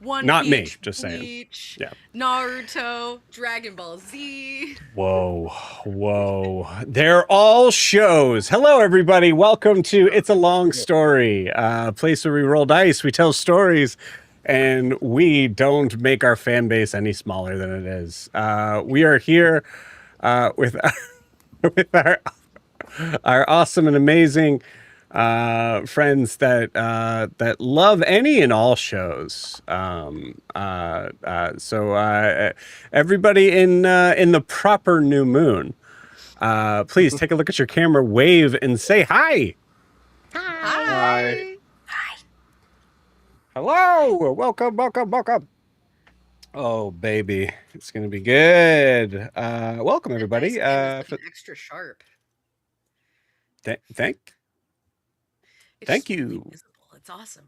One Not me, Piece, just saying. Bleach, Yeah. Naruto, Dragon Ball Z. Whoa. They're all shows. Hello, everybody. Welcome to It's a Long Story, a place where we roll dice, we tell stories, and we don't make our fan base any smaller than it is. We are here with with our awesome and amazing friends that love any and all shows. So everybody in the proper new moon, please take a look at your camera, wave, and say hi. Hi. Hello, welcome. Oh baby, it's gonna be good. Welcome everybody. Nice extra sharp. Thank It's you. really visible. It's awesome.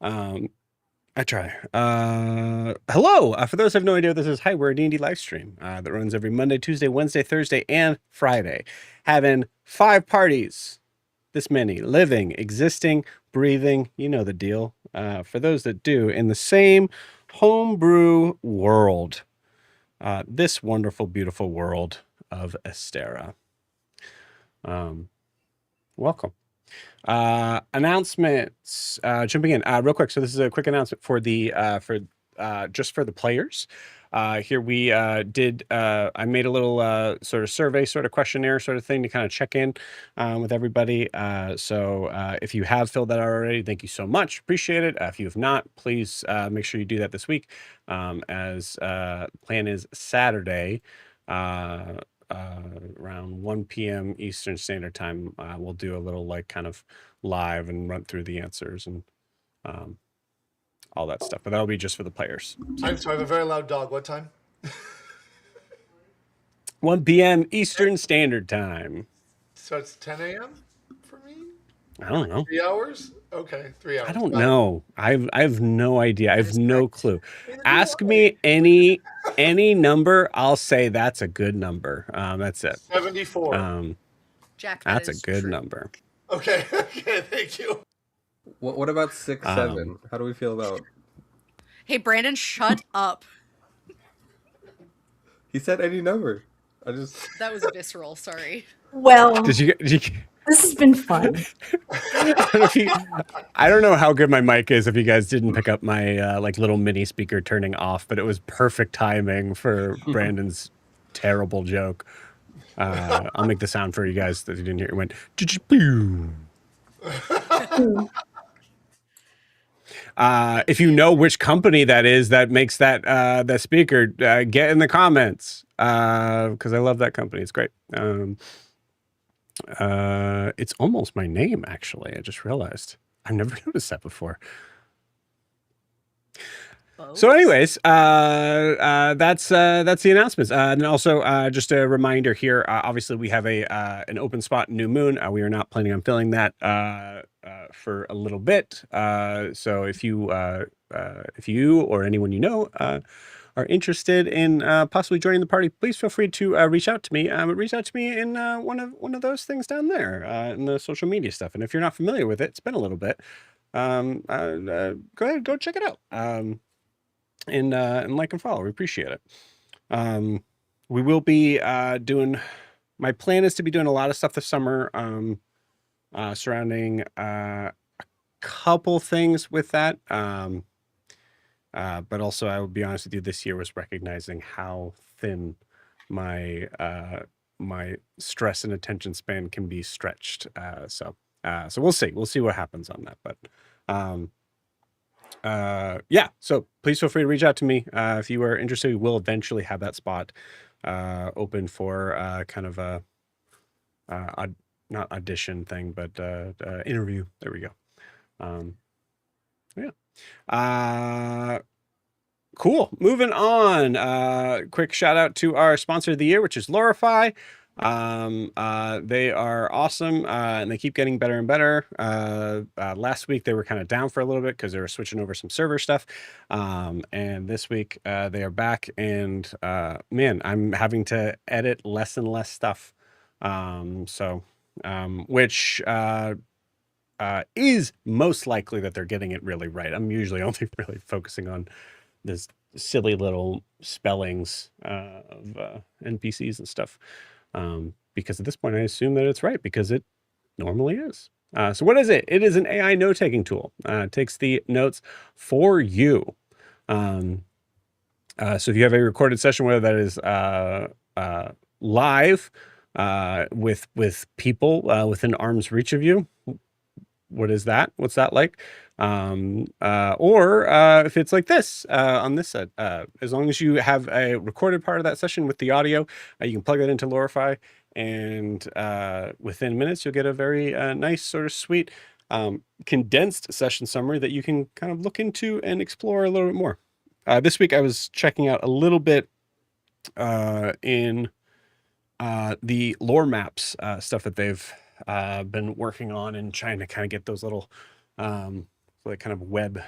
I try. Hello. For those who have no idea what this is, hi, we're a D&D live stream that runs every Monday, Tuesday, Wednesday, Thursday, and Friday. Having 5 parties. This many. Living, existing, breathing. You know the deal. For those that do, in the same homebrew world. This wonderful, beautiful world of Estera. Welcome. Announcements, jumping in real quick. So this is a quick announcement for the just for the players. Here we did I made a little sort of survey, sort of questionnaire sort of thing to kind of check in with everybody. So if you have filled that out already, thank you so much, appreciate it. If you have not, please make sure you do that this week, as plan is Saturday around 1 p.m. Eastern Standard Time. We'll do a little like kind of live and run through the answers and all that stuff, but that'll be just for the players. So I have a very loud dog. What time? 1 p.m. Eastern Standard Time. So it's 10 a.m. for me? I don't know. 3 hours? Okay, 3 hours. I don't know. I have no idea. I have no clue. Ask me any number. I'll say that's a good number. That's it. 74. Jack, That's a good number. Okay, thank you. What about 6, 7? How do we feel about? Hey, Brandon, shut up. He said any number. That was visceral. Sorry. Well, Did you this has been fun. I don't know how good my mic is if you guys didn't pick up my like little mini speaker turning off, but it was perfect timing for Brandon's terrible joke. I'll make the sound for you guys that you didn't hear. It went if you know which company that is that makes that speaker, get in the comments, because I love that company. It's great. It's almost my name, actually. I just realized. I've never noticed that before. So anyways, that's the announcements. And also just a reminder here, obviously we have an open spot in New Moon. We are not planning on filling that for a little bit. So if you or anyone you know are interested in possibly joining the party, please feel free to reach out to me. Reach out to me in one of those things down there in the social media stuff. And if you're not familiar with it, it's been a little bit. Go ahead, go check it out. And like and follow. We appreciate it. We will be doing. My plan is to be doing a lot of stuff this summer surrounding a couple things with that. But also, I will be honest with you, this year was recognizing how thin my my stress and attention span can be stretched. So we'll see. We'll see what happens on that. But yeah, so please feel free to reach out to me if you are interested. We will eventually have that spot open for kind of a not audition thing, but interview. There we go. Yeah. Cool. Moving on. Quick shout out to our sponsor of the year, which is Lorify. They are awesome, and they keep getting better and better. Last week they were kind of down for a little bit because they were switching over some server stuff. And this week they are back, and man, I'm having to edit less and less stuff. Which is most likely that they're getting it really right. I'm usually only really focusing on this silly little spellings of NPCs and stuff. Because at this point I assume that it's right because it normally is. So what is it? It is an AI note-taking tool. It takes the notes for you. So if you have a recorded session, whether that is live with people within arm's reach of you, what is that? What's that like? Or if it's like this on this set, as long as you have a recorded part of that session with the audio, you can plug that into Lorify, and within minutes you'll get a very nice sort of sweet condensed session summary that you can kind of look into and explore a little bit more. This week I was checking out a little bit in the lore maps stuff that they've been working on, and trying to kind of get those little like kind of web.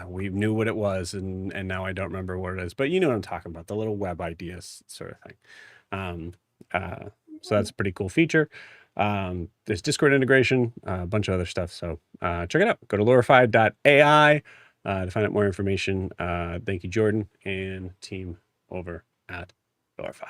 We knew what it was, and now I don't remember what it is, but you know what I'm talking about, the little web ideas sort of thing. So that's a pretty cool feature. There's Discord integration, a bunch of other stuff. So check it out. Go to lorify.ai to find out more information. Thank you, Jordan and team over at Lorify.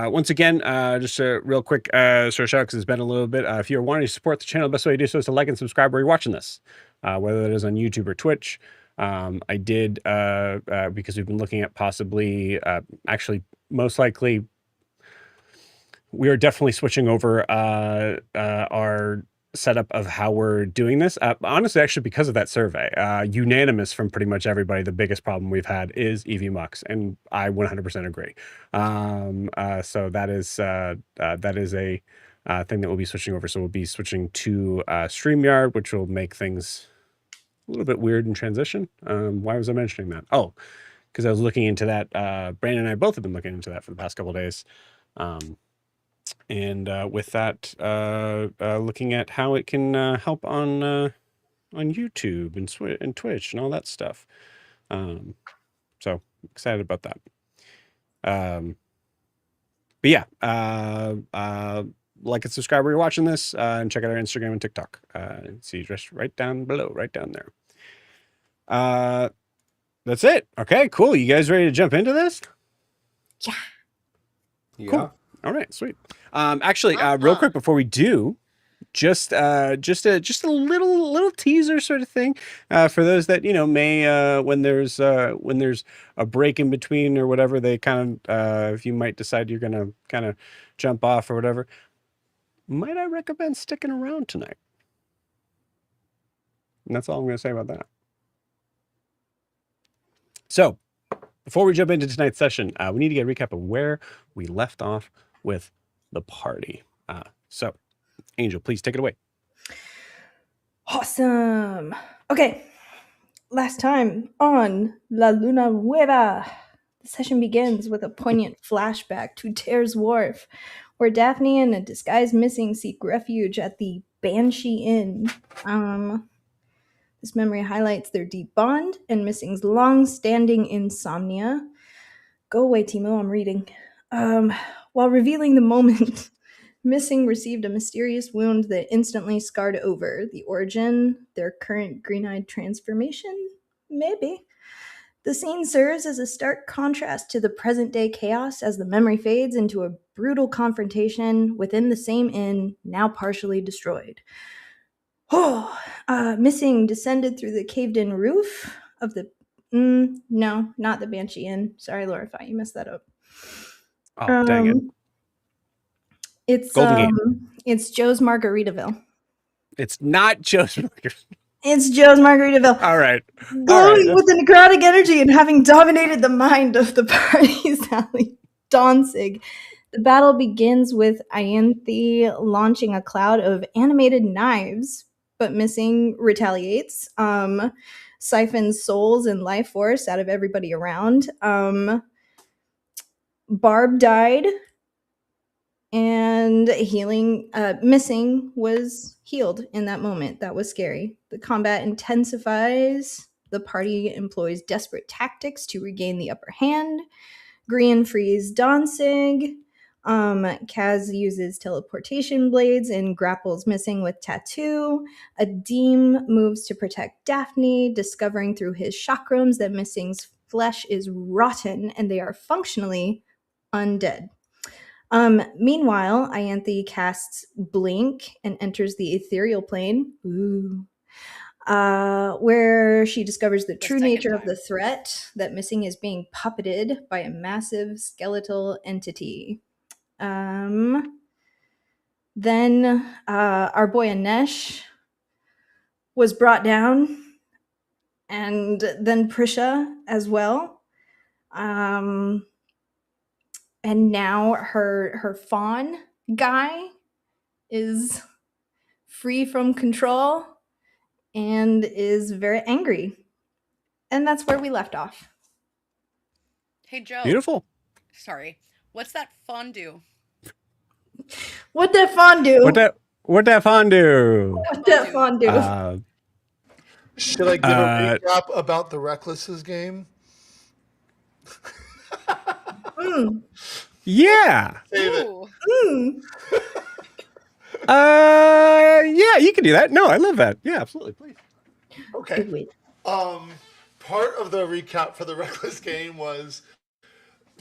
Once again, just a real quick sort of shout out, because it's been a little bit. If you're wanting to support the channel, the best way to do so is to like and subscribe where you're watching this, whether that is on YouTube or Twitch. I did because we've been looking at possibly, actually, most likely, we are definitely switching over our setup of how we're doing this. Honestly, actually, because of that survey, unanimous from pretty much everybody, the biggest problem we've had is EV Mux, and I 100% agree. So that is a thing that we'll be switching over. So we'll be switching to StreamYard, which will make things a little bit weird in transition. Why was I mentioning that? Oh, because I was looking into that. Brandon and I both have been looking into that for the past couple of days. And with that, looking at how it can help on YouTube and Twitch and all that stuff. So excited about that. But yeah, like and subscribe where you're watching this, and check out our Instagram and TikTok. See just right down below, right down there. That's it. Okay, cool. You guys ready to jump into this? Yeah. Cool. All right, sweet. Actually, real quick before we do, just a little teaser sort of thing for those that may when there's a break in between or whatever, they kind of if you might decide you're gonna kind of jump off or whatever, might I recommend sticking around tonight? And that's all I'm gonna say about that. So before we jump into tonight's session, we need to get a recap of where we left off with the party. So Angel, please take it away. Awesome. Okay. Last time on La Luna Nueva, the session begins with a poignant flashback to Tear's Wharf, where Daphne and a disguised missing seek refuge at the Banshee Inn. This memory highlights their deep bond and Missing's long-standing insomnia. Go away, Timo, I'm reading. While revealing the moment, Missing received a mysterious wound that instantly scarred over. The origin, their current green-eyed transformation? Maybe. The scene serves as a stark contrast to the present-day chaos as the memory fades into a brutal confrontation within the same inn, now partially destroyed. Missing descended through the caved-in roof of the... no, not the Banshee Inn. Sorry, Lorify, you messed that up. Oh, dang it. It's Golden Gate. It's Joe's Margaritaville. It's not Joe's. It's Joe's Margaritaville. All right. Glowing with the necrotic energy and having dominated the mind of the party, Sally Danzig. The battle begins with Ianthe launching a cloud of animated knives, but Missing retaliates. Siphons souls and life force out of everybody around. Barb died, and Missing was healed in that moment. That was scary. The combat intensifies. The party employs desperate tactics to regain the upper hand. Grian frees Danzig. Kaz uses teleportation blades and grapples Missing with Tattoo. Adim moves to protect Daphne, discovering through his chakrams that Missing's flesh is rotten and they are functionally undead. Meanwhile, Ianthe casts Blink and enters the ethereal plane. Ooh. Where she discovers the true second nature of time. the threat, that Missing is being puppeted by a massive skeletal entity. Then our boy Anesh was brought down, and then Prisha as well. And now her fawn guy is free from control and is very angry. And that's where we left off. Hey, Joe. Beautiful. Sorry. What's that fondue? What that fawn do? What that fawn do? What that fawn do? Should I give a recap about the Reckless's game? Yeah. Save it. Yeah, you can do that. No, I love that. Yeah, absolutely. Please. Okay. Do it. Part of the recap for the Reckless game was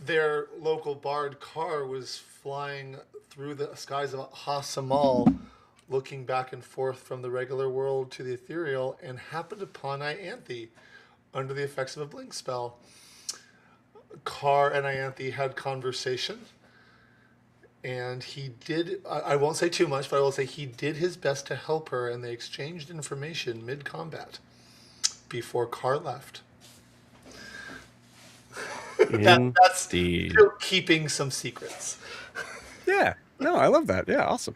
their local bard car was flying through the skies of Hasamal, looking back and forth from the regular world to the ethereal, and happened upon Ianthe under the effects of a blink spell. Carr and Ianthe had conversation, and he did, I won't say too much, but I will say he did his best to help her, and they exchanged information mid-combat before Carr left. That's still keeping some secrets. Yeah. No, I love that. Yeah, awesome.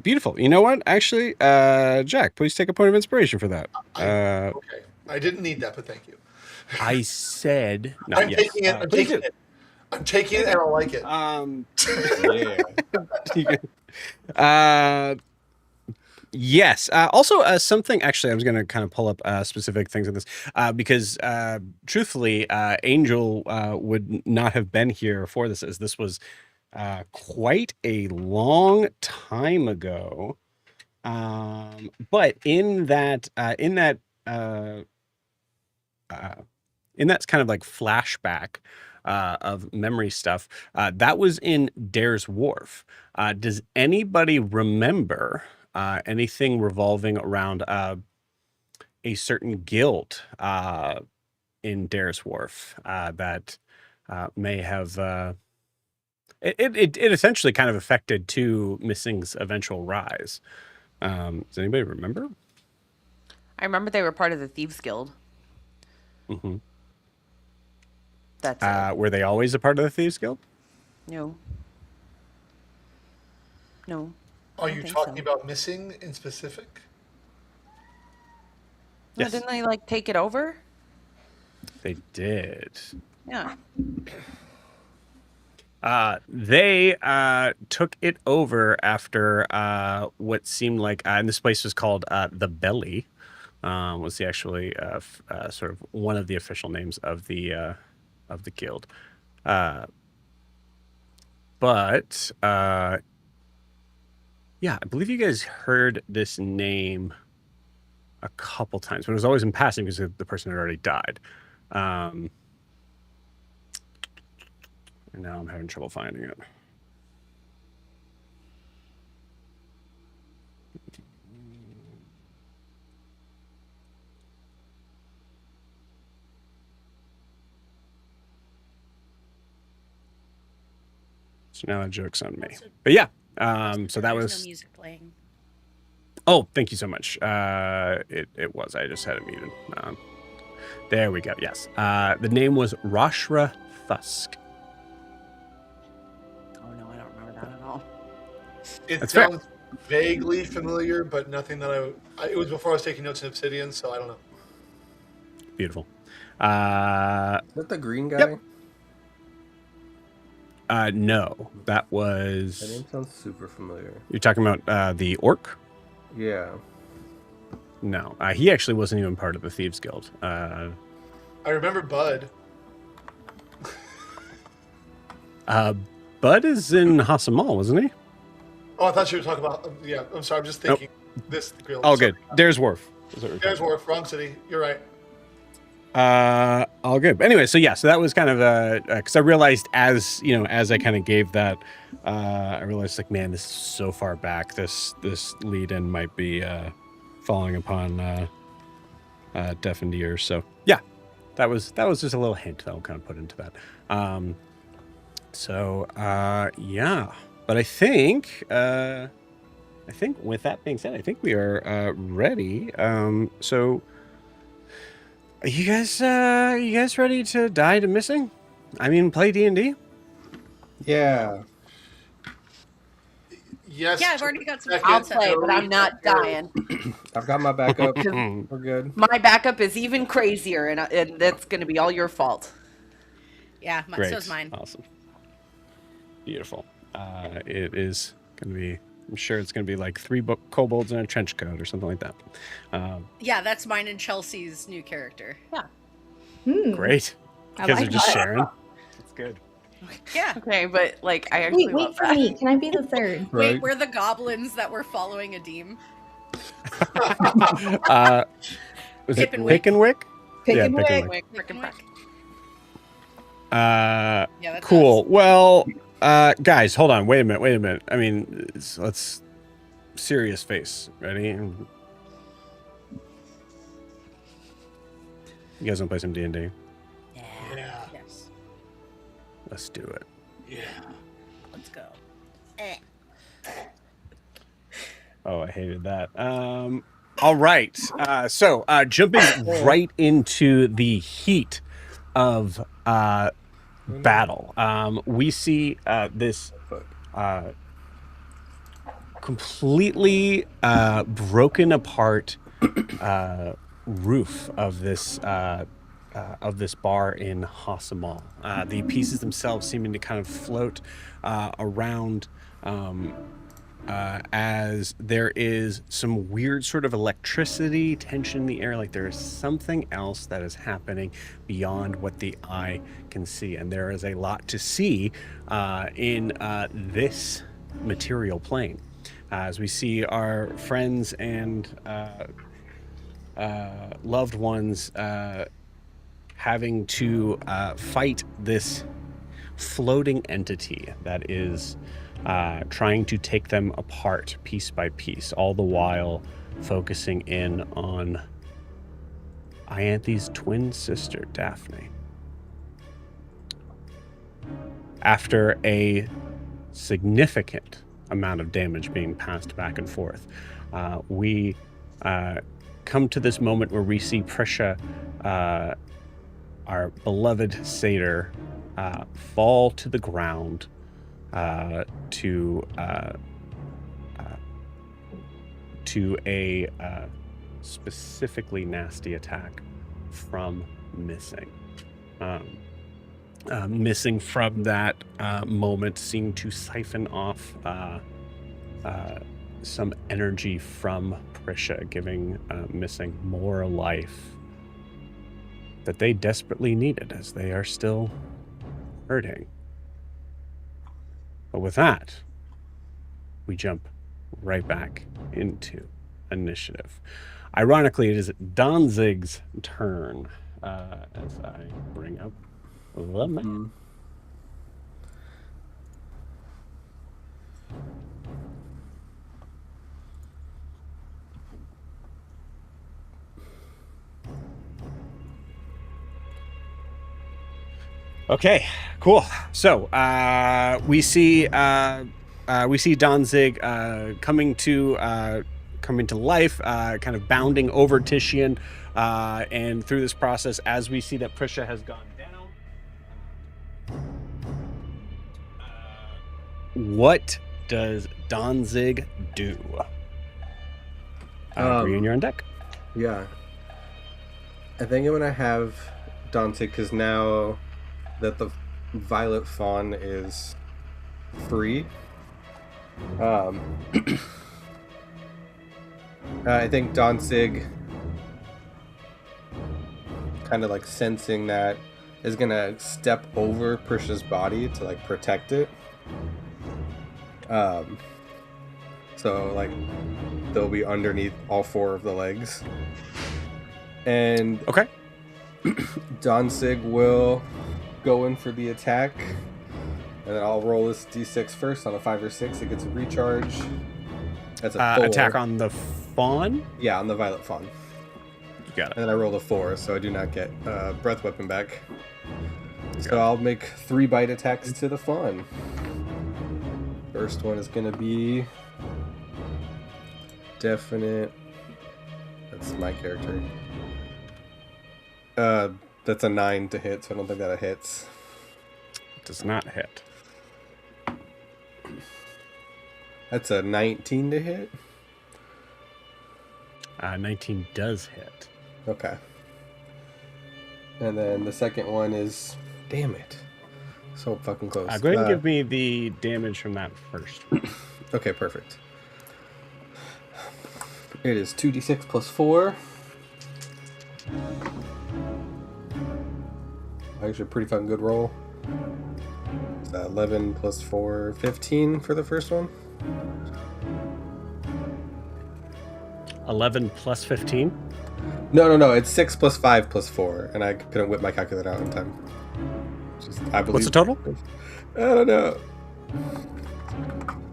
Beautiful. You know what? Actually, Jack, please take a point of inspiration for that. Okay. I didn't need that, but thank you. I said I'm taking it. I'm taking it and I like it. Yeah. Yes. Also, something, actually, I was going to kind of pull up specific things in this because truthfully, Angel would not have been here for this, as this was quite a long time ago. But in that kind of like flashback of memory stuff, that was in Dare's Wharf. Does anybody remember anything revolving around a certain guild in Dare's Wharf that may have it essentially kind of affected two Missing's eventual rise? Does anybody remember? I remember they were part of the Thieves Guild. Mm-hmm. That's it. Were they always a part of the Thieves Guild? No. Are you talking about Missing in specific? No, Yes. didn't they like take it over? They did. Yeah. They took it over after what seemed like, and this place was called the Belly. Was the actually sort of one of the official names of the guild. But yeah, I believe you guys heard this name a couple times, but it was always in passing because the person had already died. And now I'm having trouble finding it. So now that joke's on me. But yeah, so that There's was... no music playing. Oh, thank you so much. It was. I just had it muted. There we go. Yes. The name was Rashra Thusk. Oh no, I don't remember that at all. It That's sounds vaguely familiar, but nothing that it was before I was taking notes in Obsidian, so I don't know. Beautiful. Is that the green guy? Yep. No, that That was... name sounds super familiar. You're talking about the orc? Yeah. No, he actually wasn't even part of the Thieves Guild. I remember Bud. Bud is in Hasamal, wasn't he? Oh, I thought you were talking about. Yeah, I'm sorry. I'm just thinking this guild. Oh, good. Dare's Wharf. Dare's Wharf, wrong city. You're right. All good. Anyway, so that was kind of because I realized as I kind of gave that, I realized like, man, this is so far back. This lead in might be falling upon deafened ears. So yeah, that was just a little hint that I'll kind of put into that. Yeah, but I think with that being said, I think we are ready. So. Are you guys ready to die to missing? I mean, play D&D? Yeah. Yes. Yeah, I've already got some. I'll set play, up. but I'm not dying. I've got my backup. We're good. My backup is even crazier, and that's going to be all your fault. Yeah, Great. so's mine. Awesome. Beautiful. It is going to be, I'm sure it's going to be like 3 kobolds in a trench coat or something like that. Yeah, that's mine and Chelsea's new character. Yeah. Great. I You guys like are just that. sharing. That's good. Yeah. Okay, but like I actually Wait love for that. me. Can I be the third? Right. Wait, we're the goblins that were following Adim. Was it Pip and Wick? Pick and Wick? Pick Yeah, and Pick and Wick. Wick. Quick, quick, quick. Yeah, that's Cool. us. Well, guys, hold on. Wait a minute. I mean, let's serious face. Ready? You guys want to play some D&D? Yeah. Yes. Let's do it. Yeah. Let's go. Oh, I hated that. All right. So jumping right into the heat of battle, we see this completely broken apart roof of this bar in Hassamal. The pieces themselves seeming to kind of float around as there is some weird sort of electricity tension in the air, like there is something else that is happening beyond what the eye can see, and there is a lot to see in this material plane as we see our friends and loved ones having to fight this floating entity that is trying to take them apart piece by piece, all the while focusing in on Ianthe's twin sister, Daphne. After a significant amount of damage being passed back and forth, we come to this moment where we see Prisha, our beloved satyr, fall to the ground to a specifically nasty attack from Missing. Missing from that moment seemed to siphon off some energy from Prisha, giving Missing more life that they desperately needed, as they are still hurting. But with that, we jump right back into initiative. Ironically, it is Danzig's turn as I bring up the map. Okay, cool. So we see Danzig coming to life, kind of bounding over Titian, and through this process, as we see that Prisha has gone down, what does Danzig do? Green, you're on deck. Yeah. I think I'm gonna have Danzig, because now that the Violet Fawn is free, I think Danzig, kind of like sensing that, is gonna step over Prisha's body to like protect it. So like they'll be underneath all 4 of the legs. And Okay. Danzig will go in for the attack, and then I'll roll this d6 first. On a 5 or 6, it gets a recharge. That's a 4. Attack on the fawn? Yeah, on the violet fawn. You got it. And then I rolled a 4, so I do not get breath weapon back. So I'll make 3 bite attacks to the fawn. First one is going to be definite. That's my character. That's a 9 to hit, so I don't think that hits. Does not hit. That's a 19 to hit. 19 does hit. Okay. And then the second one is... Damn it. So fucking close. Go ahead and give me the damage from that first. Okay, perfect. It is 2d6 plus 4. Actually, a pretty fucking good roll. It's 11 plus 4, 15 for the first one. 11 plus 15? No. It's 6 plus 5 plus 4, and I couldn't whip my calculator out in time. I believe. What's the total? I don't know.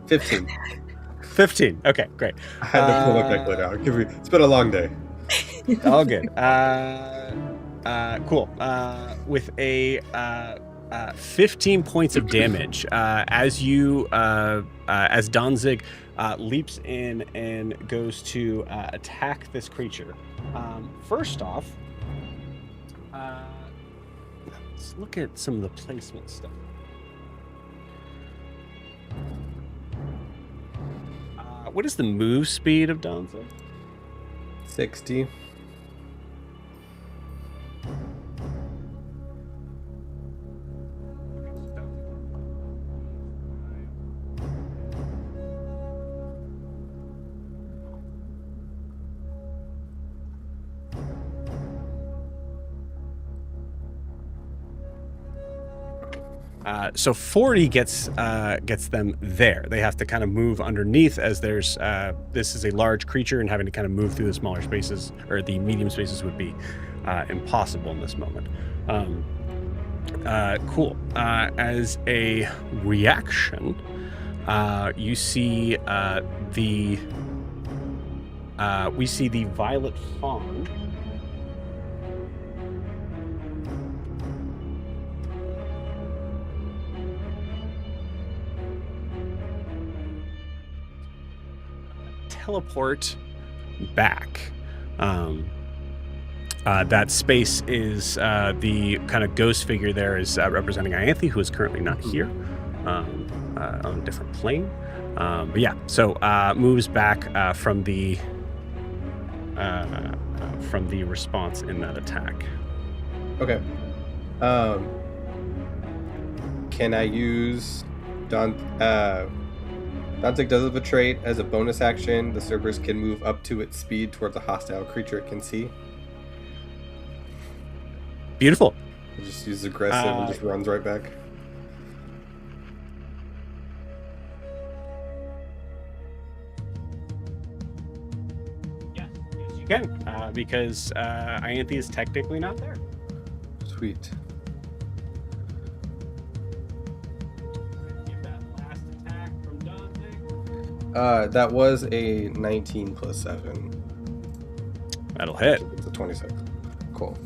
15. 15. Okay, great. I had to pull my calculator out. It's been a long day. All good. Cool. With a 15 points of damage, as Danzig leaps in and goes to attack this creature. First off, let's look at some of the placement stuff. What is the move speed of Danzig? 60. So 40 gets them there. They have to kind of move underneath, as there's this is a large creature, and having to kind of move through the smaller spaces or the medium spaces would be impossible in this moment. Cool. As a reaction, you see we see the violet fawn teleport back. That space is the kind of ghost figure there is representing Ianthe, who is currently not here, on a different plane. But yeah, so moves back from the response in that attack. Okay. Can I use Danzig does have a trait. As a bonus action, the Cerberus can move up to its speed towards a hostile creature it can see. Beautiful. It just uses aggressive and just runs right back. Yes, you can, because Ianthe is technically not there. Sweet. Give that last attack from Danzig. That was a 19 plus 7. That'll hit. It's a 26. Cool.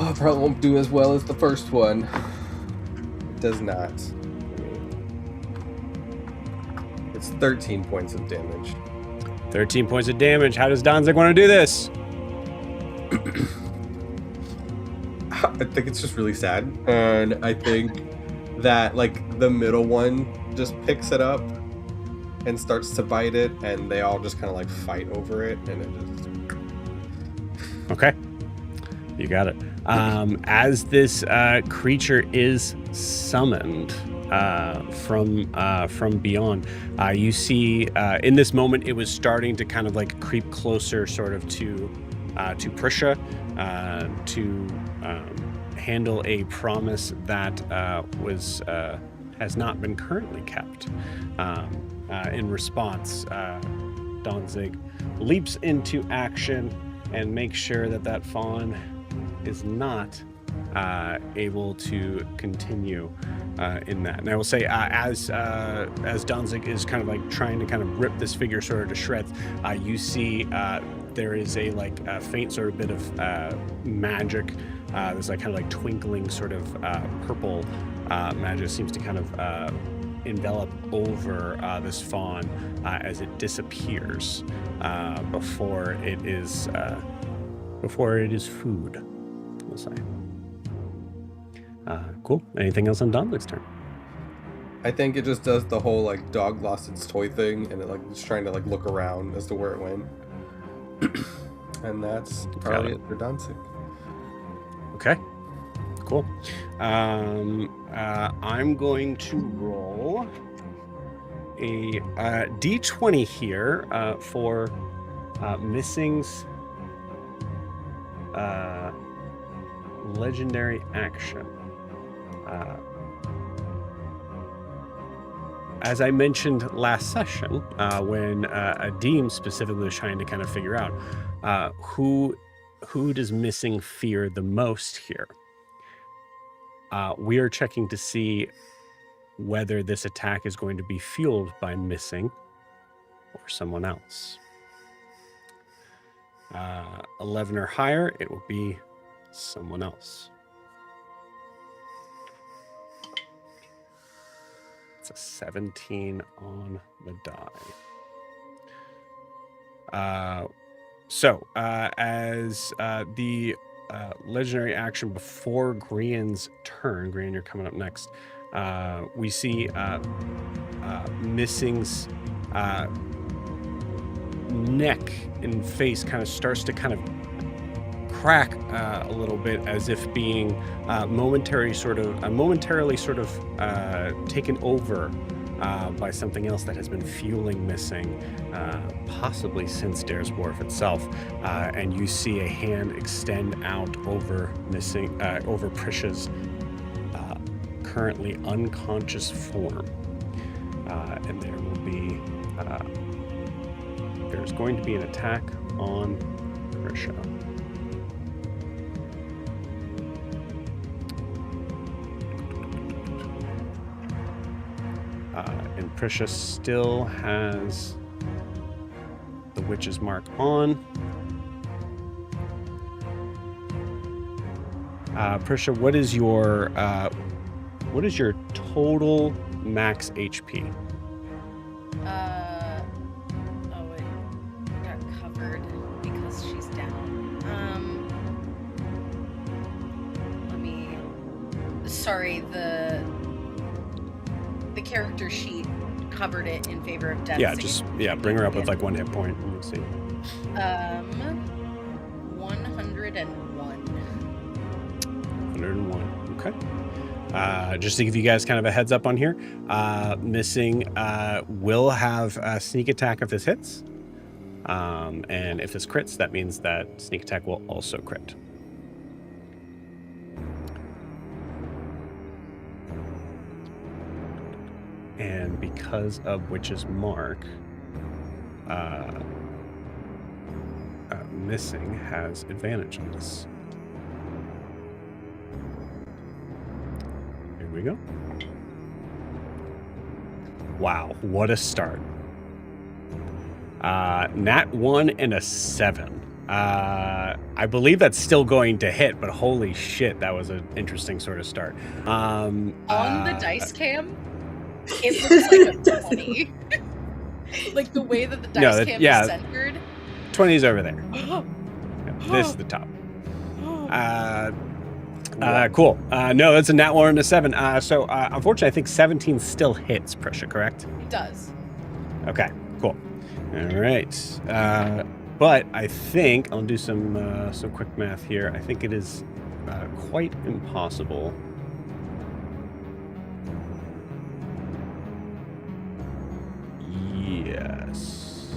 Oh, probably won't do as well as the first one. It does not. It's 13 points of damage. 13 points of damage. How does Danzig want to do this? I think it's just really sad. And I think that, like, the middle one just picks it up and starts to bite it, and they all just kind of, like, fight over it, and it just... Okay. You got it. As this creature is summoned from beyond, you see in this moment it was starting to kind of like creep closer, sort of to Prisha, to handle a promise that has not been currently kept. In response, Danzig leaps into action and make sure that that fawn is not able to continue in that. And I will say, as Danzig is kind of like trying to kind of rip this figure sort of to shreds, you see there is a like faint sort of bit of magic. There's like kind of like twinkling sort of purple magic seems to kind of envelop over this fawn as it disappears before it is food, we'll say. Cool. Anything else on Danzig's turn? I think it just does the whole like dog lost its toy thing, and it like it's trying to like look around as to where it went. And that's probably it for Danzig. Okay. Cool. I'm going to roll a d20 here for Missing's legendary action. As I mentioned last session, when Adim specifically was trying to kind of figure out who does Missing fear the most here. We are checking to see whether this attack is going to be fueled by Missing or someone else. 11 or higher, it will be someone else. It's a 17 on the die. So as the legendary action before Grian's turn, Grian, you're coming up next. We see Missing's neck and face kind of starts to kind of crack a little bit, as if being momentarily sort of taken over by something else that has been fueling Missing, possibly since Dare's Wharf itself. And you see a hand extend out over Missing, over Prisha's currently unconscious form, and there will be there's going to be an attack on Prisha. And Prisha still has the Witch's Mark on. Prisha, what is your total max HP? It got covered because she's down. Sorry, the character sheet covered it in favor of death. Yeah, bring her up with like 1 hit point. Let me see. 101. 101. Okay. Just to give you guys kind of a heads up on here, Missing will have a sneak attack if this hits. And if this crits, that means that sneak attack will also crit. And because of Witch's Mark, Missing has advantage on this. Here we go. Wow, what a start. Nat 1 and a 7. I believe that's still going to hit, but holy shit, that was an interesting sort of start. On the dice cam, it looks like a 20. Like the way that the dice cam is centered. 20 is over there. This is the top. Cool. No, that's a nat 1 and a 7. So unfortunately, I think 17 still hits Prisha, correct? It does. Okay, cool. All right. But I think I'll do some quick math here. I think it is quite impossible. Yes.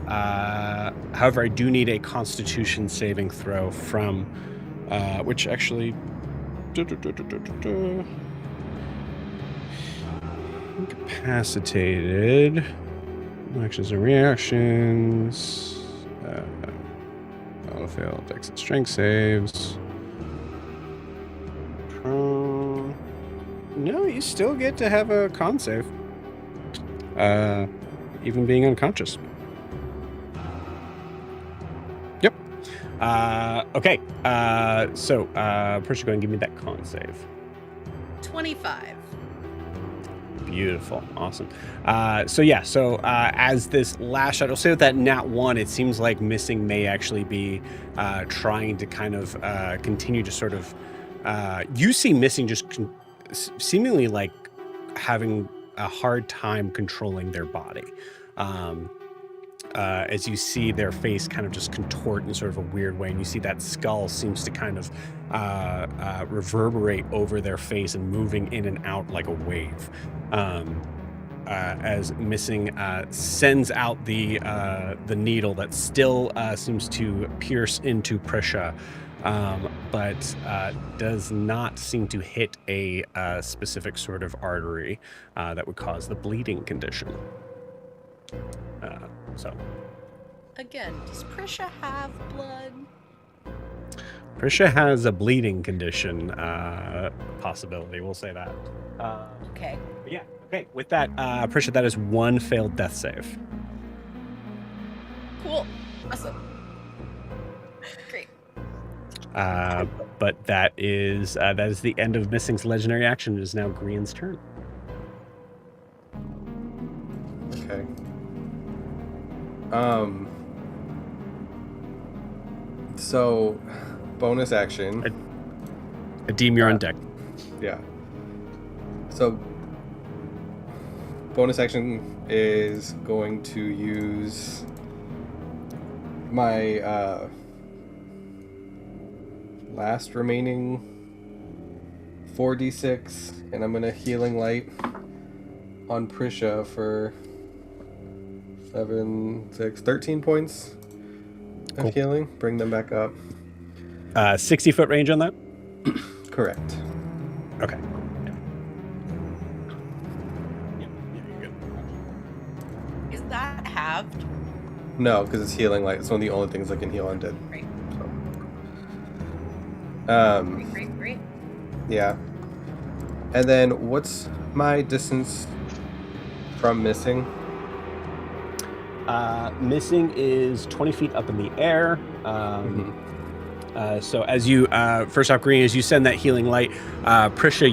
However, I do need a Constitution saving throw from, which actually, incapacitated. Actions and reactions. All failed exit strength saves. No, you still get to have a con save. Even being unconscious. Yep. Okay. So, Prisha, go ahead and give me that con save. 25. Beautiful. Awesome. So as this last shot, I'll say with that nat 1, it seems like Missing may actually be trying to kind of continue to sort of, you see Missing just seemingly like having a hard time controlling their body. As you see their face kind of just contort in sort of a weird way, and you see that skull seems to kind of reverberate over their face and moving in and out like a wave. As Missing sends out the needle that still seems to pierce into Prisha, but does not seem to hit a specific sort of artery that would cause the bleeding condition. Again, does Prisha have blood? Prisha has a bleeding condition possibility. We'll say that. Okay. But yeah. Okay. With that, Prisha, that is 1 failed death save. Cool. Awesome. Great. But that is the end of Missing's legendary action. It is now Grian's turn. Okay. So, bonus action. Adim, you're on deck. Yeah. So, bonus action is going to use my last remaining 4d6, and I'm going to Healing Light on Prisha for 13 points of healing. Bring them back up. 60-foot range on that? Correct. Okay. Yeah, you're good. Is that halved? No, because it's Healing Light. It's one of the only things I can heal undead. Great. So. Great. Yeah. And then what's my distance from Missing? Missing is 20 feet up in the air. So as you, first off, Green, as you send that healing light, Prisha,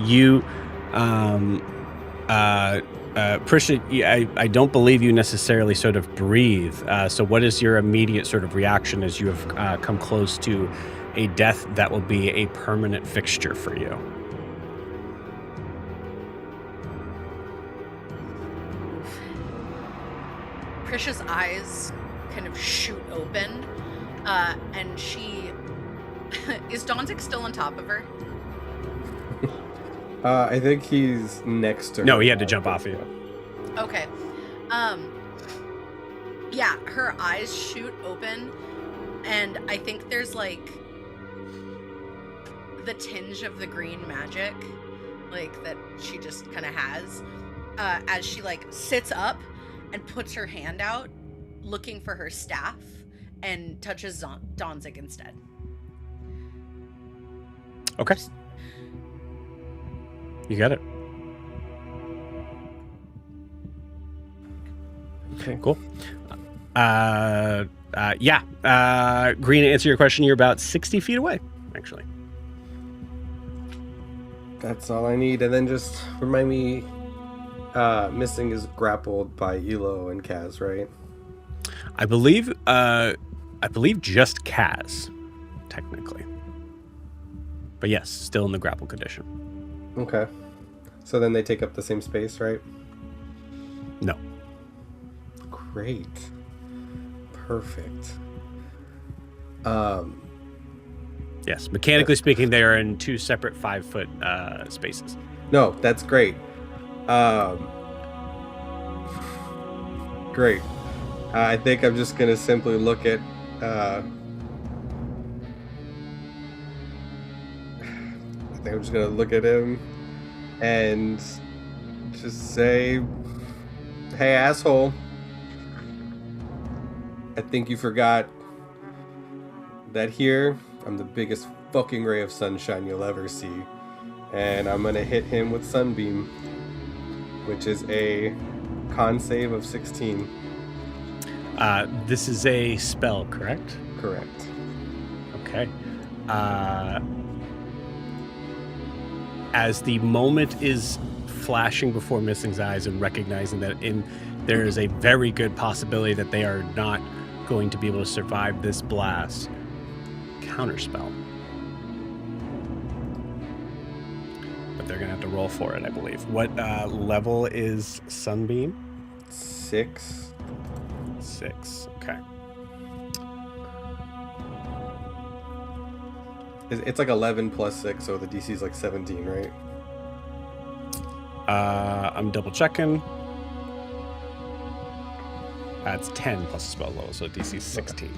I don't believe you necessarily sort of breathe. So what is your immediate sort of reaction as you have come close to a death that will be a permanent fixture for you? Prisha's eyes kind of shoot open, and she... Is Donzik still on top of her? I think he's next to her. No, he had to jump off of you. Okay. Yeah, her eyes shoot open, and I think there's, like, the tinge of the green magic, like, that she just kind of has, as she, like, sits up and puts her hand out, looking for her staff, and touches Donzik instead. Okay. You got it. Okay, cool. Green, to answer your question, you're about 60 feet away, actually. That's all I need. And then just remind me, Missing is grappled by Elo and Kaz, right? I believe just Kaz, technically. But yes, still in the grapple condition. Okay. So then they take up the same space, right? No. Great. Perfect. Yes, mechanically speaking, they are in 2 separate 5-foot spaces. No, that's great. Great. I think I'm just gonna simply look at I'm just gonna look at him and just say, "Hey, asshole, I think you forgot that here, I'm the biggest fucking ray of sunshine you'll ever see. And I'm gonna hit him with Sunbeam, which is a con save of 16. This is a spell, correct? Correct. Okay. As the moment is flashing before Missing's eyes and recognizing that there is a very good possibility that they are not going to be able to survive this blast, counterspell. But they're going to have to roll for it, I believe. What level is Sunbeam? 6. 6. Okay. It's like 11 plus 6, so the DC is like 17, right? I'm double checking. That's 10 plus spell level, so DC is 16.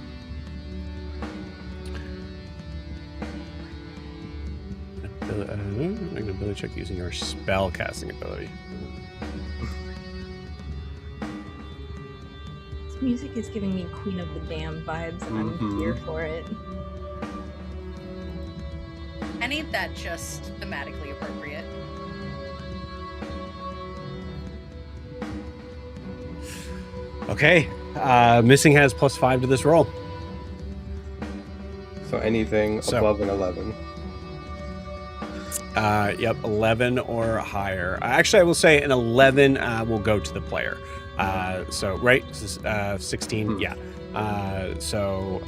Make an ability check using your spell casting ability. This music is giving me Queen of the Damned vibes, and I'm here for it. I need that just thematically appropriate. Okay. Missing has +5 to this roll. So anything above an 11. Yep, 11 or higher. Actually, I will say an 11 will go to the player. So, right? This is, 16, yeah. So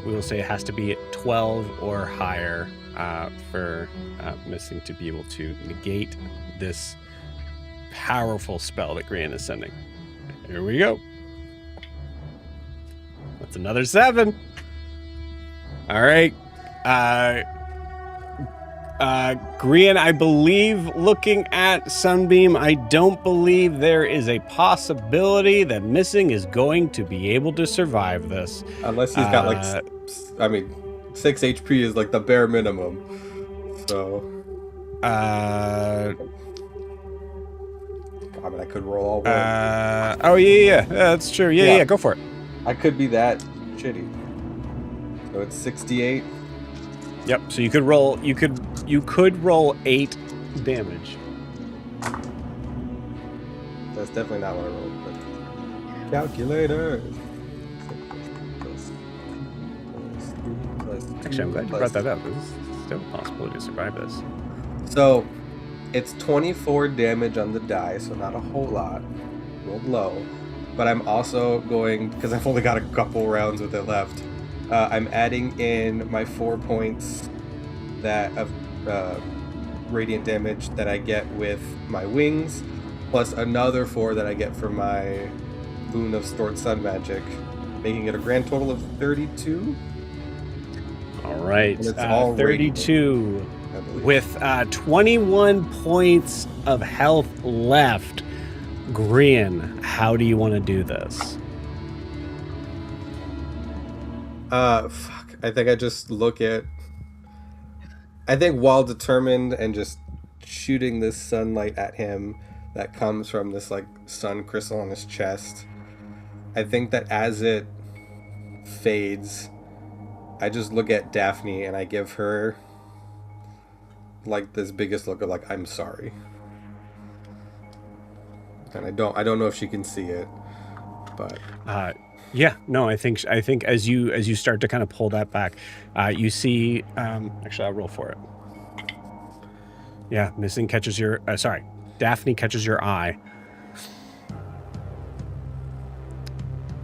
we will say it has to be at 12 or higher for Missing to be able to negate this powerful spell that Grian is sending. Here we go. That's another 7. All right. Grian, I believe, looking at Sunbeam, I don't believe there is a possibility that Missing is going to be able to survive this. Unless he's got like, 6 HP is like the bare minimum. So. I mean, I could roll all one. Oh, yeah, that's true. Yeah, go for it. I could be that shitty. So it's 68. Yep. So you could roll. You could roll 8 damage. That's definitely not what I rolled. But calculator. Actually, I'm glad you brought that up. There's still a possibility to survive this. So it's 24 damage on the die, so not a whole lot. Rolled low. But I'm also going, because I've only got a couple rounds with it left, I'm adding in my 4 points of radiant damage that I get with my wings, plus another 4 that I get from my Boon of Stored Sun magic, making it a grand total of 32. All right, And it's all 32 I believe. with 21 points of health left. Grian, how do you want to do this? Fuck. I think I just look at. I think while determined and just shooting this sunlight at him that comes from this like sun crystal on his chest, I think that as it fades, I just look at Daphne and I give her like this biggest look of like, I'm sorry. And I don't know if she can see it, but yeah, no, I think as you start to kind of pull that back, you see. Actually, I'll roll for it. Yeah, Missing catches your. Daphne catches your eye,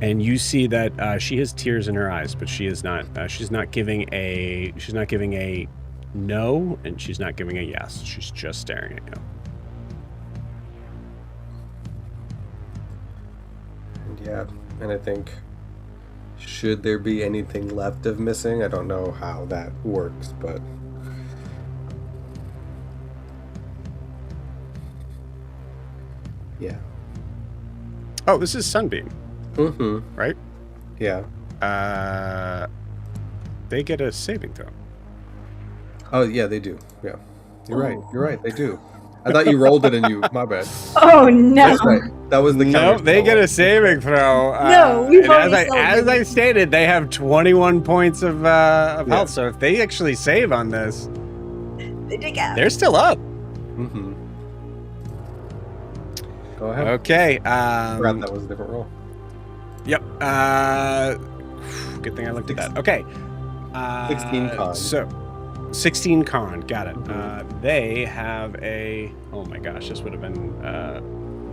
and you see that she has tears in her eyes, but she is not. She's not giving a. She's not giving a no, and she's not giving a yes. She's just staring at you. yeah, and I think, should there be anything left of Missing, I don't know how that works, but yeah. Oh, this is Sunbeam, Mm-hmm. right? Yeah. They get a saving throw. Oh, yeah, they do. Yeah. You're right. You're right. They do. I thought you rolled it and you. My bad. Oh no! That's right. That was the No, counter they get a spell. saving throw. No, we've and already as I stated, they have 21 points of Yeah. health. So if they actually save on this, They dig out. they're still up. Mm-hmm. Go ahead. Okay. Forgot that was a different roll. Yep. Good thing I looked at that. Okay. 16 con. So, 16 con. Got it. They have a. Oh my gosh, this would have been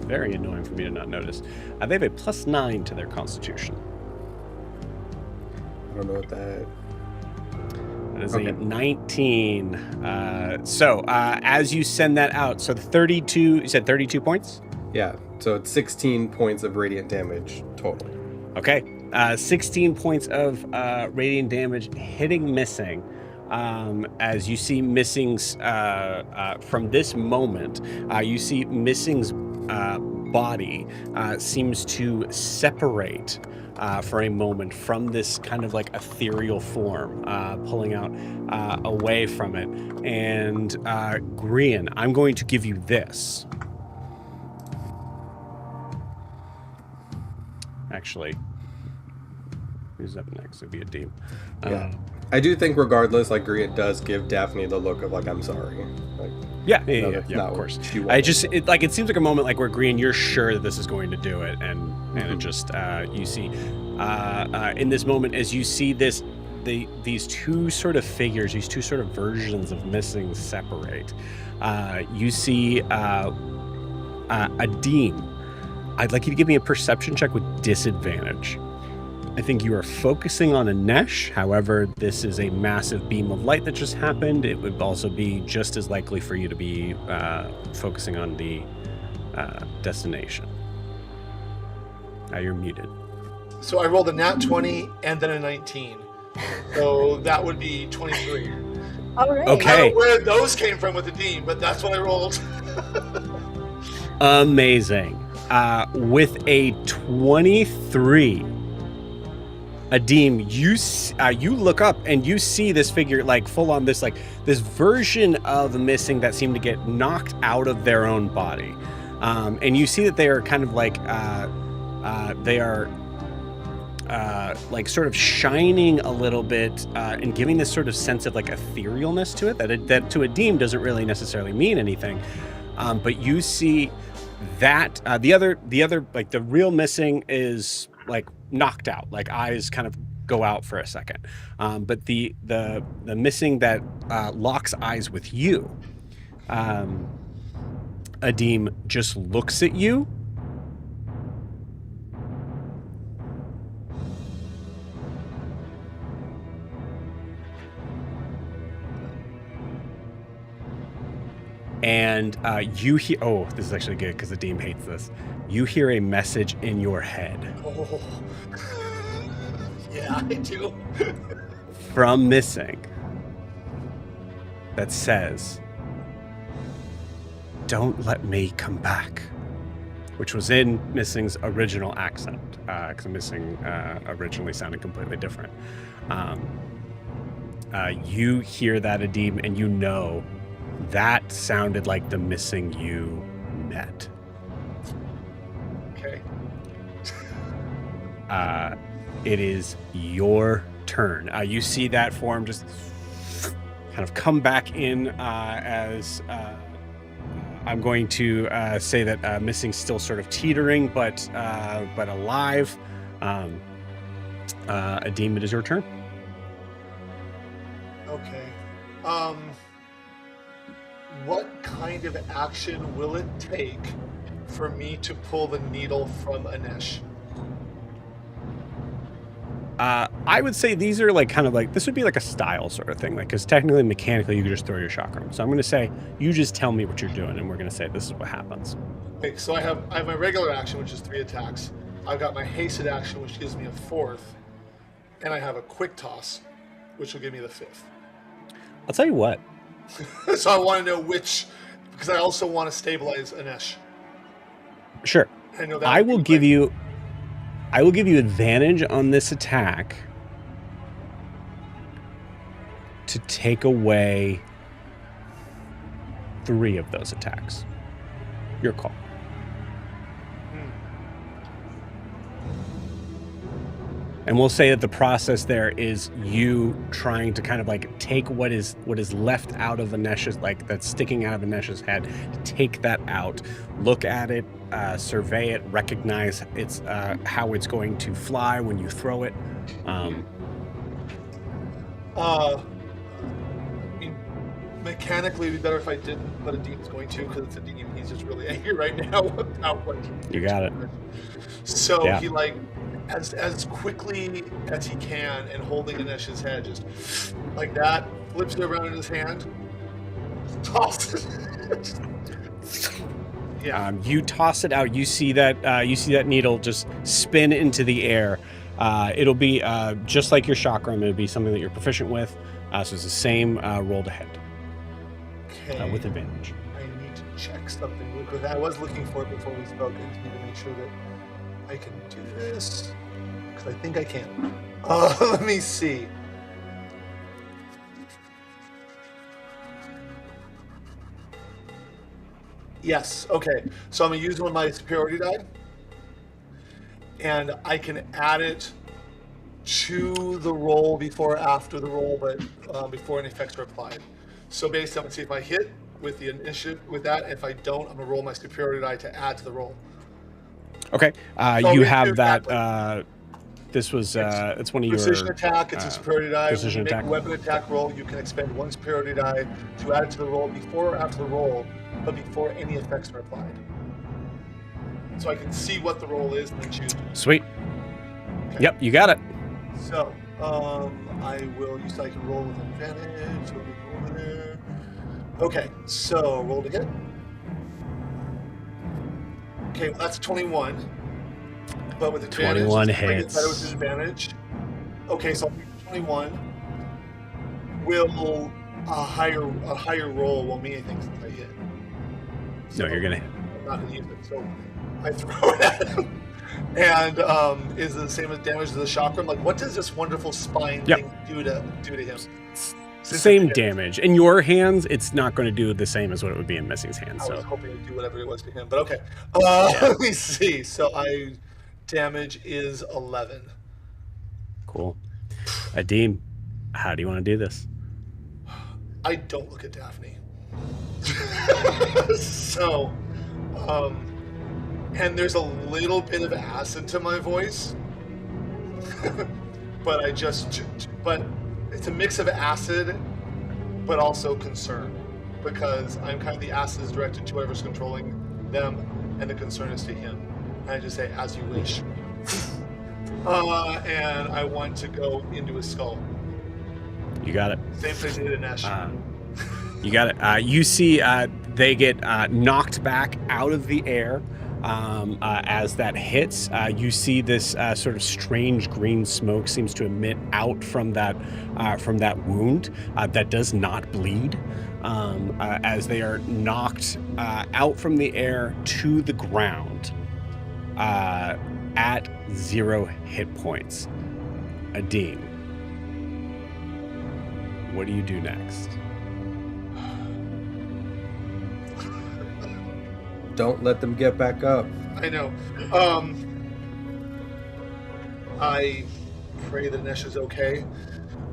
very annoying for me to not notice. They have a +9 to their Constitution. I don't know what that. That is Okay. a 19. So, as you send that out, so the 32. You said 32 points. Yeah. So it's 16 points of radiant damage total. Okay. 16 points of radiant damage hitting Missing. As you see Missing's, from this moment, you see Missing's body seems to separate for a moment from this kind of like ethereal form, pulling out away from it. And Grian, I'm going to give you this. Actually, who's up next? It'd be a Deem. Yeah. I do think, regardless, like Grian does give Daphne the look of like I'm sorry. Like, Yeah, no, that's of not course. what she I wanted. just it seems like a moment like where Grian, you're sure that this is going to do it, and it just you see in this moment as you see this these two sort of figures, these two sort of versions of Missing separate. You see a Deem. I'd like you to give me a perception check with disadvantage. I think you are focusing on Anesh. However, this is a massive beam of light that just happened. It would also be just as likely for you to be focusing on the destination. You're muted. So I rolled a nat 20 and then a 19. So that would be 23. All right. I Okay. don't know where those came from with the Dean, but that's what I rolled. Amazing. With a 23, Adim, you look up and you see this figure like full on this version of Missing that seemed to get knocked out of their own body, and you see that they are kind of like they are like sort of shining a little bit and giving this sort of sense of like etherealness to it that to Adim doesn't really necessarily mean anything, but you see that the other like the real Missing is like knocked out, like eyes kind of go out for a second, but the Missing that locks eyes with you, Adim, just looks at you and you hear, oh, this is actually good because the Deem hates this. You hear a message in your head Oh. Yeah, I do. from Missing that says, "Don't let me come back," which was in Missing's original accent, because Missing originally sounded completely different. You hear that, Adim, and you know that sounded like the Missing you met. Okay. It is your turn. You see that form just kind of come back in as I'm going to say that Missing's still sort of teetering, but alive. Adim, it is your turn. Okay. What kind of action will it take for me to pull the needle from Anesh? I would say these are like kind of like, this would be like a style sort of thing, like, because technically, mechanically, you could just throw your chakram. So I'm going to say, you just tell me what you're doing, and we're going to say this is what happens. Okay, so I have my regular action, which is 3 attacks. I've got my hasted action, which gives me a 4th, and I have a quick toss, which will give me the 5th. I'll tell you what. So I want to know which, because I also want to stabilize Anesh. Sure. I know that. I will give you advantage on this attack to take away 3 of those attacks. Your call. And we'll say that the process there is you trying to kind of like take what is left out of Anesh's, like that's sticking out of Anesh's head, take that out, look at it, survey it, recognize it's how it's going to fly when you throw it. I mean, mechanically, it'd be better if I didn't, but Adim's going to, because it's Adim. He's just really angry right now about what You got it. So Yeah. he like, as quickly as he can, and holding Anesh's head, just like that, flips it around in his hand, tosses it. Yeah. You toss it out. You see that needle just spin into the air. It'll be just like your chakram. It'll be something that you're proficient with. So it's the same roll to hit Okay. with advantage. I need to check something real quick. I was looking for it before we spoke, and to make sure that I can do this, because I think I can. Let me see. Yes, okay. So I'm going to use one of my superiority die, and I can add it to the roll before or after the roll, but before any effects are applied. So basically, I'm going to see if I hit with the initiative with that. If I don't, I'm going to roll my superiority die to add to the roll. Okay. So You we have do that. This was it's one of your Precision attack, it's a superiority die. When you precision make attack. a weapon attack roll, you can expend one superiority die to add it to the roll before or after the roll, but before any effects are applied. So I can see what the roll is and then choose. Sweet. Okay. Yep, you got it. So, I will use, I can roll with advantage. So we go over there. Okay, so roll to hit. Okay, well, that's 21. But with advantage, 21 it's gonna get hits. better with disadvantage. Okay, so 21 will a higher roll won't mean anything since I hit. No, you're gonna hit. I'm not gonna use it, so I throw it at him. And is it the same as damage to the chakram? Like, what does this wonderful spine Yep. thing do to him? Since Same it hit. damage. In your hands, it's not going to do the same as what it would be in Missing's hands. I was So hoping it'd do whatever it was to him, but okay. Let me see. So damage is 11. cool. Adim, how do you want to do this? I don't look at Daphne. So, and there's a little bit of acid to my voice, but but it's a mix of acid, but also concern, because I'm kind of the acid is directed to whoever's controlling them, and the concern is to him. And I just say, as you wish. And I want to go into his skull. You got it. Same place I did in Ash. You got it. You see they get knocked back out of the air as that hits. You see this sort of strange green smoke seems to emit out from that wound that does not bleed as they are knocked out from the air to the ground at 0 hit points. Adim, what do you do next? Don't let them get back up. I know. I pray that Nesh is okay,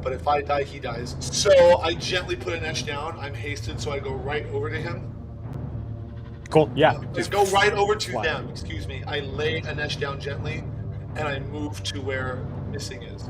but if I die, he dies. So I gently put Nesh down. I'm hasted, so I go right over to him. Cool. Yeah. Just go right over to fly. them. Excuse me. I lay Anesh down gently, and I move to where Missing is.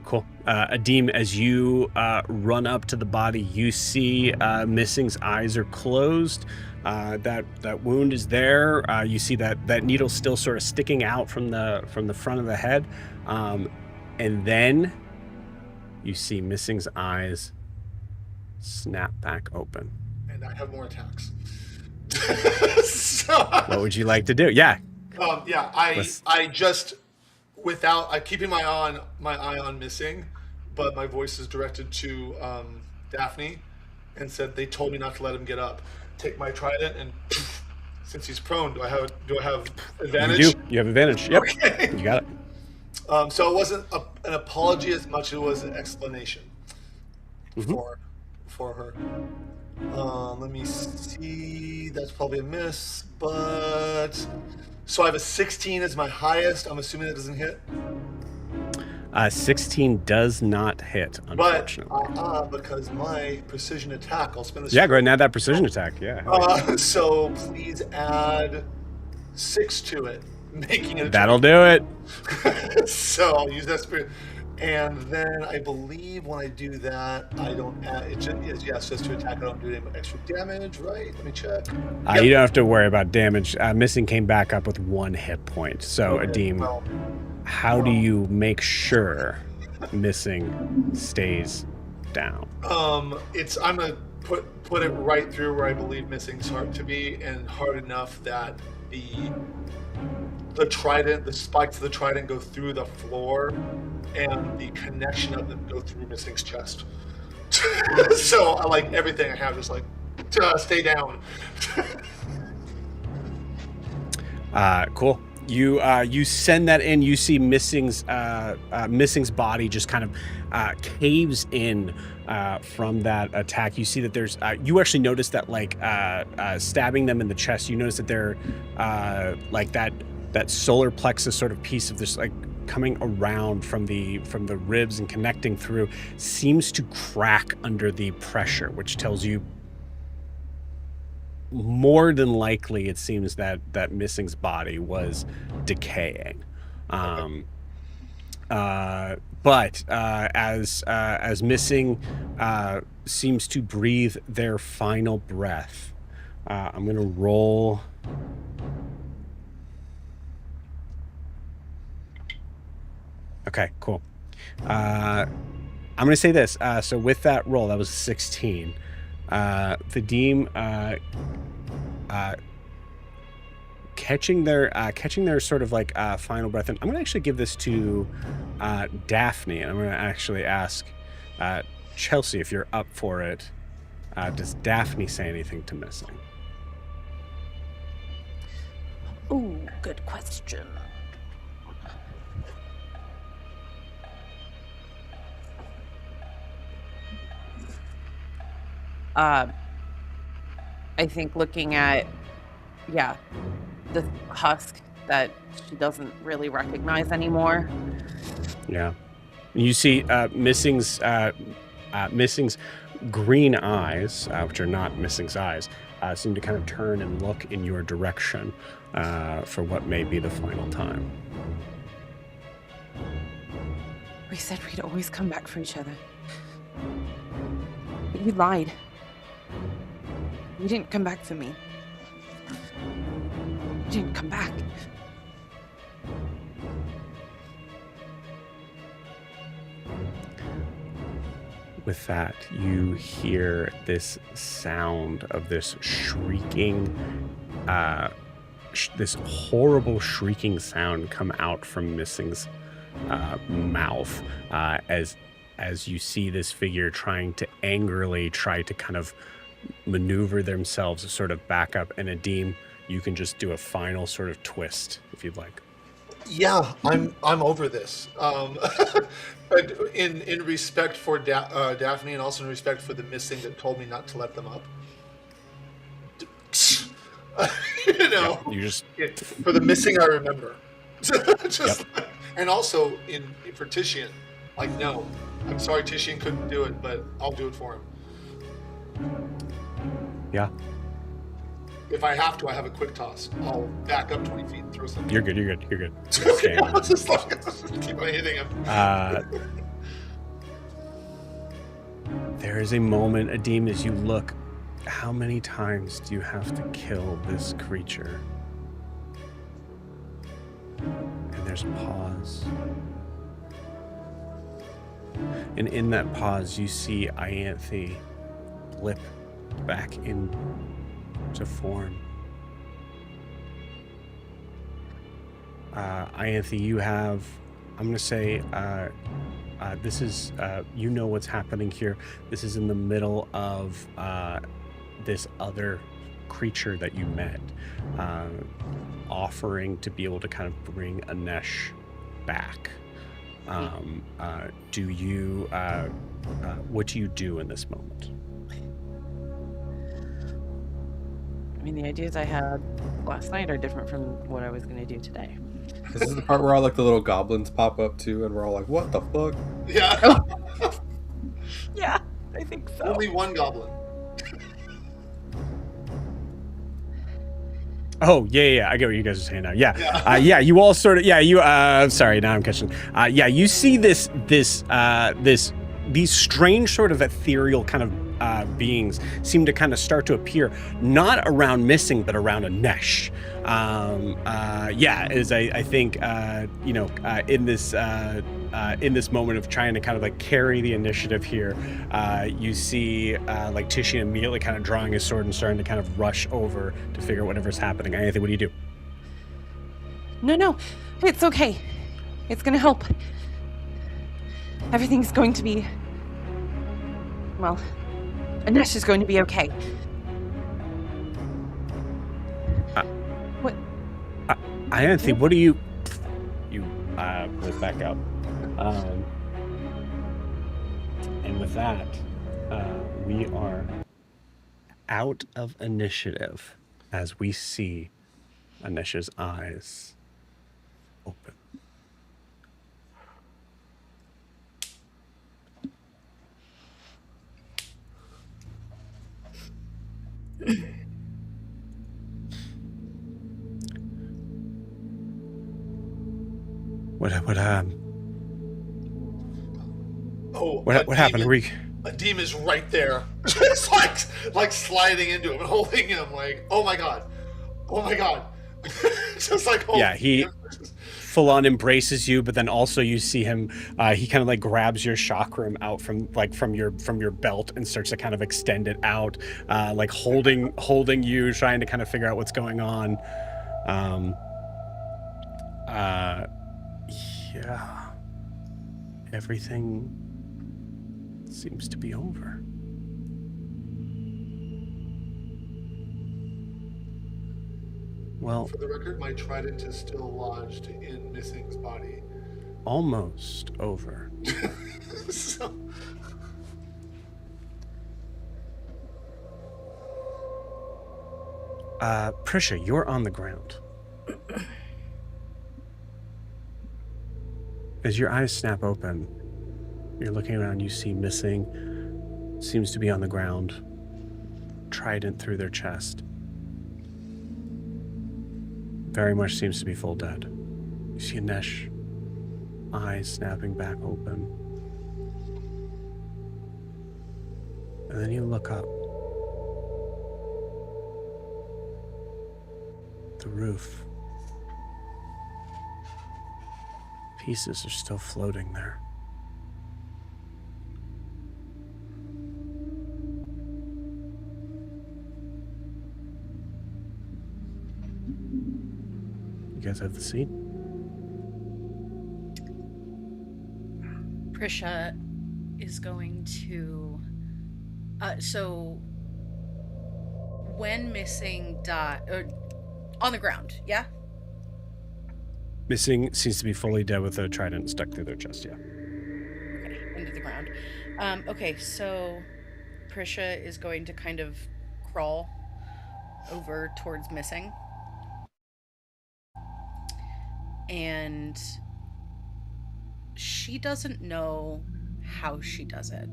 Cool. Adim, as you run up to the body, you see Missing's eyes are closed. That wound is there. You see that needle still sort of sticking out from the front of the head, and then you see Missing's eyes snap back open. And I have more attacks. So, What would you like to do? Yeah. I just, without keeping my eye on Missing, but my voice is directed to Daphne, and said they told me not to let him get up. Take my trident, and since he's prone, do I have advantage? You do. You have advantage. Yep. Okay. You got it. So it wasn't an apology as much as it was an explanation for her. Let me see. That's probably a miss, but so I have a 16 as my highest. I'm assuming that doesn't hit. 16 does not hit, unfortunately. But because my precision attack, I'll spend this. Yeah, go ahead and add that precision attack. Yeah. So please add 6 to it, making it. That'll do it. So I'll use that spirit. And then I believe when I do that, I don't add it. Just to attack. I don't do any extra damage, right? Let me check. You don't have to worry about damage. Missing came back up with 1 hit point. So, Okay, Adim, how do you make sure Missing stays down? I'm gonna put it right through where I believe Missing's heart to be, and hard enough that the trident, the spikes of the trident go through the floor, and the connection of them go through Missing's chest. So I like everything I have, just like stay down. Cool. You send that in. You see Missing's body just kind of caves in from that attack. You see that there's you actually notice that like stabbing them in the chest. You notice that they're like that solar plexus sort of piece of this like coming around from the ribs and connecting through seems to crack under the pressure, which tells you more than likely it seems that Missing's body was decaying. But as Missing seems to breathe their final breath, I'm gonna roll. Okay, cool. I'm gonna say this. So with that roll, that was 16. The catching their sort of like final breath, and I'm gonna actually give this to Daphne, and I'm gonna actually ask Chelsea if you're up for it. Does Daphne say anything to Missing? Ooh, good question. I think looking at, the husk that she doesn't really recognize anymore. Yeah. You see Missing's green eyes, which are not Missing's eyes, seem to kind of turn and look in your direction for what may be the final time. We said we'd always come back for each other. But you lied. You didn't come back for me. You didn't come back. With that, you hear this sound of this shrieking, this horrible shrieking sound come out from Missing's mouth as you see this figure trying to angrily try to kind of maneuver themselves sort of back up. And Adim, you can just do a final sort of twist if you'd like. Yeah, I'm over this. But in respect for Daphne, and also in respect for the Missing that told me not to let them up. You know, you just for the Missing, I remember. And also for Titian, like, no, I'm sorry, Titian couldn't do it, but I'll do it for him. Yeah. If I have to, I have a quick toss. I'll back up 20 feet and throw something. You're good. Okay, I'll just keep on hitting him. There is a moment, Adim, as you look. How many times do you have to kill this creature? And there's a pause. And in that pause, you see Ianthe blip back into form. Ianthe, you have, I'm going to say, this is, you know what's happening here. This is in the middle of this other creature that you met, offering to be able to kind of bring Anesh back. Do you, what do you do in this moment? I mean, the ideas I had last night are different from what I was going to do today. This is the part where all like the little goblins pop up too, and we're all like, "What the fuck?" Yeah. Yeah, I think so. Only one goblin. Oh, yeah, I get what you guys are saying now. Yeah, you all sort of, sorry, now I'm catching. You see these strange sort of ethereal kind of beings seem to kind of start to appear, not around Missing, but around Anesh. I think, in this moment of trying to kind of like carry the initiative here, you see like Tishy immediately kind of drawing his sword and starting to kind of rush over to figure out whatever's happening. Ianthe, what do you do? No, it's okay. It's gonna help. Everything's going to be... Well, Anesh is going to be okay. What? Ianthe, what do you... You pull it back up. And with that, we are out of initiative as we see Anesh's eyes open. What happened? A demon is right there, just like sliding into him and holding him. Like, oh my god, just like he full on embraces you, but then also you see him. He kind of like grabs your chakram out from your belt and starts to kind of extend it out, like holding you, trying to kind of figure out what's going on. Yeah, everything seems to be over. Well, for the record, my trident is still lodged in Missing's body. Almost over. So... Prisha, you're on the ground. As your eyes snap open, you're looking around, you see Missing, seems to be on the ground, trident through their chest. Very much seems to be full dead. You see Anesh, eyes snapping back open. And then you look up. The roof. Pieces are still floating there. You guys have the seat? Prisha is going to... so when Missing died... on the ground, yeah? Missing seems to be fully dead with a trident stuck through their chest, yeah. Okay, into the ground. Okay, so Prisha is going to kind of crawl over towards Missing. And she doesn't know how she does it.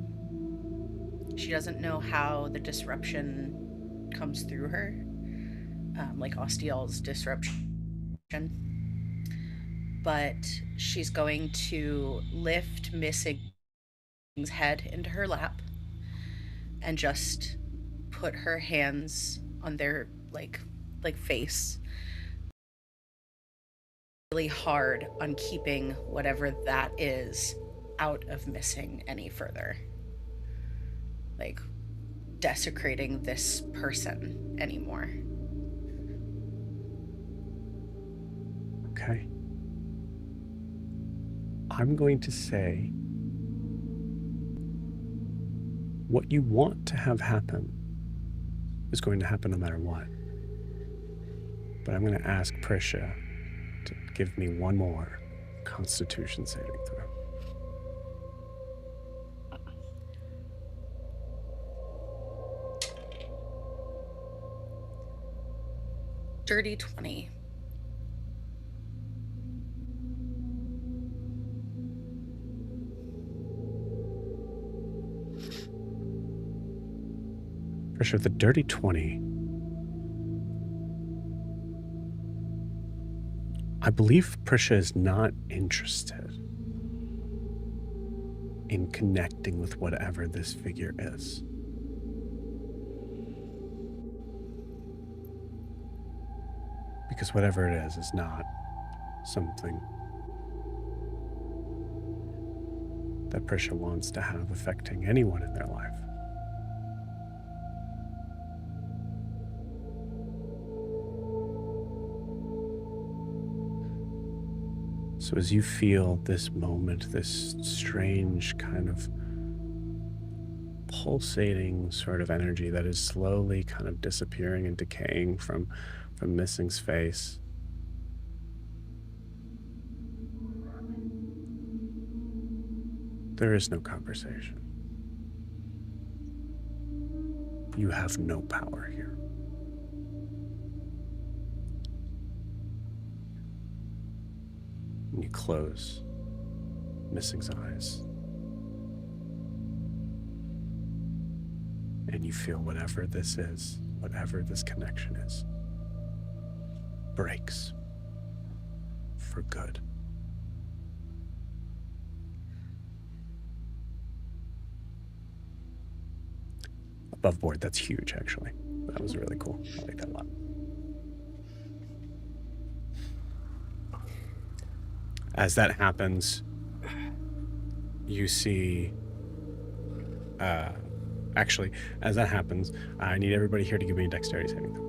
She doesn't know how the disruption comes through her, like Ostial's disruption. But she's going to lift Missing's head into her lap and just put her hands on their like face really hard on keeping whatever that is out of Missing any further, like desecrating this person anymore. Okay. I'm going to say what you want to have happen is going to happen no matter what. But I'm going to ask Prisha to give me one more Constitution saving throw. Dirty 20. Prisha, with the dirty 20, I believe Prisha is not interested in connecting with whatever this figure is. Because whatever it is not something that Prisha wants to have affecting anyone in their life. So as you feel this moment, this strange kind of pulsating sort of energy that is slowly kind of disappearing and decaying from Missing's face, there is no conversation. You have no power here. And you close Missing's eyes. And you feel whatever this is, whatever this connection is, breaks for good. Above board, that's huge, actually. That was really cool. I like that a lot. As that happens, you see... actually, as that happens, I need everybody here to give me a dexterity saving throw.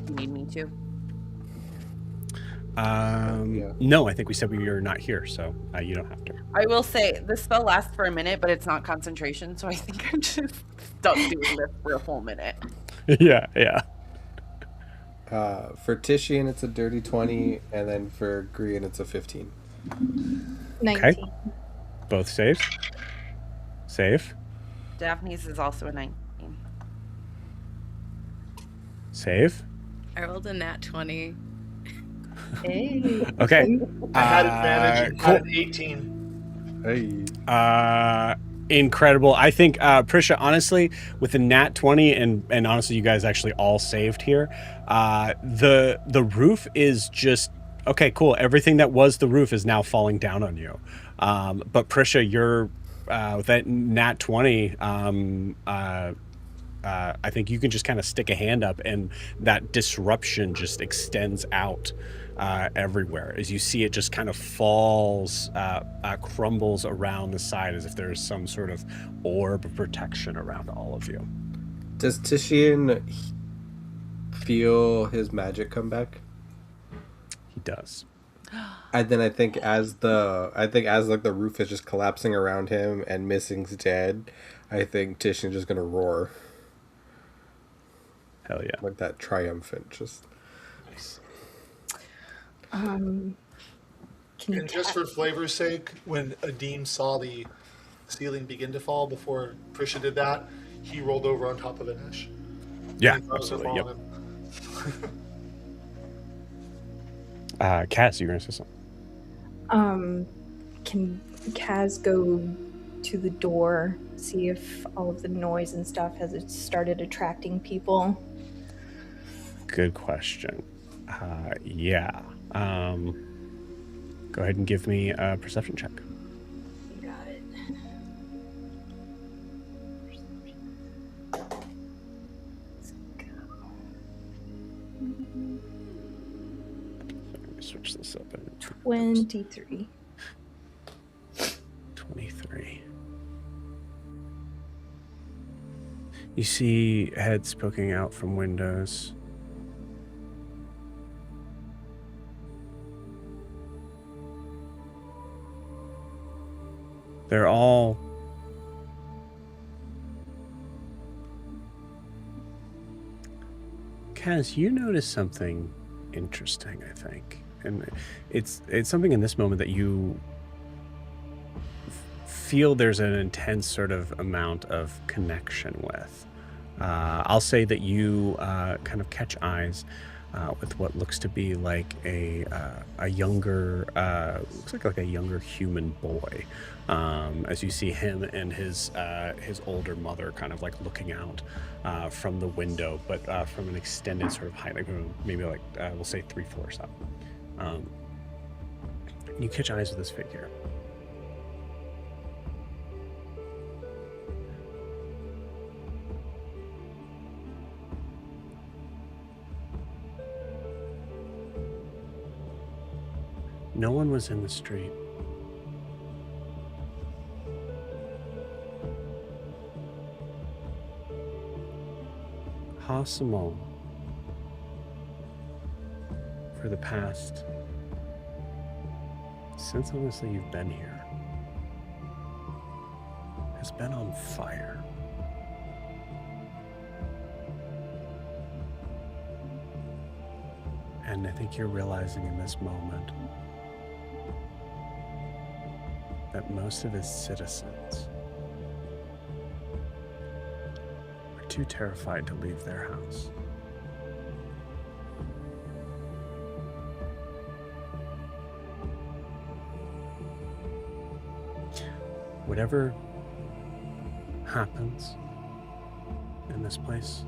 You need me to? Yeah. No, I think we said we were not here, so you don't have to. I will say the spell lasts for a minute, but it's not concentration, so I think I'm just stuck doing this for a full minute. Yeah. For Tishian, it's a dirty 20, and then for Grian, it's a 15. 19. Okay. Both saves. Save. Daphne's is also a 19. Save. I rolled a nat 20. Hey. Okay. I had advantage. I Cool. had an 18. Hey. Incredible. I think Prisha, honestly, with the nat 20 and honestly you guys actually all saved here, the roof is just okay, cool. Everything that was the roof is now falling down on you. But Prisha, you're with that nat 20, I think you can just kind of stick a hand up and that disruption just extends out everywhere as you see it just kind of falls, crumbles around the side as if there's some sort of orb of protection around all of you. Does Tishian feel his magic come back? He does. And then I think as like the roof is just collapsing around him and Missing's dead, I think Tishian's just gonna roar. Hell yeah. Like that triumphant, just. Can you And just for flavor's sake, when Adim saw the ceiling begin to fall before Prisha did that, he rolled over on top of Inesh. Yeah, And throws absolutely. him Yep. on him. Cass, you're gonna say something. Can Kaz go to the door, see if all of the noise and stuff has it started attracting people? Good question. Yeah. Go ahead and give me a perception check. You got it. Let's go. Let me switch this up. 23. 23. You see heads poking out from windows. They're all Kaz, you notice something interesting, I think. And it's something in this moment that you feel there's an intense sort of amount of connection with. I'll say that you kind of catch eyes with what looks to be like a younger, looks like a younger human boy, as you see him and his older mother kind of like looking out from the window, but from an extended sort of height, like maybe like we'll say 3 floors up. You catch eyes with this figure. No one was in the street. Simone, for the past, since honestly you've been here, has been on fire. And I think you're realizing in this moment that most of his citizens are too terrified to leave their house. Whatever happens in this place,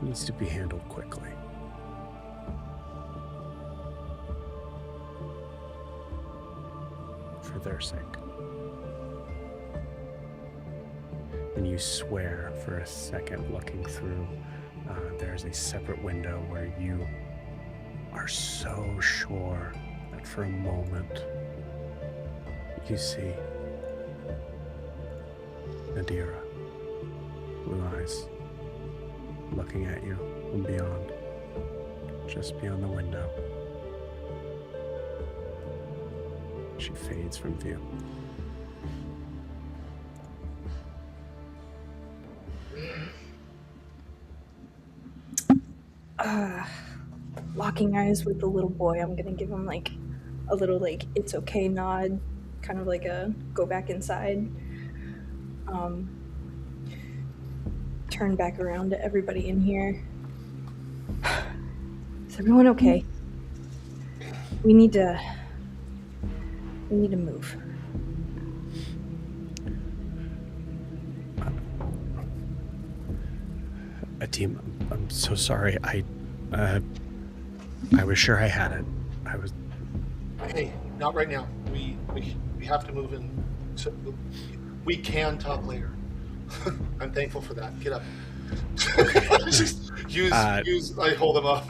needs to be handled quickly. For their sake. And you swear for a second, looking through, there's a separate window where you are so sure that for a moment you see Nadira, blue eyes, looking at you from beyond, just beyond the window. She fades from view. Locking eyes with the little boy, I'm gonna give him like a little like it's okay nod, kind of like a go back inside. Turn back around to everybody in here. Is everyone okay? We need to move. Team, I'm so sorry. I was sure I had it. I was. Hey, not right now. We have to move in. So we can talk later. I'm thankful for that. Get up. Just use. I hold him up.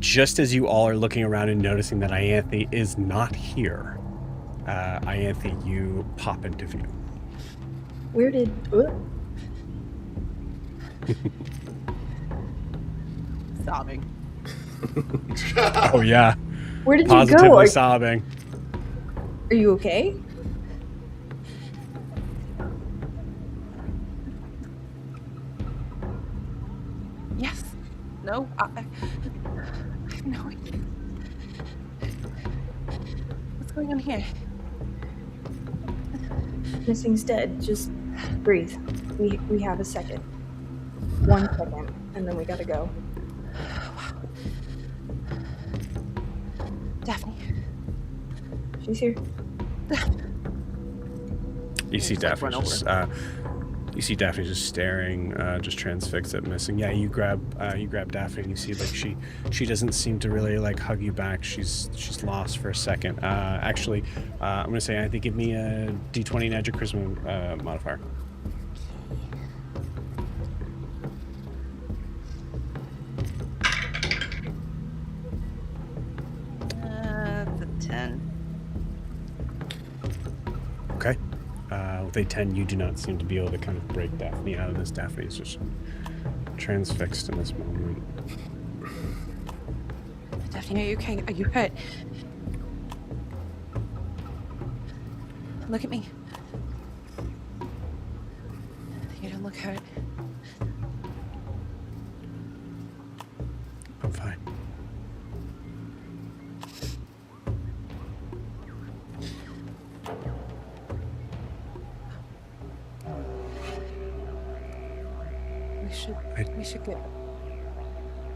Just as you all are looking around and noticing that Ianthe is not here, Ianthe, you pop into view. Where did? Sobbing. Oh yeah. Where did Positively you go? sobbing. Are you okay? Yes. No. I have no idea. What's going on here? Missing's dead. Just breathe. We have a second. 1 second, and then we gotta go. Wow. Daphne. She's here. You see Just, like, Daphne run just you see Daphne just staring, just transfixed at Missing. Yeah, you grab Daphne and you see like she doesn't seem to really like hug you back. She's lost for a second. Actually, I'm gonna say I think give me a D20 and add your charisma modifier. It's a 10. Okay. With a 10, you do not seem to be able to kind of break Daphne out of this. Daphne is just transfixed in this moment. Daphne, are you okay? Are you hurt? Look at me. You don't look hurt. I'm fine. We should go.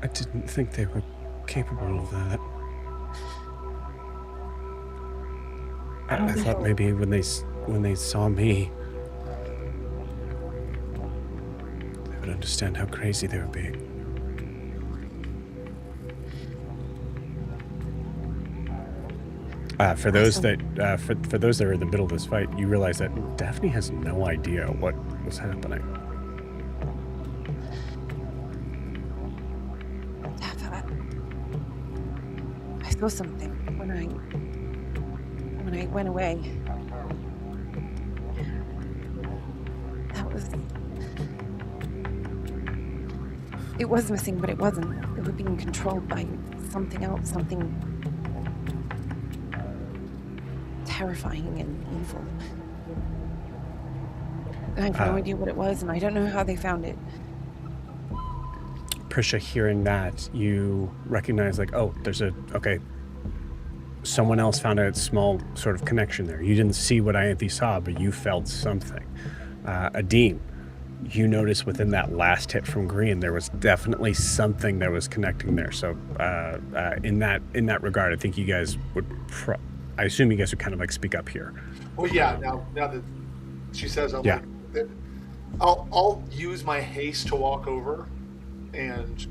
I didn't think they were capable of that. I thought maybe when they saw me, they would understand how crazy they were being. For those that are in the middle of this fight, you realize that Daphne has no idea what was happening. I saw something when I went away. It was missing, but it wasn't. It was being controlled by something else, something terrifying and evil. I have no idea what it was, and I don't know how they found it. Prisha, hearing that, you recognize someone else found a small sort of connection there. You didn't see what Ianthe saw, but you felt something. Adim, you notice within that last hit from Green, there was definitely something that was connecting there. So in that regard, I think you guys would, I assume you guys would kind of like speak up here. Well, yeah, now that she says, I'll use my haste to walk over and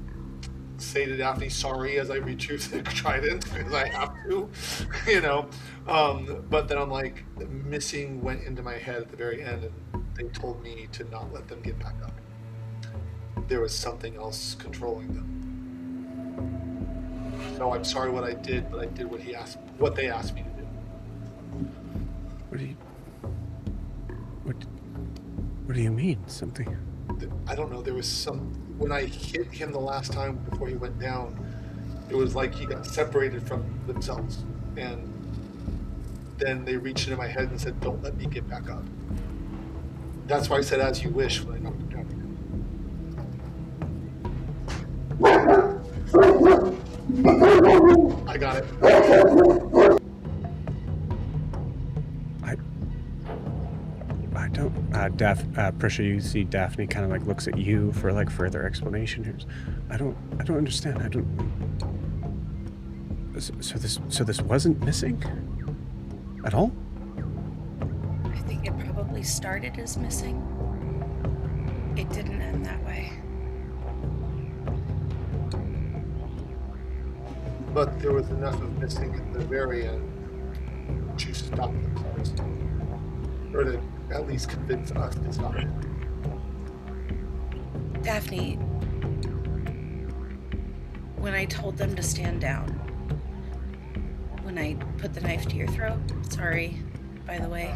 say to Daphne, sorry, as I retrieve the trident, because I have to, but then I'm like, missing went into my head at the very end, and they told me to not let them get back up. There was something else controlling them. So I'm sorry what I did, but I did what they asked me to do. What do you mean, something? I don't know, there was when I hit him the last time before he went down, it was like he got separated from themselves. And then they reached into my head and said, don't let me get back up. That's why I said, as you wish, when I knocked him down. I got it. I don't, Prisha, you see Daphne kind of like looks at you for like further explanation here. I don't understand. So this wasn't missing at all? I think it probably started as missing. It didn't end that way. But there was enough of missing at the very end to stop themselves. Or to at least convince us to stop it. Daphne, when I told them to stand down, when I put the knife to your throat, sorry, by the way,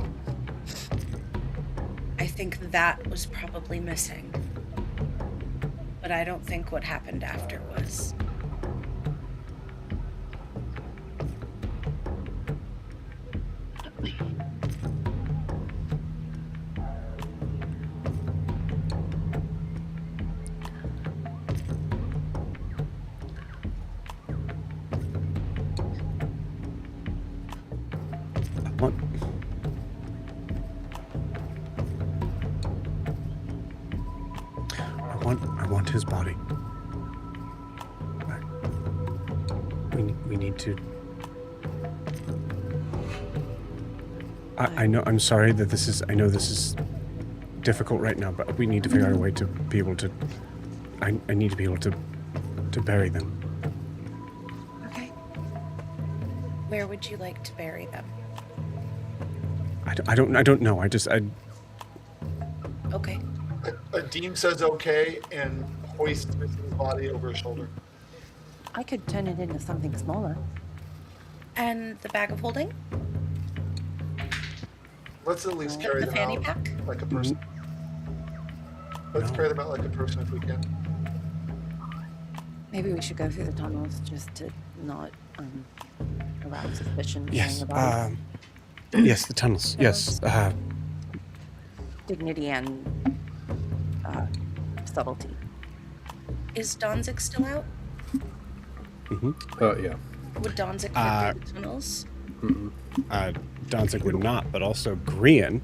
I think that was probably missing. But I don't think what happened after was. I want his body. We need to. I know. I'm sorry that this is. I know this is difficult right now, but we need to figure out a way to be able to. I need to be able to bury them. Okay. Where would you like to bury them? I don't know. Okay. Adim says okay and hoists his body over his shoulder. I could turn it into something smaller. And the bag of holding? Let's at least carry The them fanny out pack? like a person. Let's carry them out like a person if we can. Maybe we should go through the tunnels just to not arouse suspicion. Yes. Yes, the tunnels. Yes. Dignity and subtlety. Is Donzik still out? Yeah. Would Donzik fit through the tunnels? Danzig would not, but also Grian,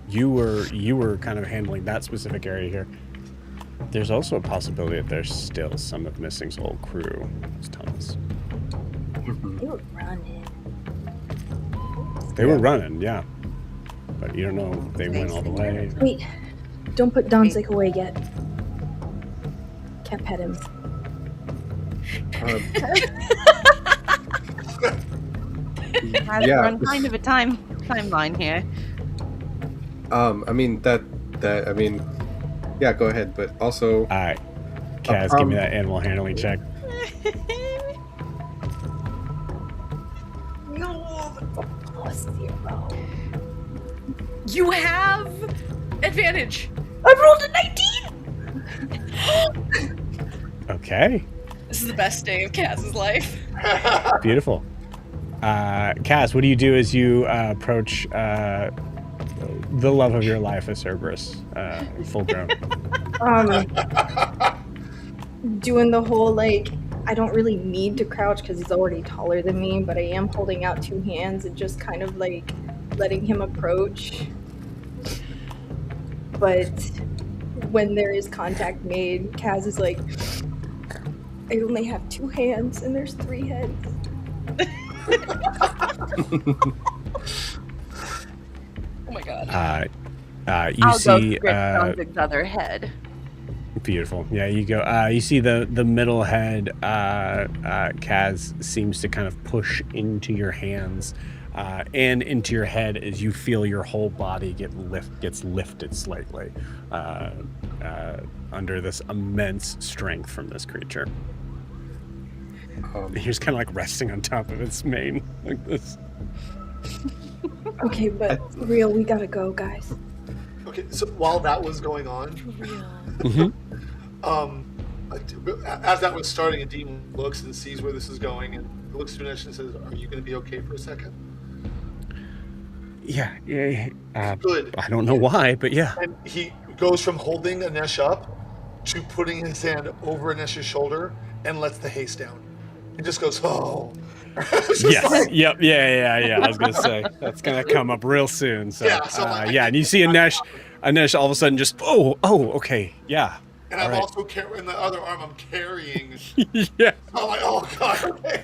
you were kind of handling that specific area here. There's also a possibility that there's still some of Missing's whole crew in those tunnels. They were running. They were running, yeah. But you don't know if they went all the way. Wait, don't put Donzik away yet. Can't pet him. We're on kind of a timeline here. I mean yeah, go ahead, but also All right, Kaz, give me that animal handling check. +0. You have advantage. I rolled a 19! Okay, This is the best day of Kaz's life. beautiful. Kaz, what do you do as you approach the love of your life, a Cerberus, full grown? Doing the whole, like, I don't really need to crouch because he's already taller than me, but I am holding out 2 hands and just kind of, like, letting him approach. But when there is contact made, Kaz is like, I only have 2 hands and there's 3 heads. Oh my god. You I'll go see grip Donzig's other head. beautiful. Yeah, you go. You see the middle head. Kaz seems to kind of push into your hands and into your head as you feel your whole body gets lifted slightly under this immense strength from this creature. He's kind of like resting on top of its mane like this. Okay, but real, we gotta go, guys. Okay, so while that was going on, as that was starting, a demon looks and sees where this is going, and looks to Nesh and says, "Are you going to be okay for a second?" Yeah. Good. I don't know why, but yeah. And he goes from holding Anesh up to putting his hand over Anesh's shoulder and lets the haste down. He just goes, "Oh." Yes. Like, yep. Yeah. I was gonna say that's gonna come up real soon. So yeah. So and you see Anesh all of a sudden just okay, yeah. And I'm also in the other arm. I'm carrying. Yeah. I'm like, oh god. Okay.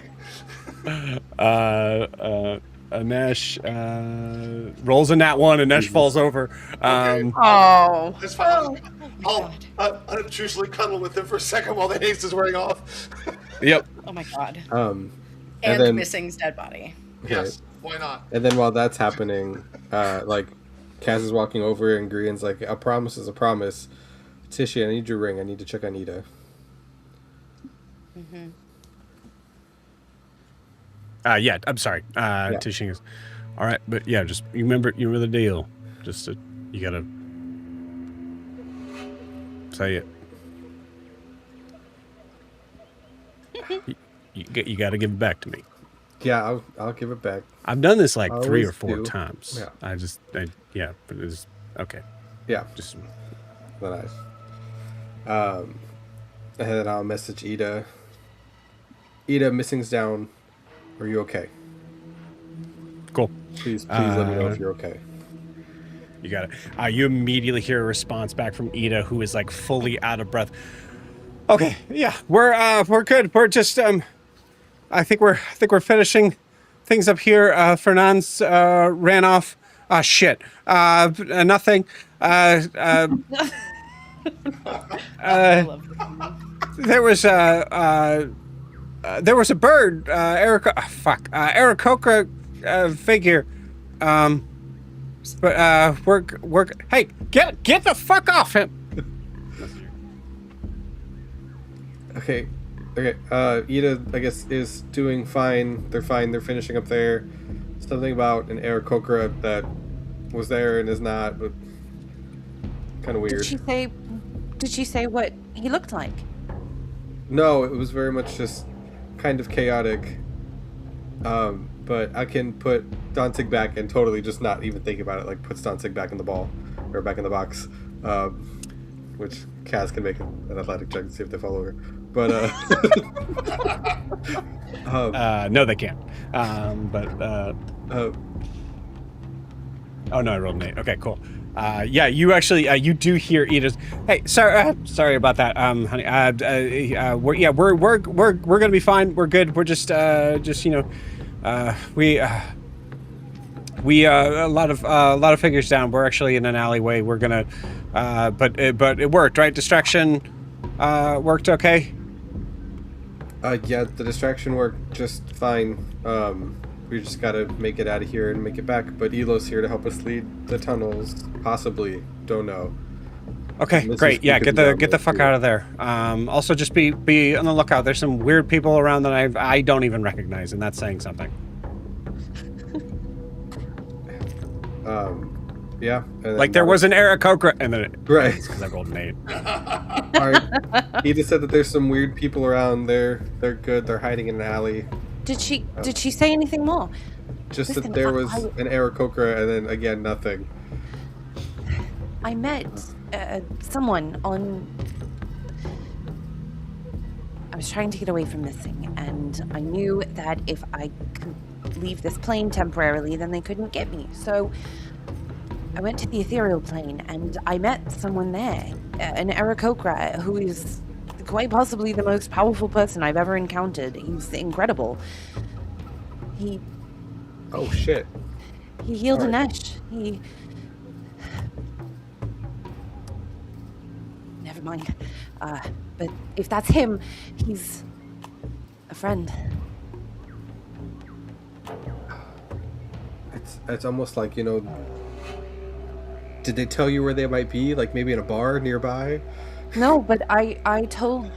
Anesh rolls in that one. Anesh falls over. Okay. Oh. That's fine. I'll unobtrusively cuddle with him for a second while the haste is wearing off. Yep. Oh my god. And then Missing's dead body. Yes. Why not? And then while that's happening, like Kaz is walking over and Grian's like, "A promise is a promise. Tishy, I need your ring. I need to check on Ida." Yeah, I'm sorry. Tishy is all right, but yeah, just you remember the deal. Just you gotta say it. You got to give it back to me. Yeah, I'll give it back. I've done this like 3 or 4 do. times. Yeah. But it was okay. Yeah, Just nice. And then I'll message Ida. Ida, Missing's down. Are you okay? cool. Please let me know if you're okay. You got it. You immediately hear a response back from Ida, who is like fully out of breath. Okay, yeah, we're good. We're just I think we're finishing things up here. Fernand's ran off. Shit. Nothing. I love this one. There was a bird. Aarakocra figure. But we're hey, get the fuck off him. Okay. Ida, I guess, is doing fine. They're fine. They're finishing up there. Something about an Aarakocra that was there and is not, but kind of weird. Did she say what he looked like? No, it was very much just kind of chaotic. But I can put Danzig back and totally just not even thinking about it, like puts Danzig back in the ball or back in the box, which Kaz can make an athletic check to see if they fall over. But no, they can't. Oh no, I rolled an 8. Okay, cool. Yeah, you actually you do hear Edith. Hey, sorry about that, honey. We're gonna be fine. We're good. We're just you know, we a lot of figures down. We're actually in an alleyway. We're gonna, but it worked, right? Distraction worked okay. Yeah, the distraction worked just fine. We just gotta make it out of here and make it back. But Elo's here to help us lead the tunnels. Possibly, don't know. Okay, great. Yeah, get the fuck out of there. Also, just be on the lookout. There's some weird people around that I don't even recognize, and that's saying something. Yeah. Like there was an Aarakocra, and then right because I rolled an 8. All right. He just said that there's some weird people around. They're good. They're hiding in an alley. Did she say anything more? Just Listen, that there was an Aarakocra, and then again nothing. I met someone on. I was trying to get away from missing, and I knew that if I could leave this plane temporarily, then they couldn't get me. So I went to the ethereal plane, and I met someone there, an Aarakocra, who is quite possibly the most powerful person I've ever encountered. He's incredible. Oh shit. He healed Anesh. Never mind. But if that's him, he's a friend. It's almost like, you know, did they tell you where they might be? Like maybe in a bar nearby? No, but I told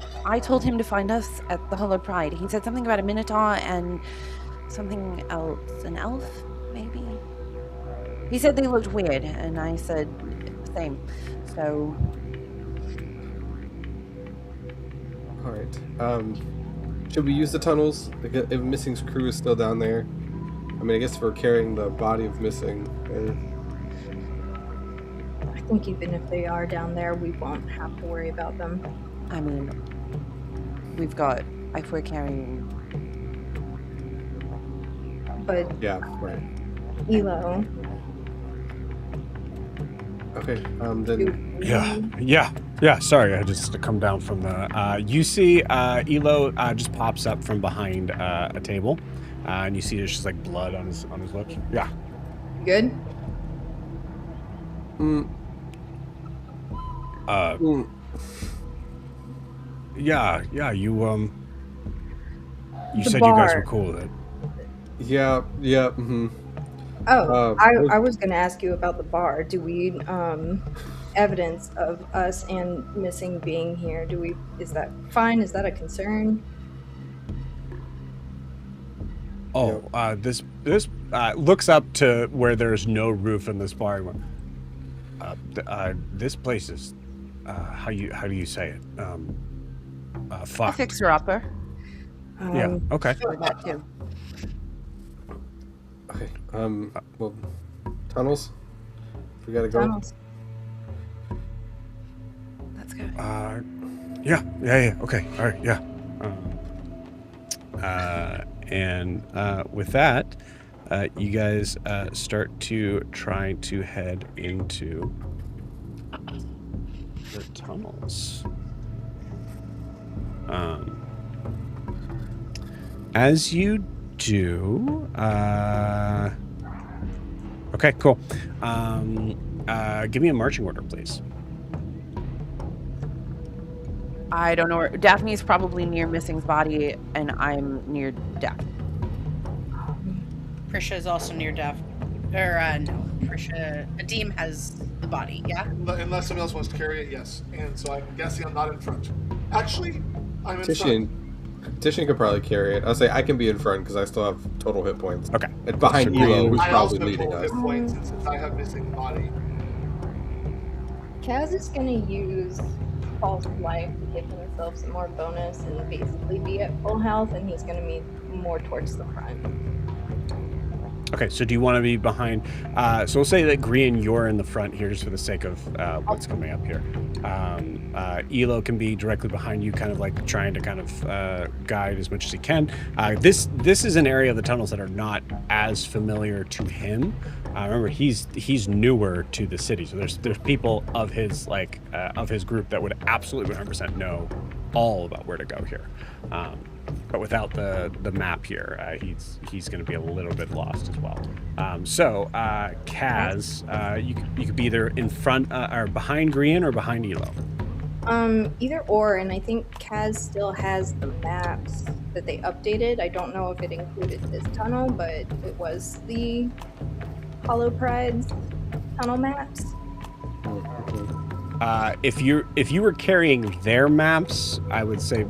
him to find us at the Hollow Pride. He said something about a Minotaur and something else. An elf, maybe? He said they looked weird, and I said same. So alright. Should we use the tunnels? If Missing's crew is still down there? I mean, I guess we're carrying the body of Missing. I think even if they are down there, we won't have to worry about them. I mean, we've got, if we're carrying. But yeah, right. Elo. Okay, then. Yeah. Sorry, I just come down from the. You see, Elo just pops up from behind a table, and you see there's just like blood on his lips. Yeah. Good. Yeah. You The said bar. you guys were cool with it. Yeah. Mm-hmm. Oh, I was going to ask you about the bar. Do we evidence of us and Missing being here? Is that fine? Is that a concern? Oh, this looks up to where there's no roof in this bar. This place is how do you say it? A Fuck. fixer-upper. Yeah. Okay. Or that too. Okay. Well, tunnels. We gotta go. Tunnels. Let's go. Yeah. Okay. All right. Yeah. And with that, you guys start to try to head into the tunnels. As you do, okay, cool. Give me a marching order, please. I don't know where. Daphne's probably near Missing's body, and I'm near Daphne. Prisha is also near Daph. No. Prisha. Adim has the body, yeah? Unless somebody else wants to carry it, yes. And so I'm guessing I'm not in front. Actually, I'm in front. Titian could probably carry it. I'll say I can be in front because I still have total hit points. Okay. And behind Elo, who's I probably also have leading total us. hit points since I have Missing body. Kaz is going to use False Life to give himself some more bonus and basically be at full health, and he's going to be more towards the front. Okay, so do you want to be behind? So we'll say that Grian, you're in the front here, just for the sake of what's coming up here. Elo can be directly behind you, kind of like trying to kind of guide as much as he can. This is an area of the tunnels that are not as familiar to him. Remember, he's newer to the city, so there's people of his of his group that would absolutely 100% know all about where to go here. But without the map here, he's going to be a little bit lost as well. So Kaz, you could be either in front or behind Grian or behind Elo. Either or, and I think Kaz still has the maps that they updated. I don't know if it included this tunnel, but it was the Hollow Pride's tunnel maps. If you were carrying their maps, I would say,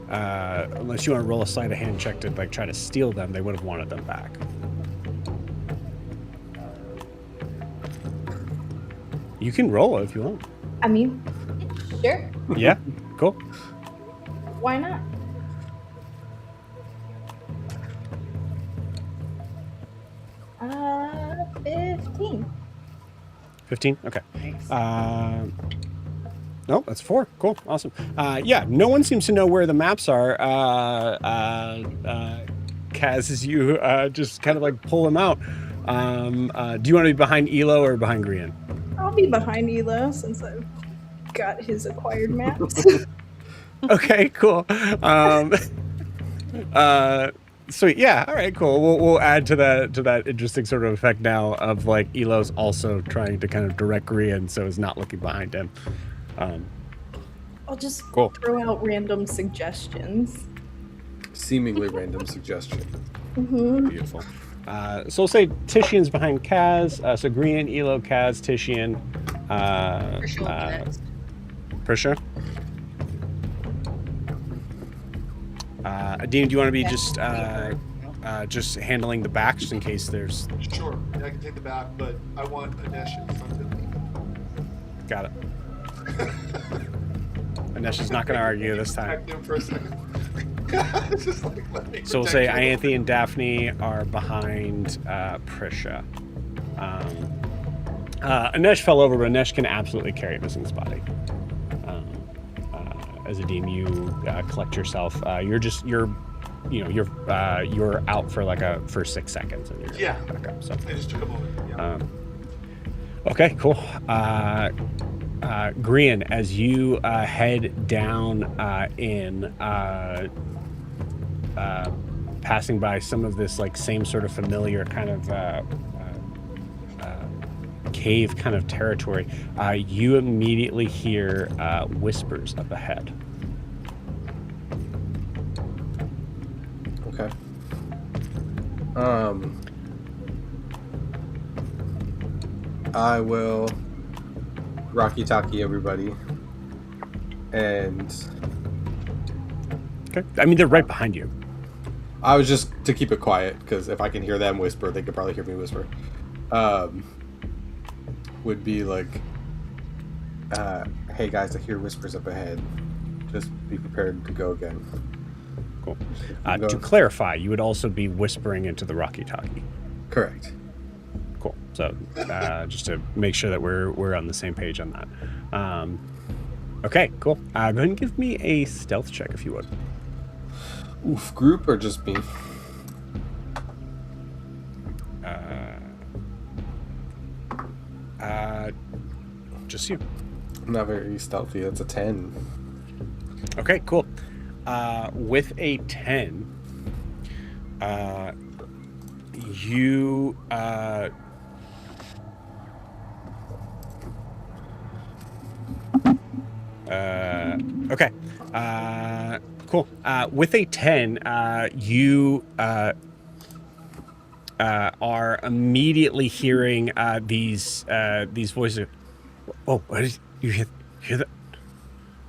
unless you want to roll a sleight of hand check to like try to steal them, they would have wanted them back. You can roll it if you want. I mean, sure. Yeah, cool. Why not? Uh, 15. 15? Okay. No, that's 4. Cool. Awesome. Yeah, no one seems to know where the maps are. Kaz, as you just kind of like pull them out. Do you want to be behind Elo or behind Grian? I'll be behind Elo since I've got his acquired maps. Okay, cool. Sweet. Yeah. All right. Cool. We'll add to that interesting sort of effect now of like Elo's also trying to kind of direct Grian, so he's not looking behind him. I'll just Cool. throw out random suggestions. Seemingly random suggestion. Mm-hmm. Beautiful. So we'll say Titian's behind Kaz. So Grian, Elo, Kaz, Titian. Prisha will be next. Prisha. Adina, do you want to be just handling the back, just in case there's... Sure, I can take the back, but I want Anesh in front of me. Got it. Anesh is not going to argue this time. Protect him for a second. Just like, let me So we'll say protect him. Ianthe and Daphne are behind Prisha. Anesh fell over, but Anesh can absolutely carry Missing's body. As Adine, you collect yourself. You're out for 6 seconds, and you're back up. So I just took a moment. Yeah. okay, cool. Grian, as you head down passing by some of this like same sort of familiar kind of cave kind of territory, you immediately hear whispers up ahead. Okay. I will Rocky Talkie everybody, and Okay. I mean, they're right behind you. I was just to keep it quiet because if I can hear them whisper, they could probably hear me whisper. Would be like, hey guys, I hear whispers up ahead. Just be prepared to go again. Cool. To clarify, you would also be whispering into the Rocky Talkie. Correct. Cool. So just to make sure that we're on the same page on that. Okay, cool. Go ahead and give me a stealth check if you would. Oof, group or just me? Just you. I'm not very stealthy. That's a 10. Okay, cool. With a 10, you okay. Cool. With a 10, you are immediately hearing these voices. Oh, what is, you hear that?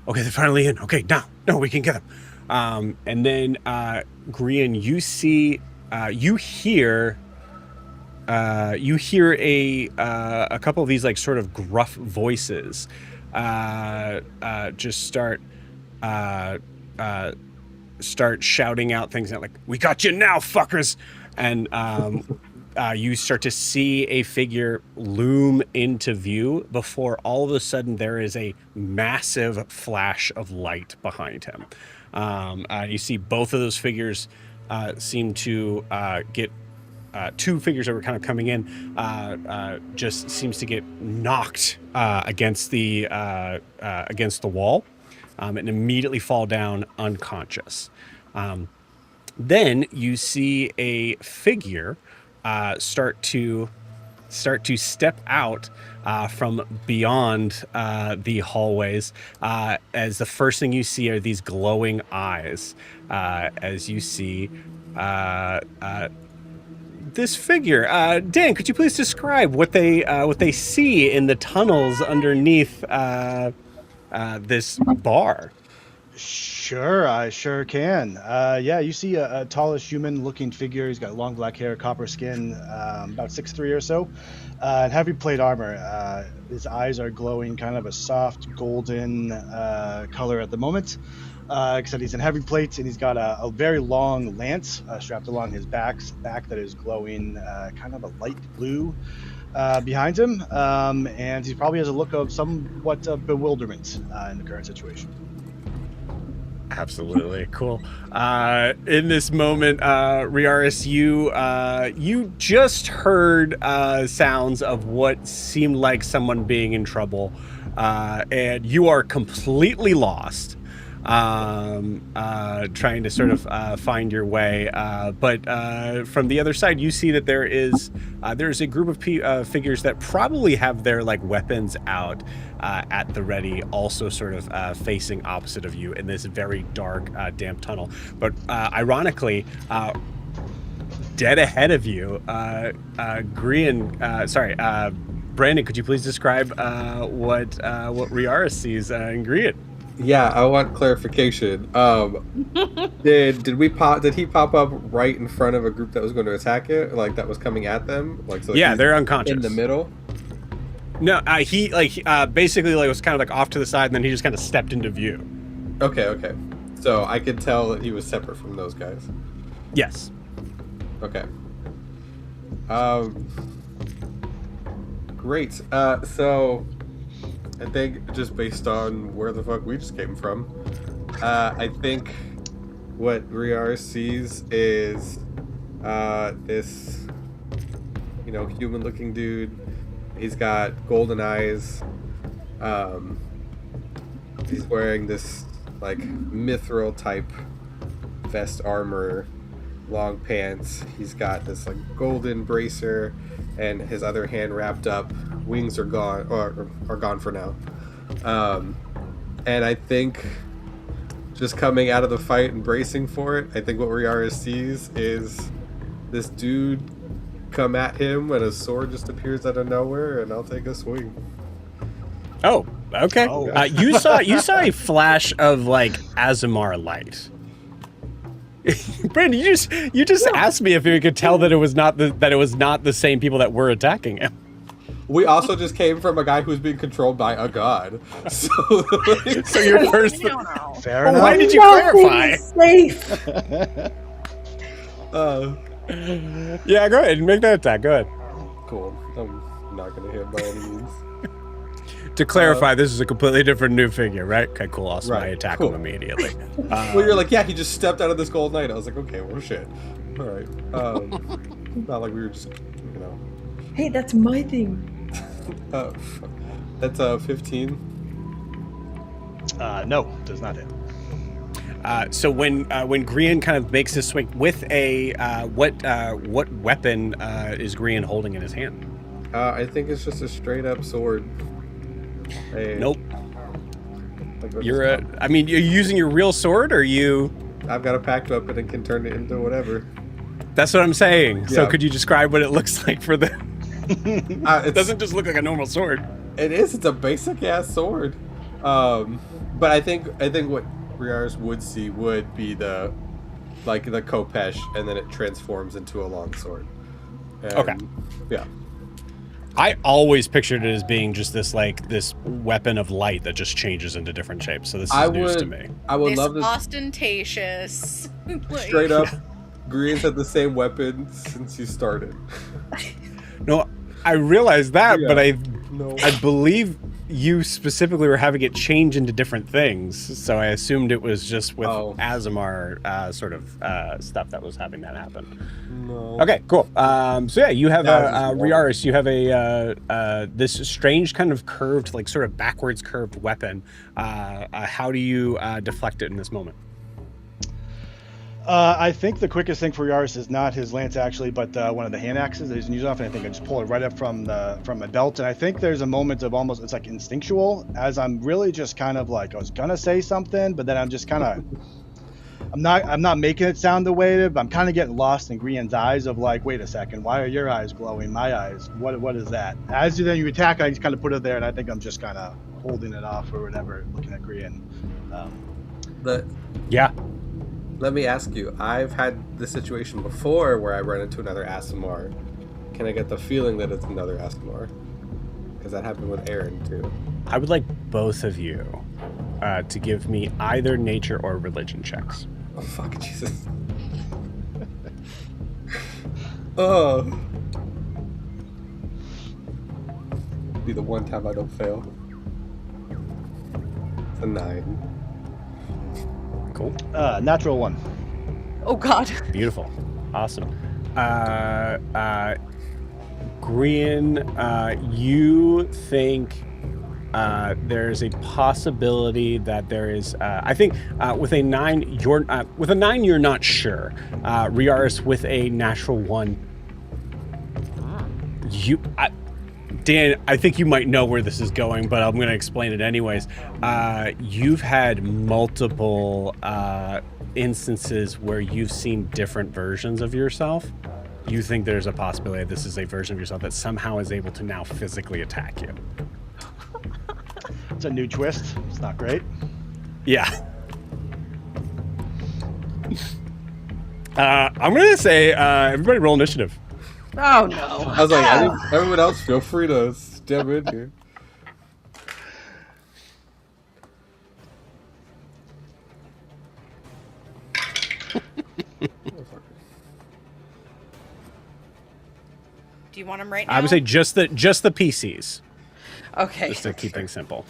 Okay, they're finally in. Okay, now we can get them. And then Grian, you see, you hear a couple of these like sort of gruff voices just start shouting out things like, "We got you now, fuckers!" and you start to see a figure loom into view before all of a sudden there is a massive flash of light behind him. You see both of those figures seem to get two figures that were kind of coming in just seems to get knocked against the wall and immediately fall down unconscious. Then you see a figure start to step out from beyond the hallways as the first thing you see are these glowing eyes as you see this figure. Dan, could you please describe what they see in the tunnels underneath this bar? Sure, I sure can. Yeah, you see a tallish human-looking figure. He's got long black hair, copper skin, about 6'3" or so, and heavy plate armor. His eyes are glowing kind of a soft golden color at the moment. Except he's in heavy plates, and he's got a very long lance strapped along his back that is glowing kind of a light blue behind him, and he probably has a look of somewhat bewilderment in the current situation. Absolutely cool. In this moment, Riaris, you just heard sounds of what seemed like someone being in trouble, and you are completely lost. Trying to sort of find your way, but from the other side, you see that there's a group of figures that probably have their like weapons out at the ready, also sort of facing opposite of you in this very dark, damp tunnel. But ironically, dead ahead of you, Brandon, could you please describe what Riaris sees in Grian? Yeah, I want clarification. Did he pop up right in front of a group that was going to attack it, like that was coming at them? Like, so yeah, they're unconscious in the middle. No, he basically like was kind of like off to the side, and then he just kind of stepped into view. Okay. So I could tell that he was separate from those guys. Yes. Okay. Great. So I think just based on where the fuck we just came from, I think what Riar sees is this, human-looking dude. He's got golden eyes. He's wearing this like mithril type vest armor, long pants. He's got this like golden bracer, and his other hand wrapped up. Wings are gone, or are gone for now. And I think just coming out of the fight and bracing for it, I think what Riara sees is this dude come at him when a sword just appears out of nowhere, and I'll take a swing. Oh, okay. Oh. You saw a flash of like Azamar light. Brandon, you just asked me if you could tell that it was not the same people that were attacking him. We also just came from a guy who's being controlled by a god. So your first. Fair enough. Why did you clarify? Safe. Yeah, go ahead and make that attack. Go ahead. Cool. I'm not gonna hit by any means. To clarify, this is a completely different new figure, right? Okay, cool. Also, I attack him cool. immediately. Well, you're like, yeah, he just stepped out of this gold knight. I was like, okay, well, shit. All right. Not like we were just, Hey, that's my thing. That's 15. No, does not hit. So when Grian kind of makes his swing with a what weapon is Grian holding in his hand? I think it's just a straight up sword. Nope. You're using your real sword, or you? I've got a packed weapon and can turn it into whatever. That's what I'm saying. Yeah. So could you describe what it looks like for the? It doesn't just look like a normal sword. It is. It's a basic ass sword. But I think what Riars would see would be the Kopesh, and then it transforms into a long sword. And, okay. Yeah. I always pictured it as being just this weapon of light that just changes into different shapes. So this is news to me. I would this love this ostentatious. straight up. Green's had the same weapon since you started. No, I realized that, but Yeah. No. I believe you specifically were having it change into different things, so I assumed it was just with Azamar sort of stuff that was having that happen. No. Okay, cool. So yeah, you have That was Riaris. You have a this strange kind of curved, like sort of backwards curved weapon. How do you deflect it in this moment? I think the quickest thing for Yaris is not his lance actually, but one of the hand axes that he's using off, and I think I just pull it right up from my belt. And I think there's a moment of almost, it's like instinctual, as I'm really just kind of like, I was gonna say something, but then I'm just kind of, I'm not making it sound the way it is, but I'm kind of getting lost in Grian's eyes of like, wait a second, why are your eyes glowing? My eyes, what is that? As you attack, I just kind of put it there, and I think I'm just kind of holding it off or whatever, looking at Grian. Yeah. Let me ask you, I've had this situation before where I run into another Aasimar. Can I get the feeling that it's another Aasimar? Because that happened with Aaron, too. I would like both of you to give me either nature or religion checks. Oh, fuck, Jesus. Oh. Be the one time I don't fail. It's a 9. Cool. Natural 1. Oh God. Beautiful. Awesome. Grian, you think there's a possibility that there is. I think with a 9, you're not sure. Riaris with a natural 1. Dan, I think you might know where this is going, but I'm going to explain it anyways. You've had multiple instances where you've seen different versions of yourself. You think there's a possibility this is a version of yourself that somehow is able to now physically attack you. It's a new twist. It's not great. Yeah. I'm going to say everybody roll initiative. Oh no. I was like, everyone else, feel free to step in here. Do you want them right now? I would say just the PCs, Okay. just to keep things simple.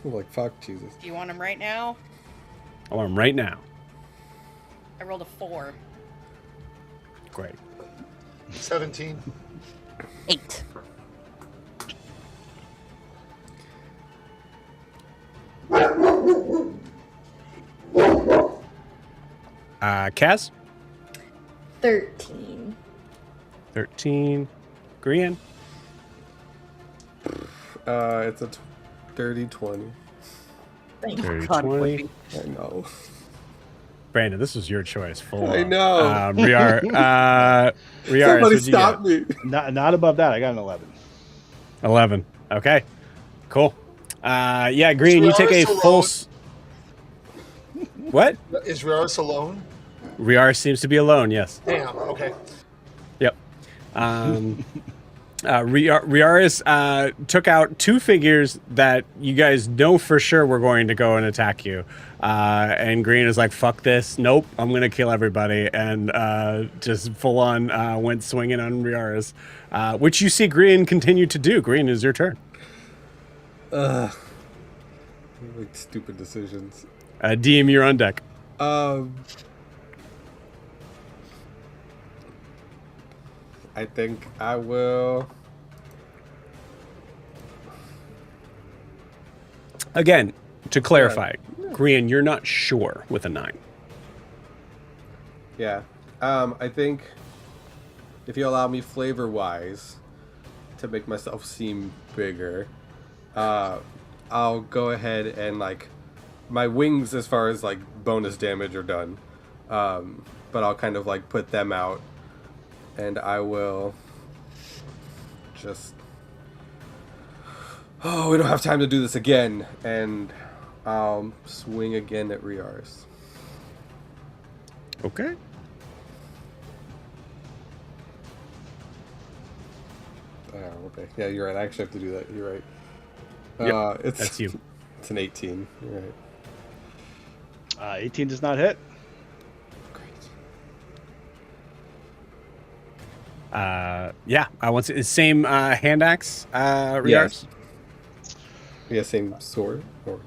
I'm like, fuck, Jesus. Do you want them right now? I want them right now. I rolled a 4. Great. 17. 8. Kaz? 13. 13. Grian? It's a dirty 20. Thank you. 30, God, 20. Woody. I know. Brandon, this was your choice. Full I on. know. Riaris, Somebody what'd you stop me. Not above that. I got an 11. get? 11. Okay. Cool. Yeah, Green, you take a Riaris full... alone? What? Is Riaris alone? Riaris seems to be alone, yes. Damn, okay. Yep. Riaris took out 2 figures that you guys know for sure were going to go and attack you. And Green is like, fuck this. Nope, I'm going to kill everybody. And just full on went swinging on Riaris, which you see Green continue to do. Green, is your turn. Like stupid decisions. DM, you're on deck. I think I will. Again, to clarify, Green, you're not sure with a 9. Yeah. I think if you allow me flavor-wise to make myself seem bigger, I'll go ahead and like my wings as far as like bonus damage are done. But I'll kind of like put them out and I will just we don't have time to do this again, and I'll swing again at Riaris. Okay. Okay. Yeah, you're right. I actually have to do that. You're right. Yep, It's that's you. It's an 18. You're right. 18 does not hit. Great. Once same hand axe, Riars? Yes. Yeah, same sword. Or...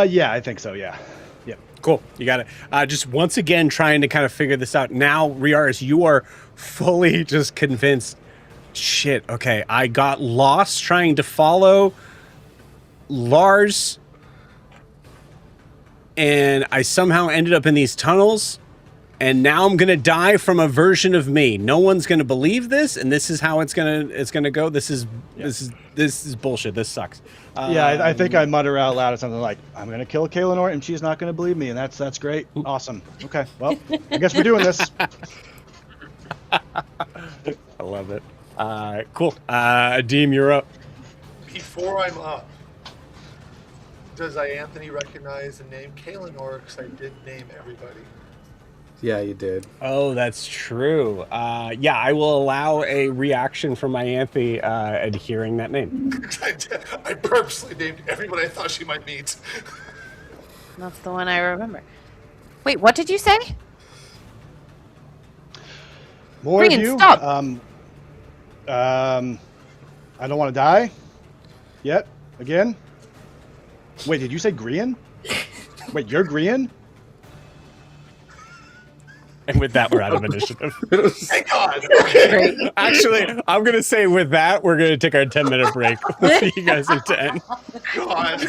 Yeah, I think so. Yeah. Yep. Cool. You got it. Just once again, trying to kind of figure this out. Now, Riars, you are fully just convinced. Shit. Okay. I got lost trying to follow Lars, and I somehow ended up in these tunnels, and now I'm gonna die from a version of me. No one's gonna believe this, and this is how it's gonna go. This is bullshit. This sucks. Yeah, I think I mutter out loud something like, "I'm gonna kill Kaelinor, and she's not gonna believe me," and that's great. Awesome. Okay, well, I guess we're doing this. I love it. Cool. Adeem, you're up. Before I'm up, does Ianthe recognize the name Kaelinor? Because I did name everybody. Yeah, you did. Oh, that's true. Yeah, I will allow a reaction from Ianthe at hearing that name. I purposely named everybody I thought she might meet. That's the one I remember. Wait, what did you say? More Green, of you. stop. I don't want to die. Yet again. Wait, did you say Grian? Wait, you're Grian? And with that, we're out of initiative. Thank God. Okay. Actually, I'm going to say with that, we're going to take our 10-minute break. We'll see you guys in 10. God.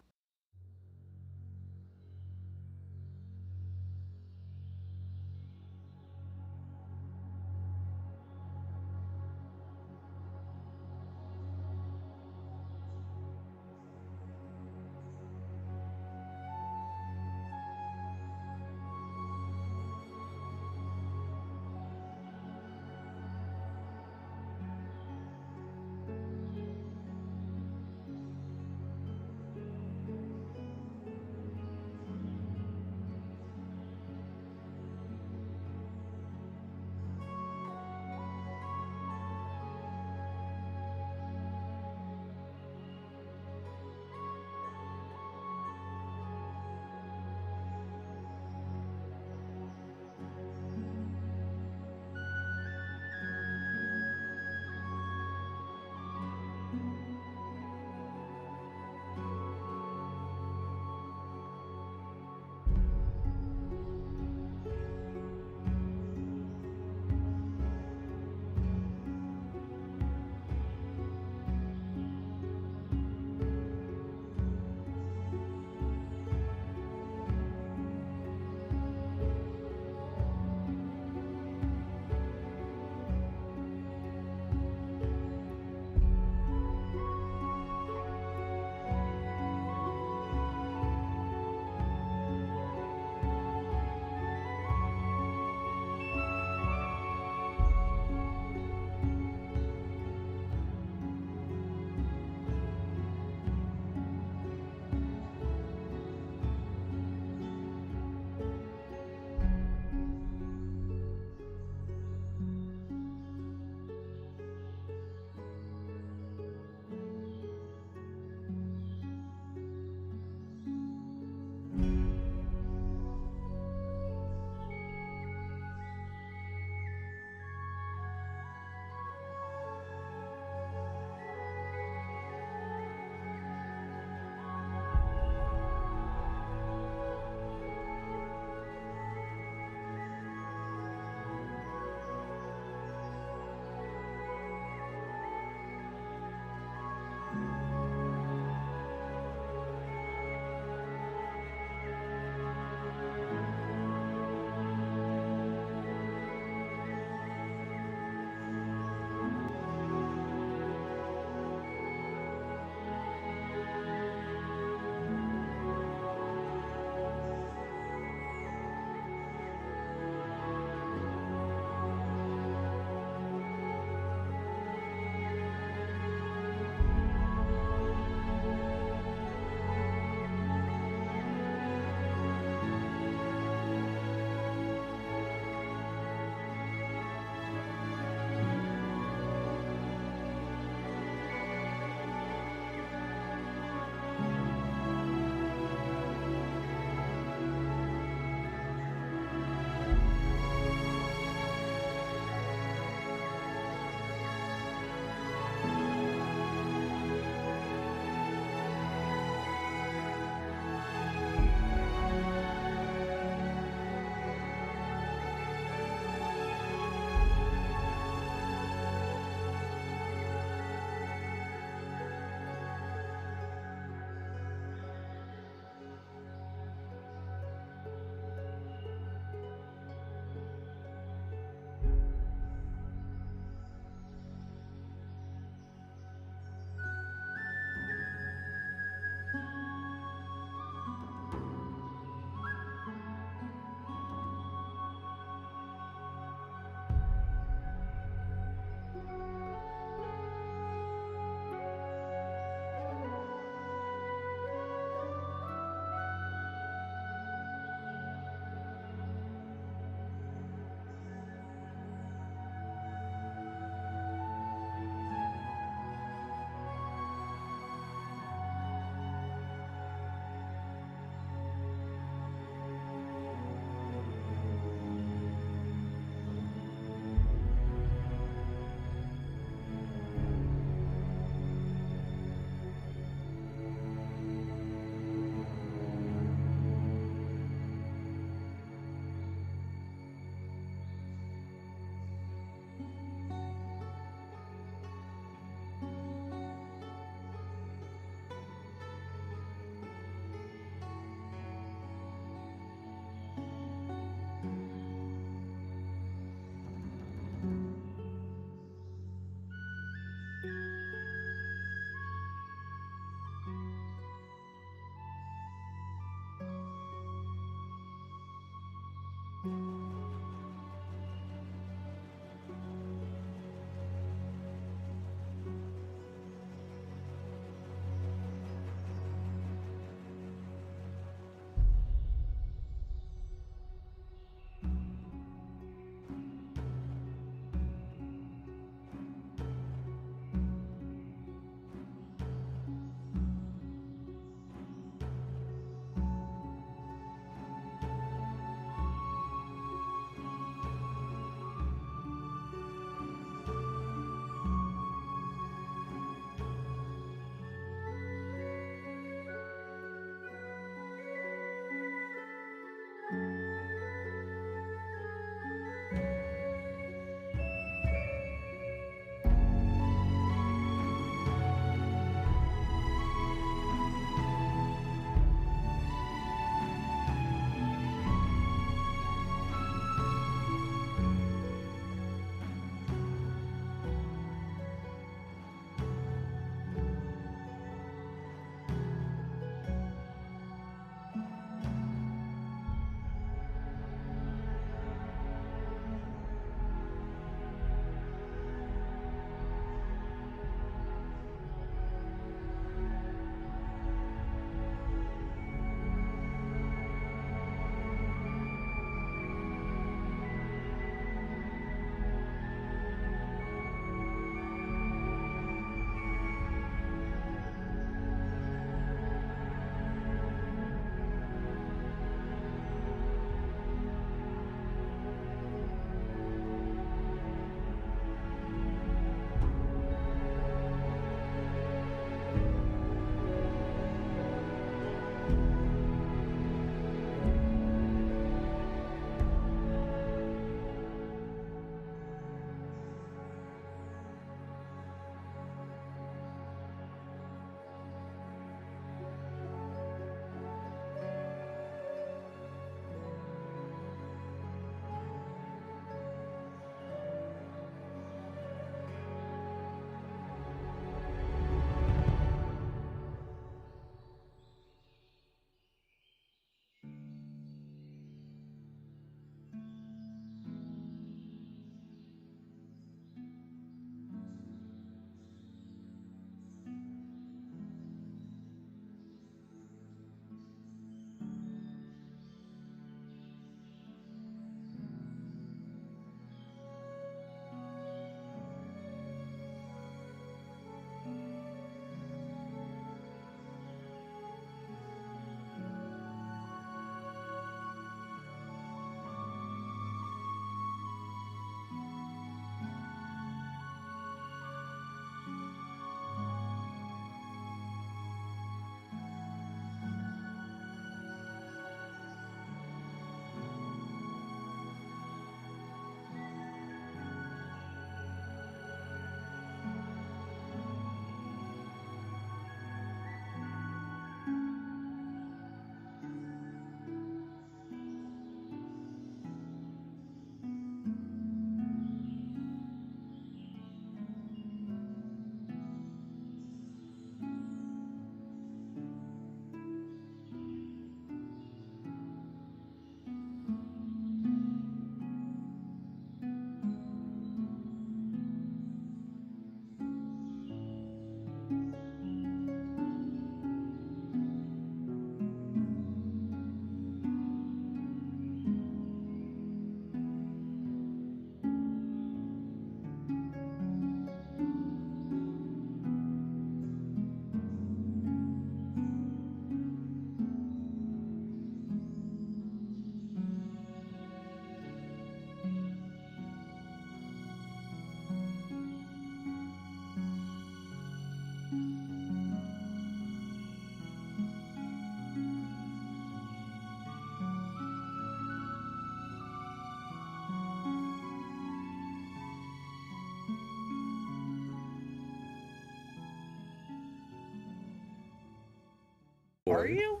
Are you?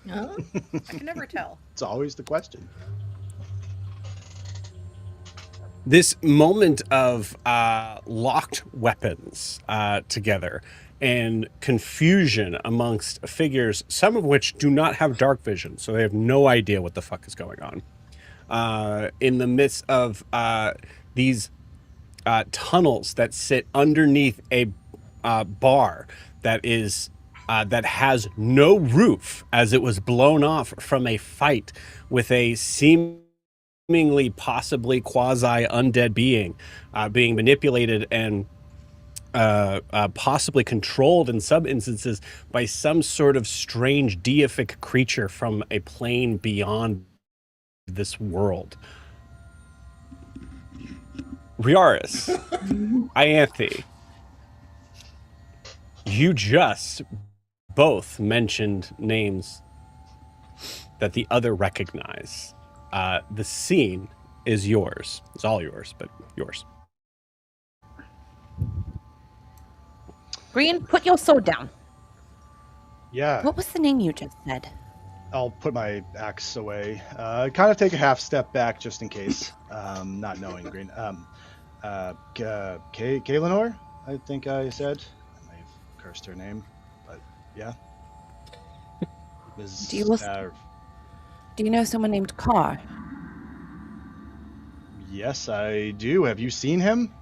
Huh? I can never tell. It's always the question. This moment of locked weapons together and confusion amongst figures, some of which do not have dark vision, so they have no idea what the fuck is going on. In the midst of these tunnels that sit underneath a bar that is that has no roof, as it was blown off from a fight with a seemingly possibly quasi undead being being manipulated and possibly controlled in some instances by some sort of strange deific creature from a plane beyond this world. Riaris, Ianthe, you just both mentioned names that the other recognize. The scene is yours. It's all yours, but yours. Green, put your sword down. Yeah, What was the name you just said? I'll put my axe away. Kind of take a half step back just in case. Not knowing Green. Kaelinor, I think I said. I may have cursed her name, but yeah. Do you know someone named Carr? Yes, I do. Have you seen him?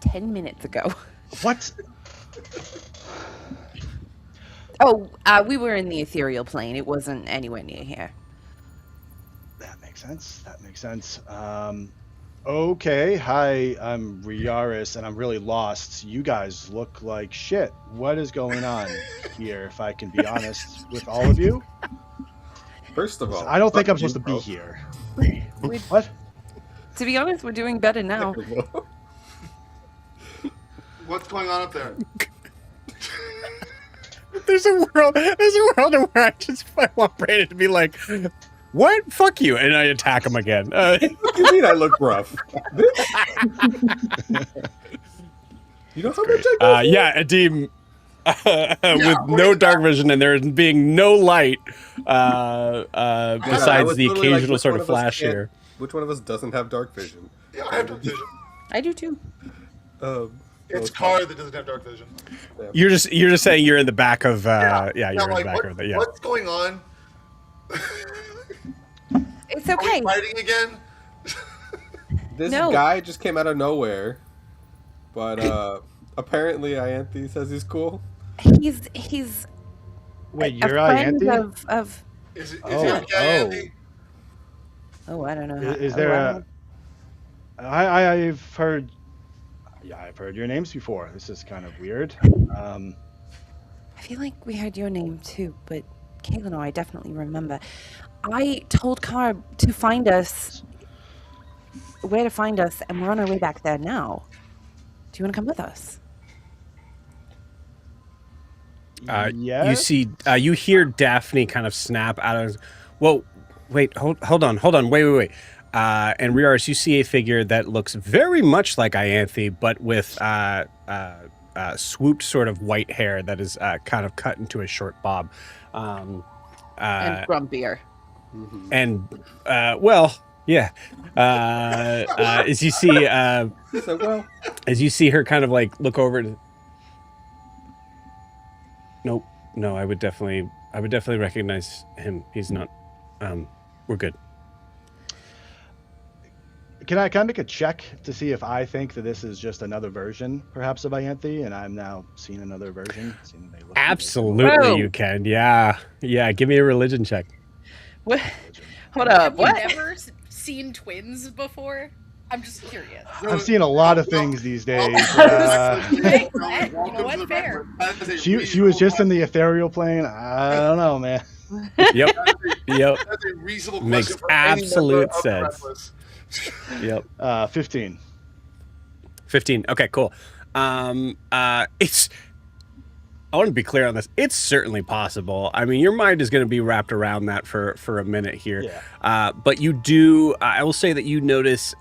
10 minutes ago. What? Oh, we were in the ethereal plane. It wasn't anywhere near here. That makes sense. That makes sense. Okay. Hi, I'm Riaris, and I'm really lost. You guys look like shit. What is going on here, if I can be honest with all of you? First of all, I don't think I'm supposed fuck to you, be here. We- What? To be honest, we're doing better now. bro. What's going on up there? There's a world where I want Brandon to be like, what? Fuck you. And I attack him again. What do you mean I look rough? You know how much I go yeah, Adim, with no dark vision and there being no light besides was the literally like, occasional which sort one of of us flash can't- here. Which one of us doesn't have dark vision? Yeah, I have dark vision. I do too. It's Car that doesn't have dark vision. You're just saying you're in the back of you're Now, in the like, back of it. Yeah. What's going on? It's Are okay. we fighting again? This No. guy just came out of nowhere, but apparently Ianthe says he's cool. He's Wait, a you're friend Ianthe? of Is it Oh, Ianthe? oh, I don't know. Is how- there I a? don't- I've heard. Yeah, I've heard your names before. This is kind of weird. I feel like we heard your name too, but Kaelinor, I definitely remember. I told Carr to find us, where to find us, and we're on our way back there now. Do you want to come with us? Yeah. You see, you hear Daphne kind of snap out of. Whoa, wait, hold on, wait. And Riaris, you see a figure that looks very much like Ianthe, but with swooped sort of white hair that is kind of cut into a short bob. And grumpier. And well, yeah. As you see, So, well, as you see her kind of like look over. Nope. No, I would definitely recognize him. He's not. We're good. Can I make a check to see if I think that this is just another version, perhaps, of Ianthe, and I'm now seeing another version? Seeing they look Absolutely, Whoa. you can. Yeah. Give me a religion check. What? Hold up. Have you What? never seen twins before? I'm just curious. I'm seeing a lot of things these days. Hey, you know what? Fair. She was just in the ethereal plane. I don't know, man. Yep. That's a reasonable Makes question for any absolute member of the sense. Reckless. Yep. 15. 15. Okay, cool. It's. I want to be clear on this. It's certainly possible. I mean, your mind is going to be wrapped around that for a minute here. Yeah. But you do. I will say that you notice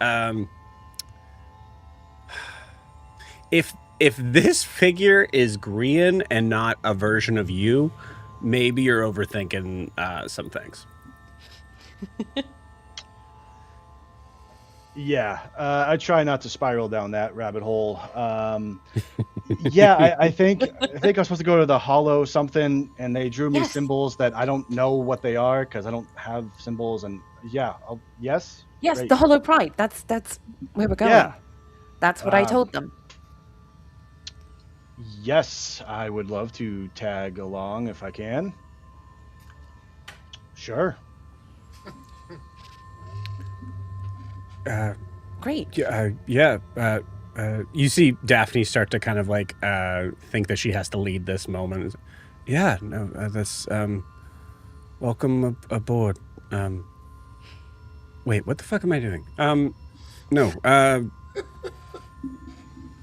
if if this figure is Grian and not a version of you, maybe you're overthinking some things. Yeah, I try not to spiral down that rabbit hole. Yeah, I think I was supposed to go to the hollow something, and they drew me Yes. symbols that I don't know what they are because I don't have symbols. And yeah, yes, Yes, great. the Hollow Pride. That's where we're going. Yeah. That's what I told them. Yes, I would love to tag along if I can. Sure. Great. You see Daphne start to kind of like think that she has to lead this moment. Yeah, no, that's welcome aboard. Wait, what the fuck am I doing? No,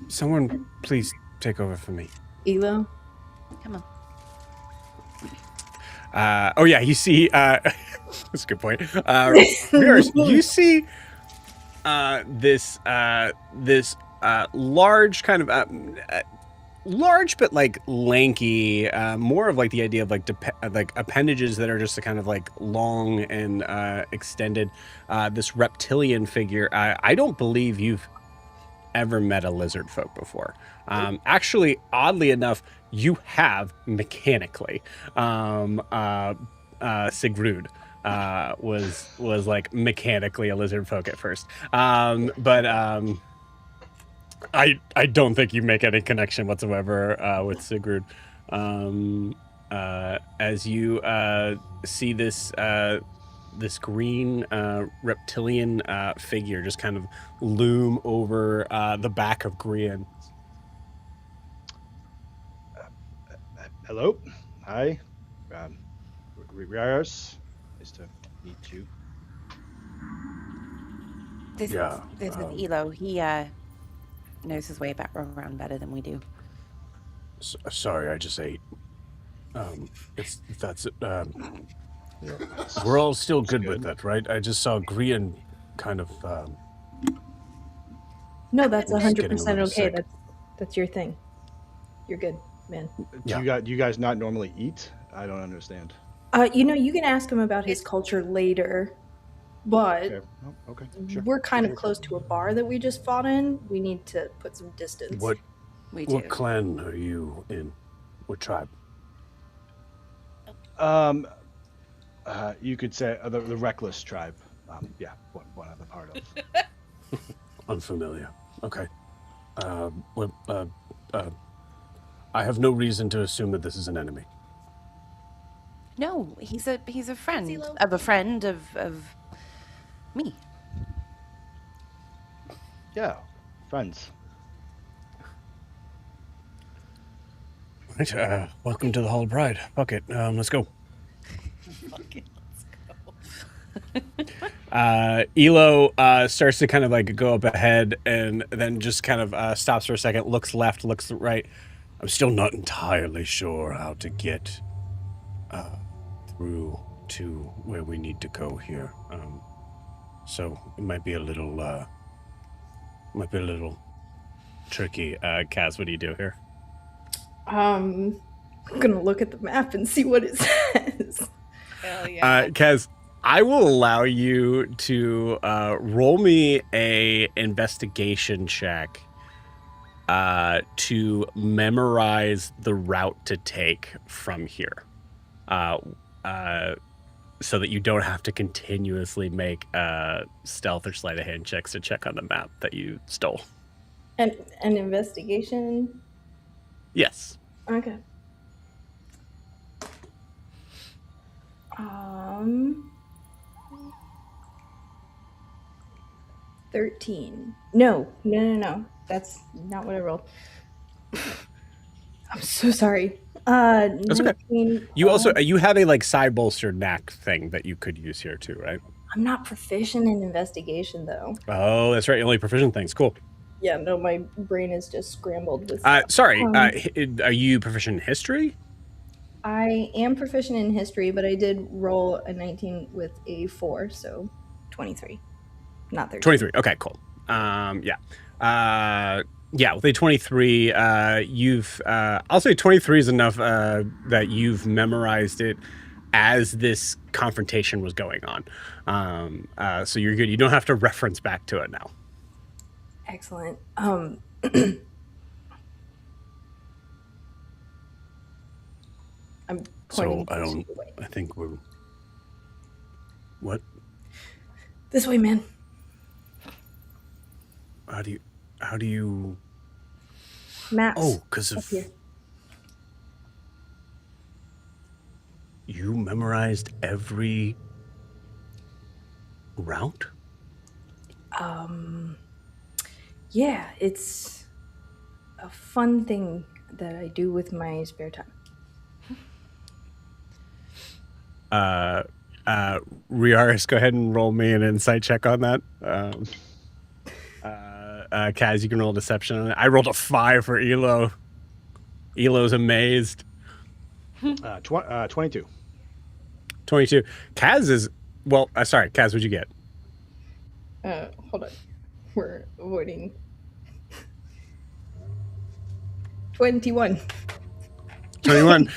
someone please take over for me. Elo? Come on. Oh yeah, you see that's a good point. Viewers, you see this large kind of large but like lanky, more of like the idea of like like appendages that are just a kind of like long and extended. This reptilian figure. I don't believe you've ever met a lizard folk before. Actually, oddly enough, you have mechanically. Sigrud was like mechanically a lizard folk at first, but I don't think you make any connection whatsoever with Sigrud. As you see this this green reptilian figure just kind of loom over the back of Grian. Hello. Hi. Riaris. Nice to meet you. This Yeah, is Elo. He knows his way back around better than we do. Sorry, I just ate. We're all still good with that, right? I just saw Grian kind of. No, that's Just getting a 100% little okay. sick. That's your thing. You're good, man. Yeah. Do you guys not normally eat? I don't understand. You can ask him about his culture later, but Okay. Oh, okay. Sure. we're kind of close to a bar that we just fought in. We need to put some distance. What We do. clan are you in? What tribe? You could say the Reckless tribe. Yeah, one other part of. Unfamiliar. Okay. I have no reason to assume that this is an enemy. No, he's a friend Elo? of a friend of me. Yeah, friends. Right. Welcome to the Hall of Pride. Fuck it. Let's go. Elo starts to kind of like go up ahead and then just kind of stops for a second, looks left, looks right. I'm still not entirely sure how to get through to where we need to go here. So it might be a little tricky. Kaz, what do you do here? I'm gonna look at the map and see what it says. Hell yeah. Kaz, I will allow you to roll me a investigation check to memorize the route to take from here, so that you don't have to continuously make stealth or sleight of hand checks to check on the map that you stole. An investigation. Yes. Okay. 13. No. That's not what I rolled. I'm so sorry. That's okay. 19, You also you have a like side bolster knack thing that you could use here too, right? I'm not proficient in investigation though. Oh, that's right. Only proficient things. Cool. Yeah, no, my brain is just scrambled with. Sorry. Are you proficient in history? I am proficient in history, but I did roll a 19 with a 4, so 23, not 13. 23. Okay, cool. Yeah. Yeah, with a 23, you've I'll say 23 is enough that you've memorized it as this confrontation was going on. So you're good. You don't have to reference back to it now. Excellent. I'm pointing away. I think we're. What? This way, man. How do you? Maps. Oh, because up of here. you memorized every route. Yeah, it's a fun thing that I do with my spare time. Riaris, go ahead and roll me an insight check on that. Kaz, you can roll deception on it. I rolled a 5 for Elo. Elo's amazed. 22. 22. Kaz is sorry, Kaz, what'd you get? Hold on. We're avoiding 21. 21.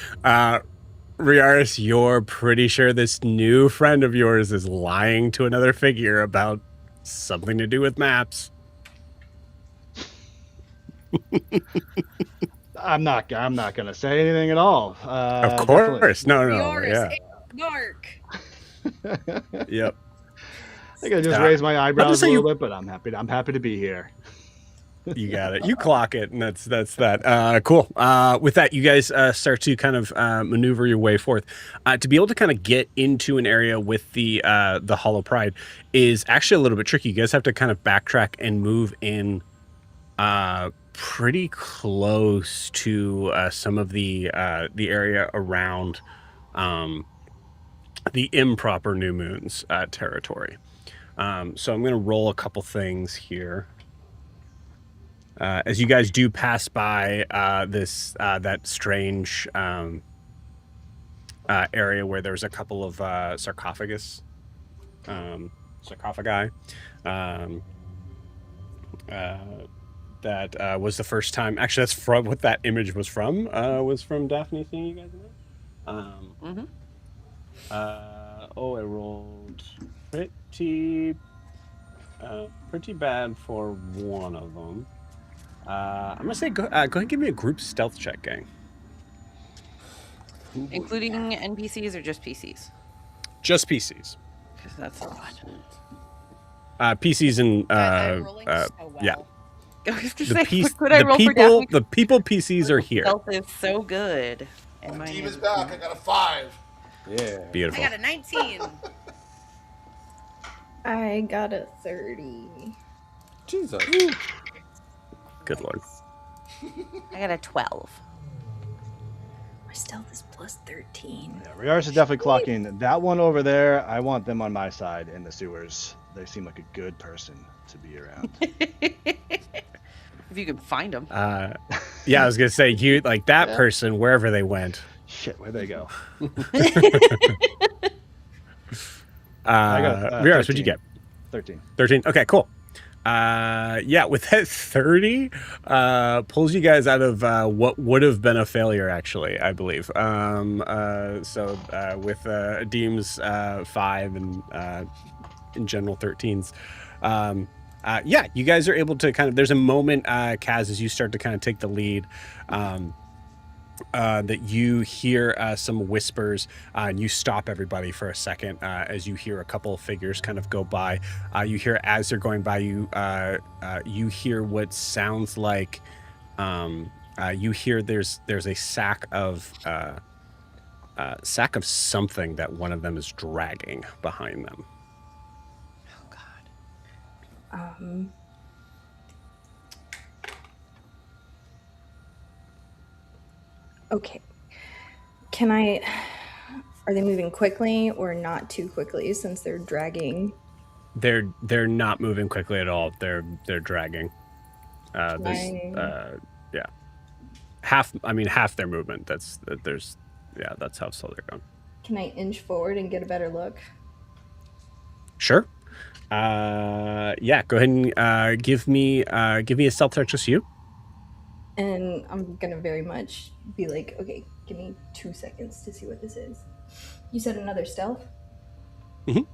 Riaris, you're pretty sure this new friend of yours is lying to another figure about something to do with maps. I'm not gonna say anything at all. Of course. No, Yours, yeah. Mark. Yep. I think I just raised my eyebrows a say little bit, but I'm happy to be here. You got it. You clock it, and that's that. Cool. With that, you guys start to kind of maneuver your way forth. To be able to kind of get into an area with the Hollow Pride is actually a little bit tricky. You guys have to kind of backtrack and move in pretty close to some of the area around the improper new moons territory. So I'm going to roll a couple things here. As you guys do pass by that strange area where there's a couple of sarcophagi. That was the first time. Actually, that's from what that image was from. Was from Daphne seeing you guys in it. I rolled pretty bad for one of them. I'm gonna say go ahead and give me a group stealth check, gang. Including NPCs or just PCs? Just PCs. Because that's a lot. PCs and I'm rolling so well. yeah. I was just The saying, piece, could I roll for Daphne? the people PCs are here. Stealth is so good. And My my team is back. I got a 5. Yeah. Beautiful. I got a 19. I got a 30. Jesus. Good lord. I got a 12. My stealth is plus 13. Yeah, Riaris is definitely clocking that one over there. I want them on my side in the sewers. They seem like a good person to be around. If you can find them. Yeah, I was gonna say you like that person wherever they went. Shit, where'd they go? I got Riaris, what'd you get? 13. 13. Okay, cool. Yeah, with that 30, pulls you guys out of what would have been a failure, actually, I believe. So with Deem's 5 and in general 13s, yeah, you guys are able to kind of. There's a moment, Kaz, as you start to kind of take the lead. That you hear some whispers and you stop everybody for a second as you hear a couple of figures kind of go by. You hear as they're going by you hear what sounds like you hear there's a sack of something that one of them is dragging behind them. Oh, God. Okay. Are they moving quickly or not too quickly since they're dragging? They're not moving quickly at all. They're dragging. Yeah. Half their movement. That's how slow they're going. Can I inch forward and get a better look? Sure. Yeah, go ahead and give me a stealth check, just you. And I'm gonna very much be like, okay, give me 2 seconds to see what this is. You said another stealth? Mhm.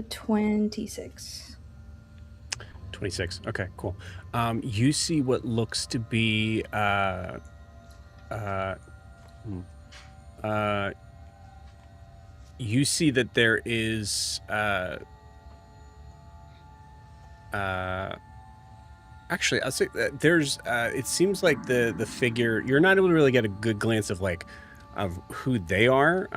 26. 26. Okay, cool. You see what looks to be you see that there is actually I'll say that there's it seems like the figure, you're not able to really get a good glance of like of who they are,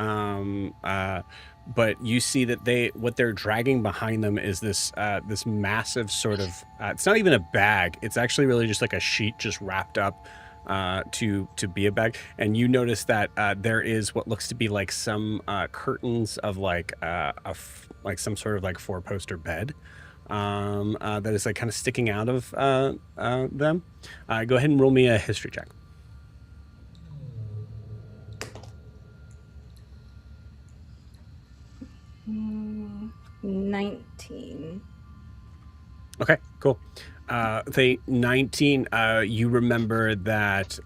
but you see that what they're dragging behind them is this this massive sort of it's not even a bag, it's actually really just like a sheet just wrapped up to be a bag. And you notice that there is what looks to be like some curtains of like like some sort of like 4-poster bed that is like kind of sticking out of them. Go ahead and roll me a history check. Mm, 19. Okay, cool. 19. You remember that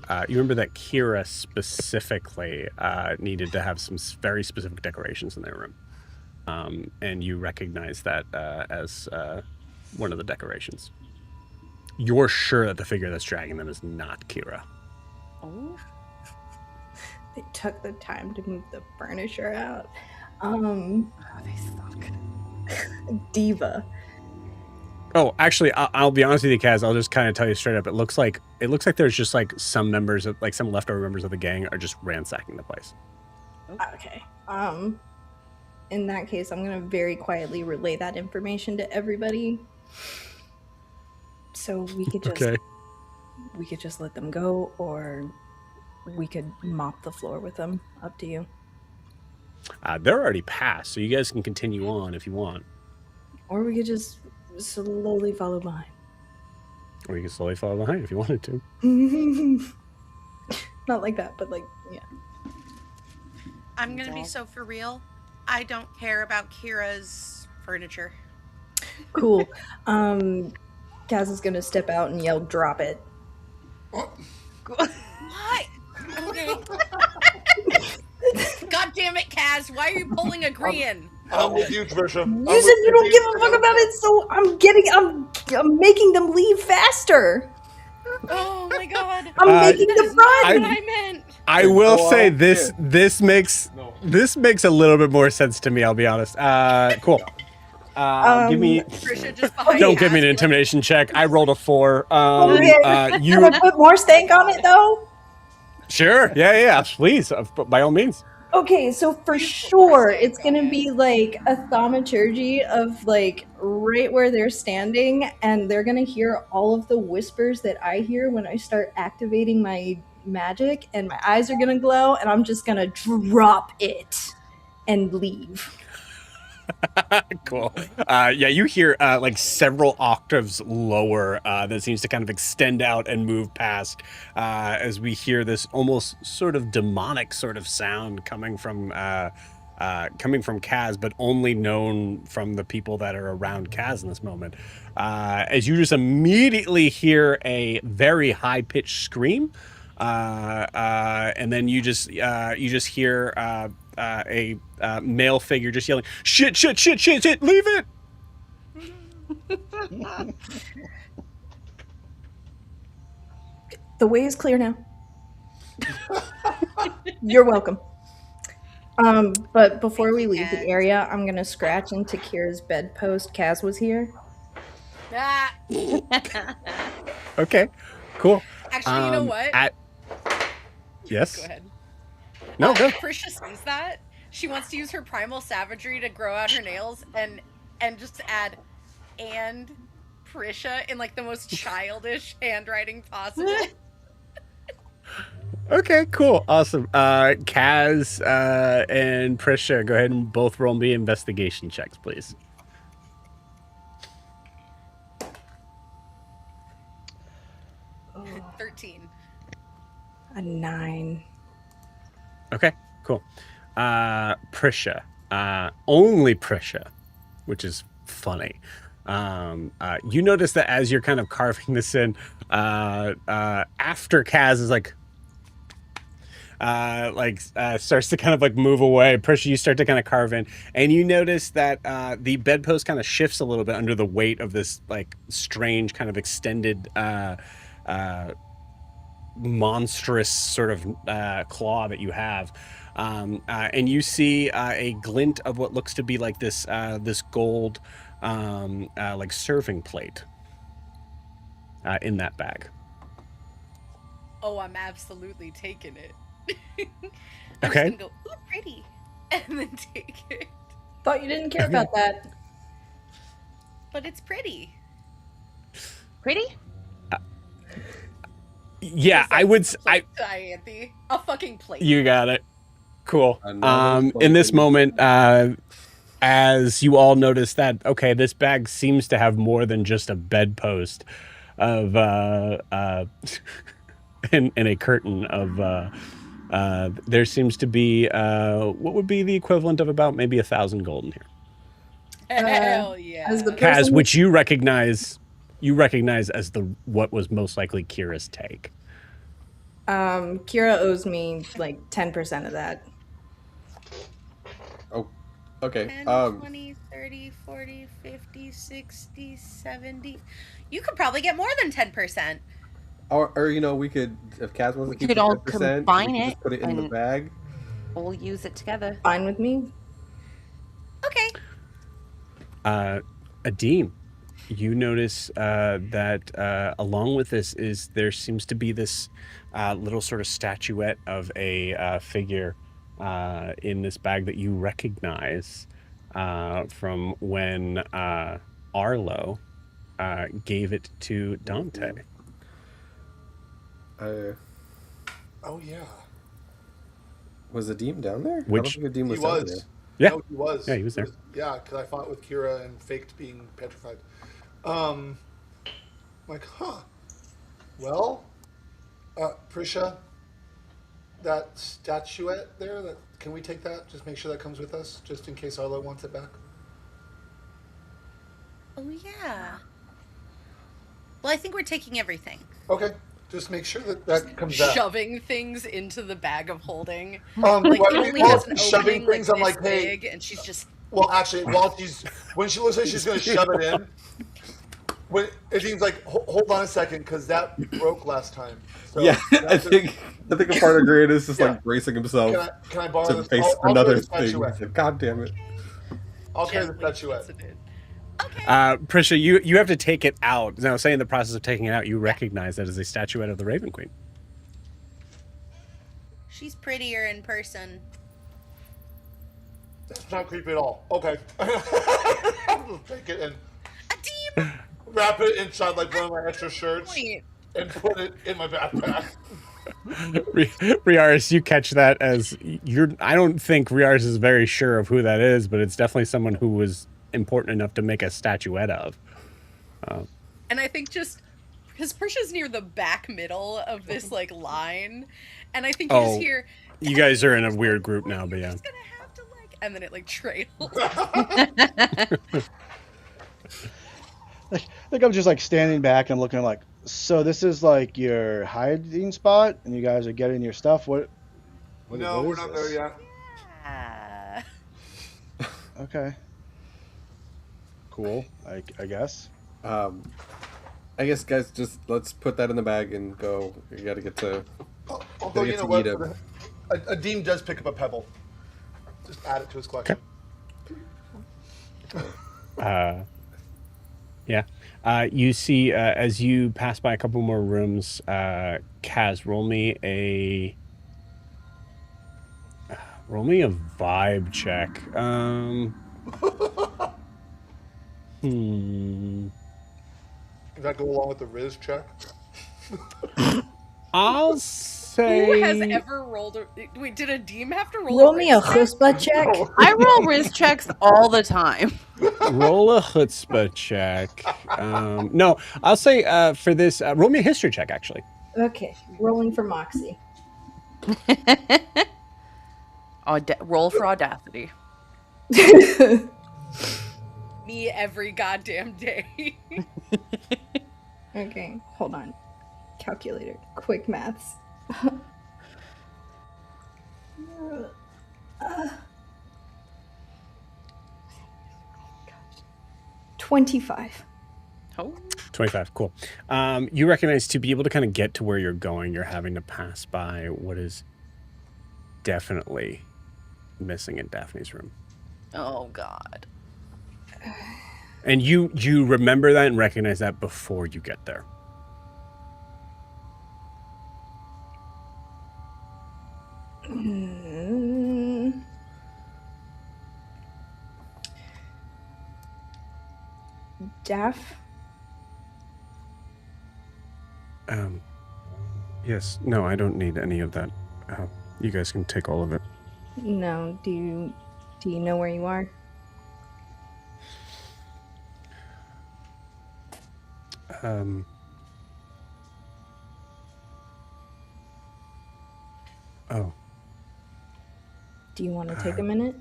Kira specifically needed to have some very specific decorations in their room, and you recognize that as one of the decorations. You're sure that the figure that's dragging them is not Kira. Oh. They took the time to move the furniture out. Oh, they suck. Diva. Oh, actually, I'll be honest with you, Kaz. I'll just kind of tell you straight up. It looks like there's just like some members of like some leftover members of the gang are just ransacking the place. Okay. In that case, I'm gonna very quietly relay that information to everybody. So we could just let them go, or we could mop the floor with them. Up to you. They're already passed, so you guys can continue on if you want. Or we could just slowly follow behind. Or you can slowly follow behind if you wanted to. Not like that, but like, yeah. I'm gonna be so for real. I don't care about Kira's furniture. Cool. Kaz is gonna step out and yell, "Drop it!" What? Okay. God damn it, Kaz! Why are you pulling a Grian? I'm with you, Trisha. You said you don't give a fuck about it, so I'm making them leave faster. Oh my god! I'm making them run. What I meant. I will say this makes a little bit more sense to me. I'll be honest. Cool. Give me. Trisha just behind Don't give me Kaz, an intimidation check. I rolled a 4. Okay. You Can I put more stank on it though? sure? Yeah. Please, by all means. Okay, so for sure it's gonna be like a thaumaturgy of like right where they're standing, and they're gonna hear all of the whispers that I hear when I start activating my magic, and my eyes are gonna glow, and I'm just gonna drop it and leave. Cool. Yeah, you hear like several octaves lower that seems to kind of extend out and move past as we hear this almost sort of demonic sort of sound coming from Kaz, but only known from the people that are around Kaz in this moment. As you just immediately hear a very high-pitched scream, and then you just hear a male figure just yelling, "Shit, leave it!" The way is clear now. You're welcome. But before we leave the area, I'm gonna scratch into Kira's bedpost. Kaz was here. Ah. Okay, cool. Actually, you know what? Yes. Go ahead. No, go. Prisha sees that. She wants to use her primal savagery to grow out her nails and just add "and Prisha" in like the most childish handwriting possible. Okay, cool, awesome. Kaz and Prisha, go ahead and both roll me investigation checks, please. Oh, 13. a 9. Okay, cool. Prisha, only Prisha, which is funny. You notice that as you're kind of carving this in, after Kaz is starts to kind of like move away, Prisha, you start to kind of carve in, and you notice that the bedpost kind of shifts a little bit under the weight of this like strange kind of extended monstrous sort of claw that you have, and you see a glint of what looks to be like this gold like serving plate in that bag. Oh, I'm absolutely taking it. I'm Okay. just gonna go, ooh, pretty, and then take it. Thought you didn't care about that. But it's pretty. Pretty? Yeah, I would. Ianthe, a fucking plate. You got it. Cool. Another In this plate. moment, as you all notice that, okay, this bag seems to have more than just a bedpost of and a curtain of. There seems to be what would be the equivalent of about maybe 1,000 gold in here. Hell yeah. As the Kaz, person which you recognize as what was most likely Kira's take. Kira owes me like 10% of that. Oh, okay. 10, 20, 30, 40, 50, 60, 70. You could probably get more than 10%. Or you know, we could, if Kaz wants to keep could the all 10%, combine we could it just put it in the and- bag. We'll use it together. Fine with me. Okay. Adim, you notice that along with this there seems to be this little sort of statuette of a figure in this bag that you recognize from when Arlo gave it to Dante. Oh yeah, Was Adim down there? Which- I don't think Adim he was down was. there. Yeah. No, he was. Yeah, he was there. Yeah, because I fought with Kira and faked being petrified. Like, huh. Well, Prisha, that statuette there, can we take that? Just make sure that comes with us, just in case Arlo wants it back. Oh, yeah. Well, I think we're taking everything. Okay, just make sure that comes back. Shoving things into the bag of holding. Like, Like, it only has an shoving opening things, like I'm this like, hey. big, and she's just... Well, actually, when she looks like she's going to shove it in, when Adim's like, hold on a second, because that broke last time. So Yeah, I that's a- think a part of Grant is just Yeah. like bracing himself Can I borrow to this? face I'll another carry the thing. statuette. He's like, God damn it! I'll carry the gently statuette. puts it in. Okay. Prisha, you have to take it out. Now, say in the process of taking it out, you recognize that as a statuette of the Raven Queen. She's prettier in person. That's not creepy at all. Okay. I'll take it and Adim! wrap it inside like one of my extra shirts Point. and put it in my backpack. Riaris, you catch that as I don't think Riaris is very sure of who that is, but it's definitely someone who was important enough to make a statuette of. And I think just because Prisha's near the back middle of this like line, and I think you just hear You guys are in a weird group now, but yeah. She's gonna have to like, and then it like trails. Like I'm just like standing back and looking like, so this is like your hiding spot, and you guys are getting your stuff. What No, what we're is not this? there yet. Ah. Okay. Cool. I guess. I guess, guys, just let's put that in the bag and go. We gotta get to. Although, get you know to what? eat it. Adim does pick up a pebble. Just add it to his collection. Yeah. You see, as you pass by a couple more rooms, Kaz, roll me a vibe check. Does that go along with the Riz check? I'll say. Who has ever rolled a... Wait, did Adim have to roll Roll me a Riz check? chutzpah check. I roll Riz checks all the time. Roll a chutzpah check. No, I'll say for this, roll me a history check, actually. Okay, rolling for Moxie. Roll for audacity. Me every goddamn day. Okay, hold on. Calculator. Quick maths. 25. Oh. 25. Cool. You recognize to be able to kind of get to where you're going, you're having to pass by what is definitely missing in Daphne's room. Oh God. And you remember that and recognize that before you get there. Daff? Yes. No, I don't need any of that. You guys can take all of it. No, do you know where you are? Oh. Do you want to take a minute?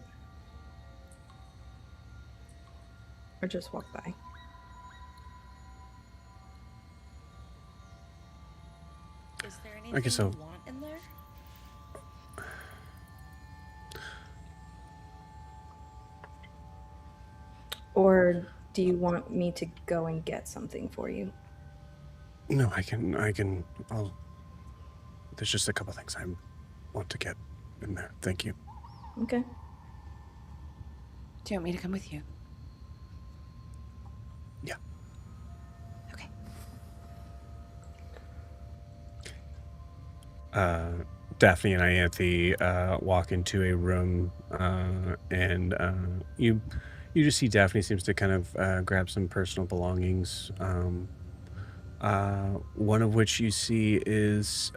Or just walk by? Is there I guess anything so. you want in there? Or do you want me to go and get something for you? No, there's just a couple things I want to get in there. Thank you. Okay. Do you want me to come with you? Yeah. Okay. Daphne and Ianthe walk into a room, and you just see Daphne seems to kind of grab some personal belongings. One of which you see is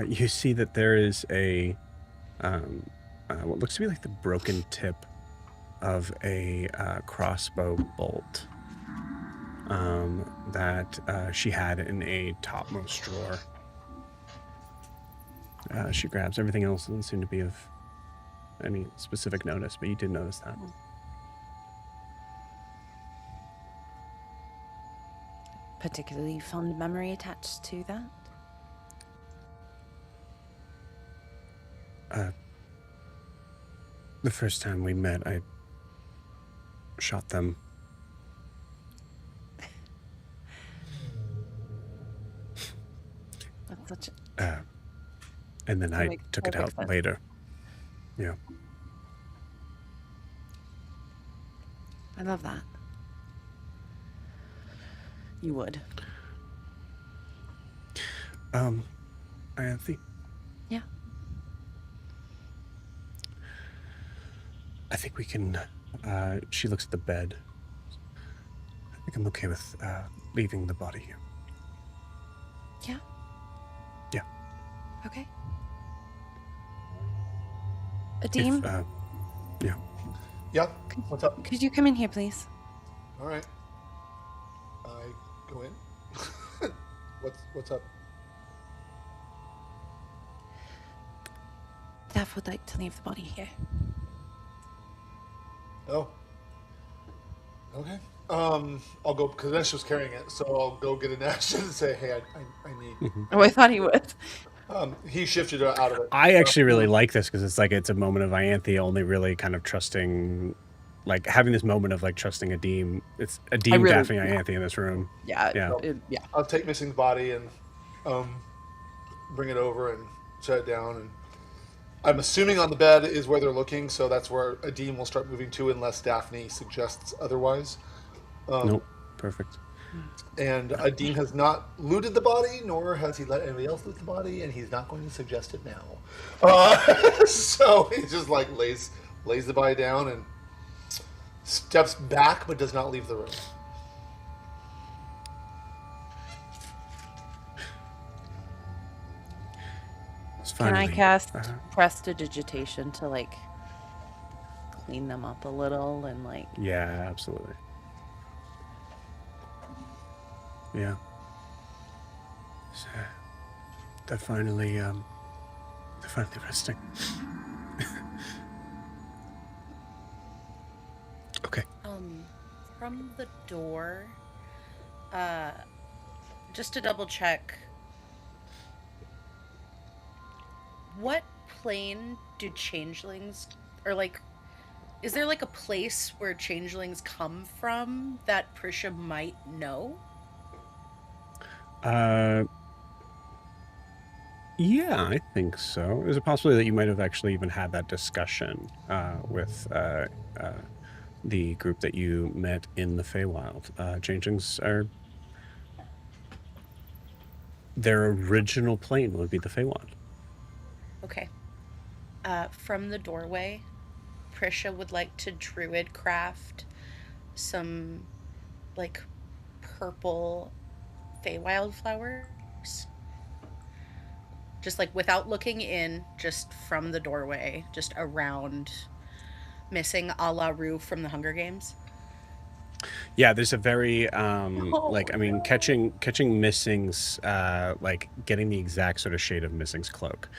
you see that there is a what looks to be like the broken tip of a crossbow bolt that she had in a topmost drawer. She grabs everything else. Doesn't seem to be of any specific notice, but you did notice that. Particularly fond memory attached to that? The first time we met, I shot them. That's such a... And then I makes took it out perfect sense. later. Yeah. I love that. You would. Ianthe? Yeah. I think we can, she looks at the bed. I think I'm okay with leaving the body here. Yeah? Yeah. Okay. Adim, Yeah. Yeah. What's up? could you come in here, please? All right. I go in. What's up? Daff would like to leave the body here. Oh. Okay. I'll go because Nash was carrying it, so I'll go get a Nash and say, "Hey, I need." Oh, I thought he would. He shifted out of it. I actually really like this because it's a moment of Ianthe only really kind of trusting, like having this moment of like trusting Adim. It's Adim, really- Daphne, Ianthe in this room. Yeah. Yeah. Yeah. I'll take Missing's body and bring it over and set it down. And I'm assuming on the bed is where they're looking, so that's where Adim will start moving to, unless Daphne suggests otherwise. Nope. Perfect. And Adim has not looted the body, nor has he let anybody else loot the body, and he's not going to suggest it now. So he just like lays the body down and steps back, but does not leave the room. Can I cast prestidigitation to like clean them up a little and like? Yeah, absolutely. Yeah. they're finally resting. Okay. From the door, just to double check, what plane do changelings, or like, is there like a place where changelings come from that Prisha might know? Yeah, I think so. There's a possibility that you might have actually even had that discussion with the group that you met in the Feywild. Changelings are... Their original plane would be the Feywild. Okay. From the doorway, Prisha would like to druid craft some, like, purple Feywild flowers. Just, like, without looking in, just from the doorway, just around Missing, a la Rue from the Hunger Games. Yeah, there's a very catching Missing's like getting the exact sort of shade of Missing's cloak.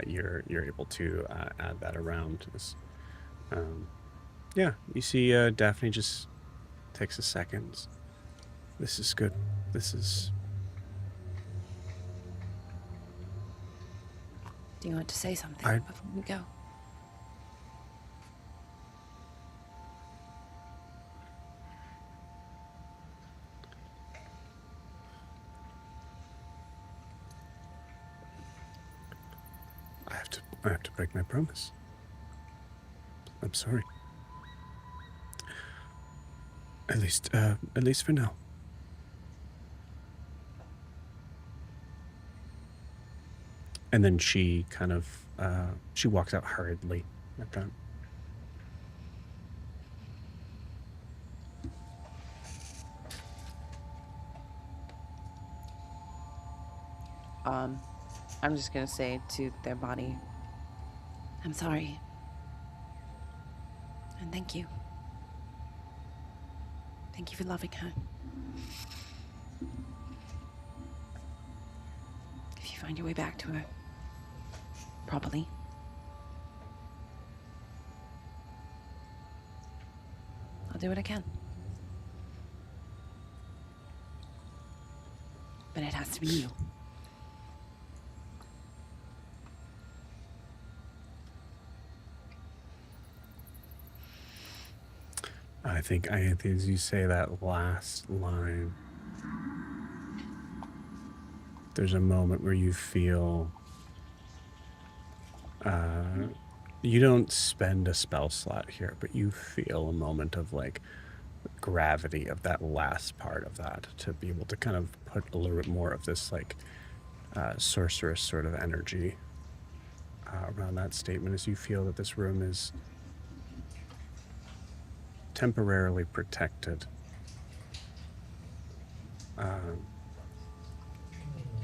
You're able to add that around. Yeah, you see Daphne just takes a second. This is good. This is... Do you want to say something before we go? I have to break my promise. I'm sorry. At least for now. And then she kind of she walks out hurriedly at that. I'm just gonna say to their body, I'm sorry. And thank you. Thank you for loving her. If you find your way back to her properly, I'll do what I can. But it has to be you. I think, Ianthe, as you say that last line, there's a moment where you feel you don't spend a spell slot here, but you feel a moment of like gravity of that last part of that to be able to kind of put a little bit more of this like sorceress sort of energy around that statement, as you feel that this room is temporarily protected.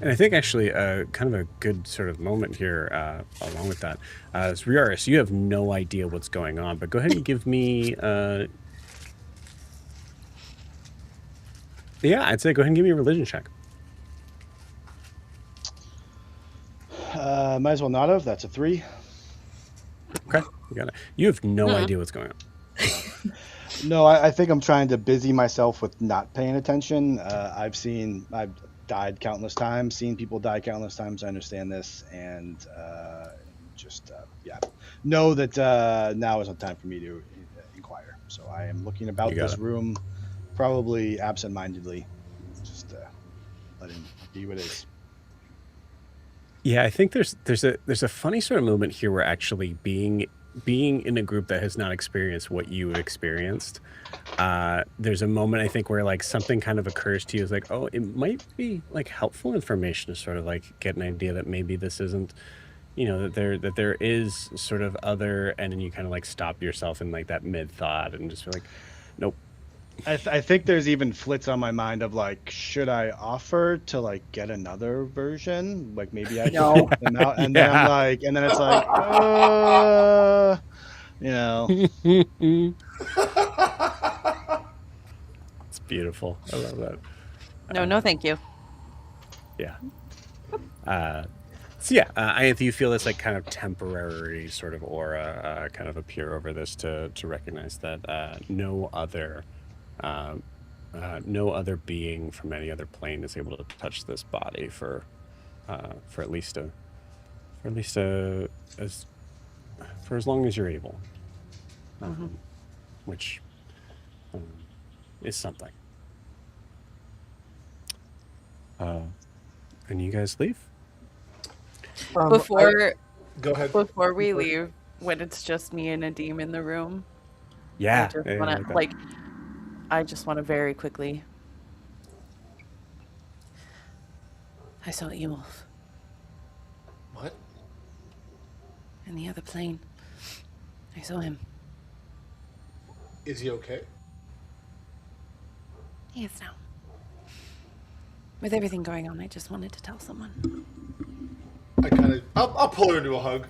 And I think actually kind of a good sort of moment here along with that. Riaris, you have no idea what's going on, but go ahead and give me... yeah, I'd say go ahead and give me a religion check. Might as well not have. That's a 3. Okay, you got it. You have no idea what's going on. No, I think I'm trying to busy myself with not paying attention. I've died countless times, seen people die countless times. I understand this, and know that now is the time for me to inquire. So I am looking about this room, probably absent-mindedly, just letting it be what it is. Yeah, I think there's a funny sort of moment here where actually being in a group that has not experienced what you have experienced, there's a moment I think where like something kind of occurs to you as like, oh, it might be like helpful information to sort of like get an idea that maybe this isn't, you know, that there is sort of other, and then you kind of like stop yourself in like that mid thought and just feel like, nope. I think there's even flits on my mind of like, should I offer to like get another version? Like maybe I can help them out, and then I'm like, and then it's like, you know. It's beautiful. I love that. No, thank you. Yeah. So yeah, Ianthe, you feel this like kind of temporary sort of aura kind of appear over this to recognize that no other being from any other plane is able to touch this body for at least as long as you're able, which is something. And you guys leave. Before Go ahead. before we leave, when it's just me and Nadim in the room, Yeah, I just yeah, want like to that. I just want to very quickly. I saw Ianthe What? in the other plane. I saw him. Is he okay? He is now. With everything going on, I just wanted to tell someone. I'll pull her into a hug.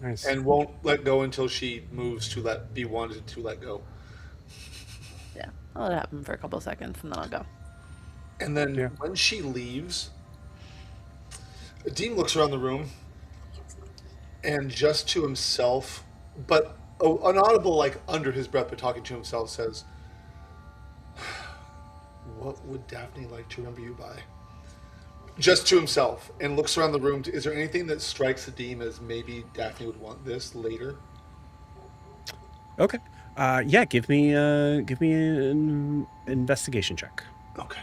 Nice. And won't let go until she moves to be wanted to let go. Yeah, I'll let it happen for a couple of seconds and then I'll go. And then Yeah. when she leaves, Dean looks around the room and just to himself, but an audible, like under his breath, but talking to himself, says, "What would Daphne like to remember you by?" Just to himself, and looks around the room. Is there anything that strikes Adim as maybe Daphne would want this later? Okay. Yeah. Give me an investigation check. Okay.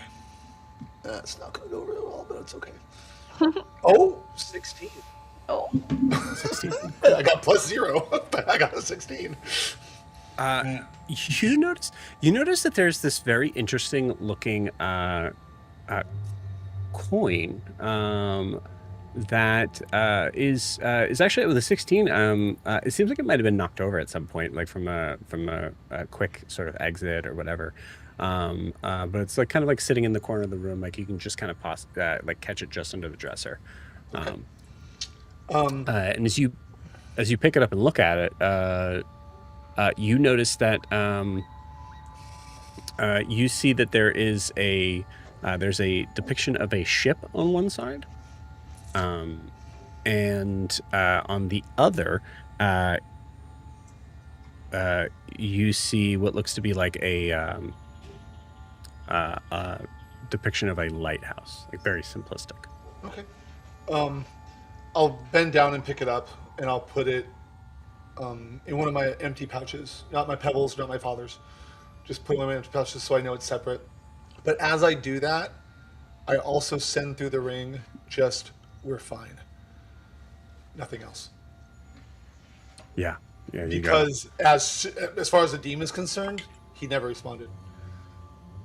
That's not going to go real well, but it's okay. 16. Oh. 16. I got +0, but I got a 16. You notice that there's this very interesting looking coin that is actually with a 16. It seems like it might have been knocked over at some point, like from a quick sort of exit or whatever. But it's like kind of like sitting in the corner of the room, like you can just kind of like catch it just under the dresser. Okay. And as you pick it up and look at it, you notice that you see that there's a depiction of a ship on one side, and on the other, you see what looks to be like a depiction of a lighthouse, like very simplistic. Okay. I'll bend down and pick it up, and I'll put it in one of my empty pouches. Not my pebbles, not my father's. Just put it in one of my empty pouches so I know it's separate. But as I do that, I also send through the ring just, "We're fine." Nothing else. Yeah. You Because as far as the demon is concerned, he never responded.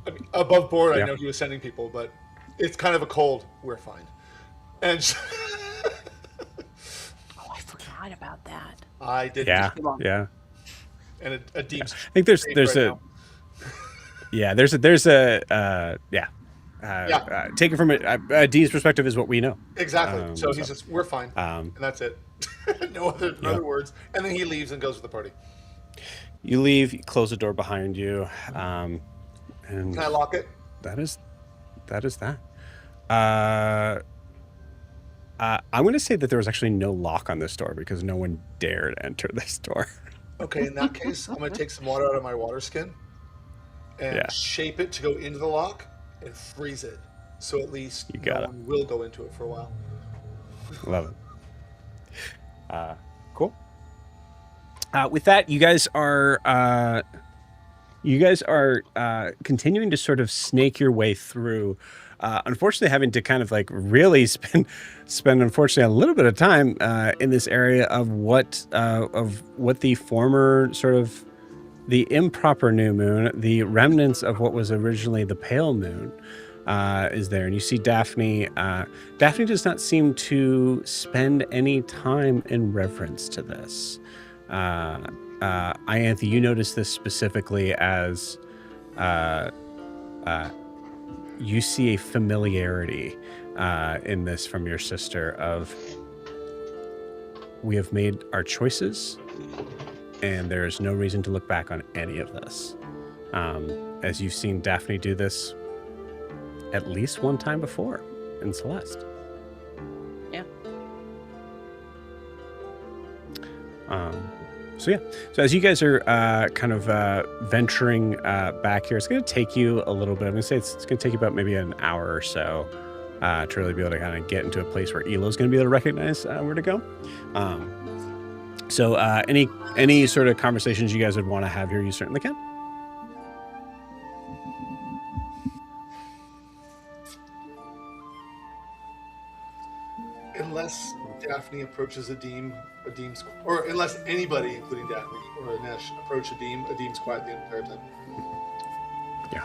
I mean, above board, Yeah. I know he was sending people, but it's kind of a cold, "We're fine." And Oh, I forgot about that. I did. Yeah. too long. Yeah. And a deep. I think there's right a now. yeah there's a yeah. Take it from Dean's perspective is what we know. Exactly. So he's just, "We're fine," and that's it. no other words. And then he leaves and goes with the party. You leave, you close the door behind you, and Can I lock it? that is that. I'm going to say that there was actually no lock on this door because no one dared enter this door. Okay, in that case, I'm going to take some water out of my water skin and Yeah. shape it to go into the lock and freeze it. So at least You got no it. one will go into it for a while. Love it. Cool. With that, you guys are continuing to sort of snake your way through. Unfortunately, having to kind of like really spend unfortunately a little bit of time in this area of what the former sort of the improper new moon, the remnants of what was originally the pale moon, is there. And you see Daphne. Daphne does not seem to spend any time in reference to this. Ianthe, you notice this specifically as you see a familiarity in this from your sister of, we have made our choices and there is no reason to look back on any of this. As you've seen Daphne do this at least one time before in Celeste. Yeah. So as you guys are kind of venturing back here, it's going to take you a little bit. I'm going to say it's going to take you about maybe an hour or so to really be able to kind of get into a place where Elo's going to be able to recognize where to go. So any sort of conversations you guys would want to have here, you certainly can. Unless Daphne approaches Adim's, or unless anybody, including Daphne or Nesh, approach Adim's quiet the entire time. Yeah.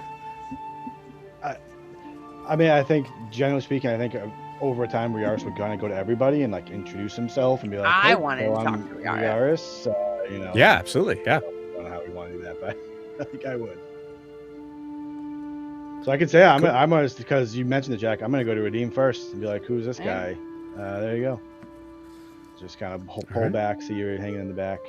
I mean, I think, generally speaking, over time, Riaris would kind of go to everybody and like introduce himself and be like, I hey, wanted to talk to Riaris. You know. Yeah, absolutely. Yeah. I don't know how we want to do that, but I think I would. So I could say, I'm gonna, because you mentioned it, Jack, I'm going to go to Redeem first and be like, who's this guy? There you go. Just kind of pull back, see you're hanging in the back.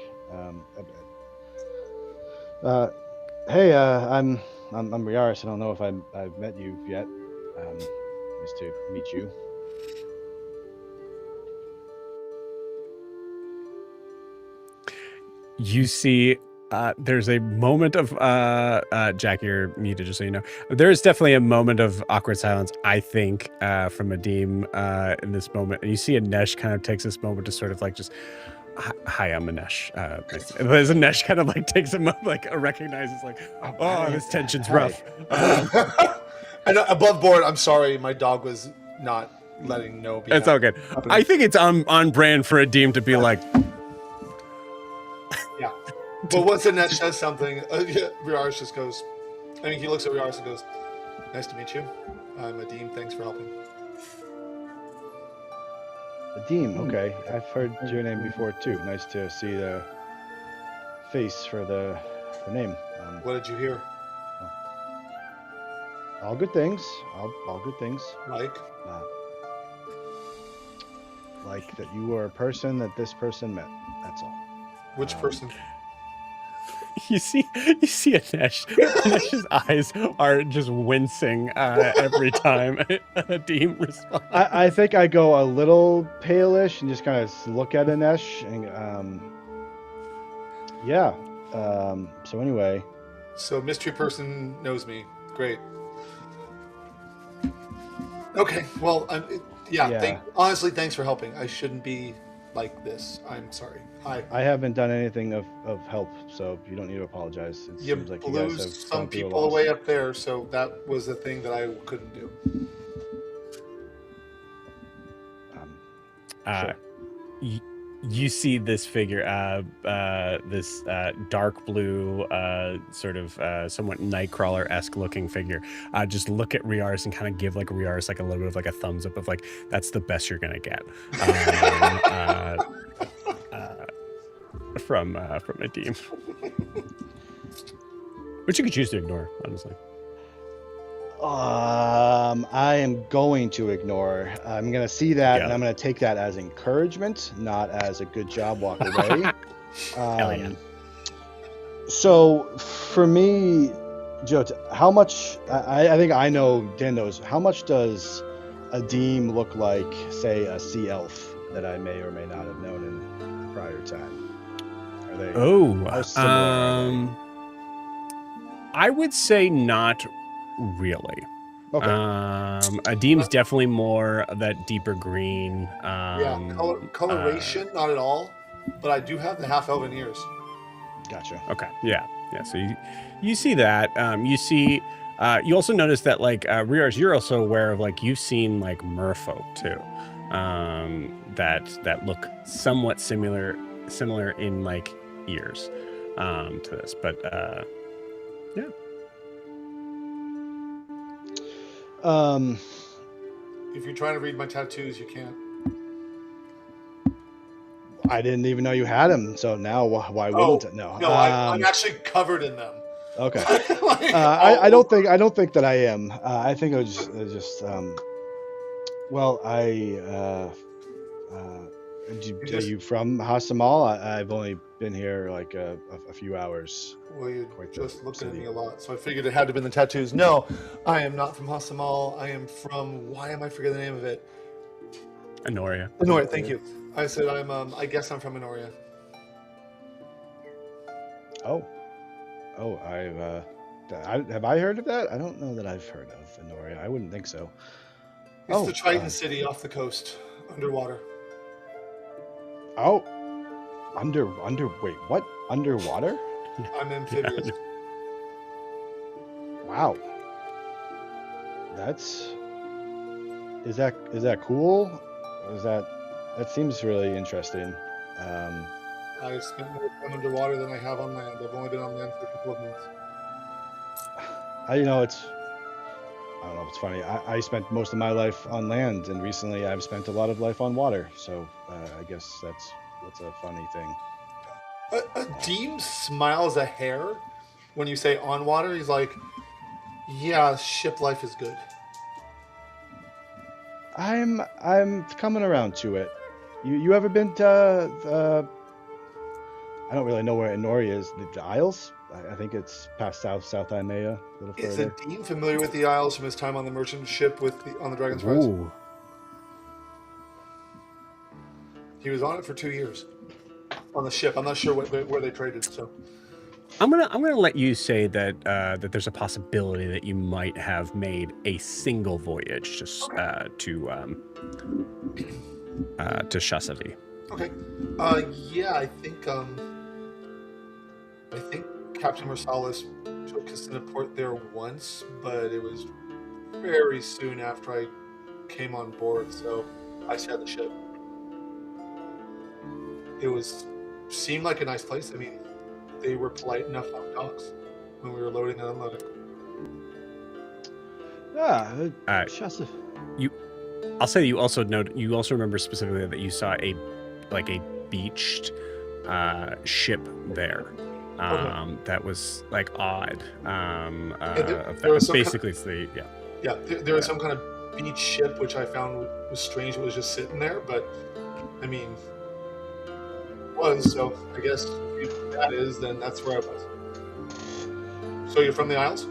Hey, I'm Riaris. I don't know if I've met you yet. Nice to meet you. You see, there's a moment of Jack, you're muted, just so you know. There is definitely a moment of awkward silence, I think, from Adim in this moment. And you see Anesh kind of takes this moment to sort of like just, hi, I'm Anesh. As Anesh kind of like takes a moment, like recognizes like, oh, this tension's rough. And above board, I'm sorry, my dog was not letting know. It's all good. I think it's on brand for Adim to be like, yeah. But once Anesh says something, Riaris just goes, he looks at Riaris and goes, nice to meet you. I'm Adim, thanks for helping. Adim, okay. I've heard your name before too. Nice to see the face for the name. What did you hear? All good things. All good things. Like that you were a person that this person met. That's all. Which person? You see Anesh. Anesh's eyes are just wincing every time Adim responds. I think I go a little palish and just kind of look at Anesh and so anyway. So mystery person knows me. Great. Okay. Well, honestly, thanks for helping. I shouldn't be like this. I'm sorry. Hi. I haven't done anything of help, so you don't need to apologize. It seems like you guys have some people away up there, so that was the thing that I couldn't do. Sure. You see this figure, this dark blue, sort of somewhat Nightcrawler-esque looking figure. Just look at Riaris and kind of give like Riaris like a little bit of like a thumbs up of like, that's the best you're gonna get. From Adim. Which you could choose to ignore, honestly. I am going to ignore. I'm going to see that, and I'm going to take that as encouragement, not as a good job, walk away. Hell yeah. So, for me, Joe, how much, I think I know, Dan knows, how much does Adim look like, say, a sea elf that I may or may not have known in prior time? Are they how similar? I would say not really. Okay. Adim's definitely more of that deeper green. Coloration, not at all, but I do have the half elven ears. Gotcha. Okay. Yeah. So you see that. You see. You also notice that like Riaris, you're also aware of like you've seen like merfolk too, that look somewhat similar in like ears to this, but yeah. If you're trying to read my tattoos, you can't. I didn't even know you had them, so now why wouldn't it? No, I'm actually covered in them. Okay. I don't think that I am. I think Are you from Hasamal? I've only been here like a few hours. Well, you Quite the just looked at city. me a lot, so I figured it had to have been the tattoos. No, I am not from Hasamal. I am from. Why am I forgetting the name of it? Honoria. Honoria. Thank you. I said I'm. I guess I'm from Honoria. Oh, have I heard of that? I don't know that I've heard of Honoria. I wouldn't think so. It's the Triton city off the coast, underwater. Oh, wait, what? Underwater? I'm amphibious. Yeah. Wow. Is that cool? That seems really interesting. I spent more time underwater than I have on land. I've only been on land for a couple of months. I don't know if it's funny. I spent most of my life on land, and recently I've spent a lot of life on water. So I guess that's a funny thing. Deem smiles a hair when you say on water. He's like, yeah, ship life is good. I'm coming around to it. You ever been to I don't really know where Honoria is. The Isles? I think it's past South Imea, a little Is further. Dean familiar with the Isles from his time on the merchant ship on the Dragon's Prize? Ooh. He was on it for 2 years on the ship. I'm not sure where they traded. So I'm gonna let you say that that there's a possibility that you might have made a single voyage just to Shasavi. okay, yeah, I think Captain Marsalis took us into port there once, but it was very soon after I came on board, so I sailed the ship. It seemed like a nice place. I mean, they were polite enough on docks when we were loading and unloading. Yeah, Shasta. I'll say you also remember specifically that you saw a beached ship there. Okay. That was like odd. There was basically there was some kind of beach ship which I found was strange. It was just sitting there, but I mean, it was, so I guess if that is, then that's where I was. So you're from the Isles?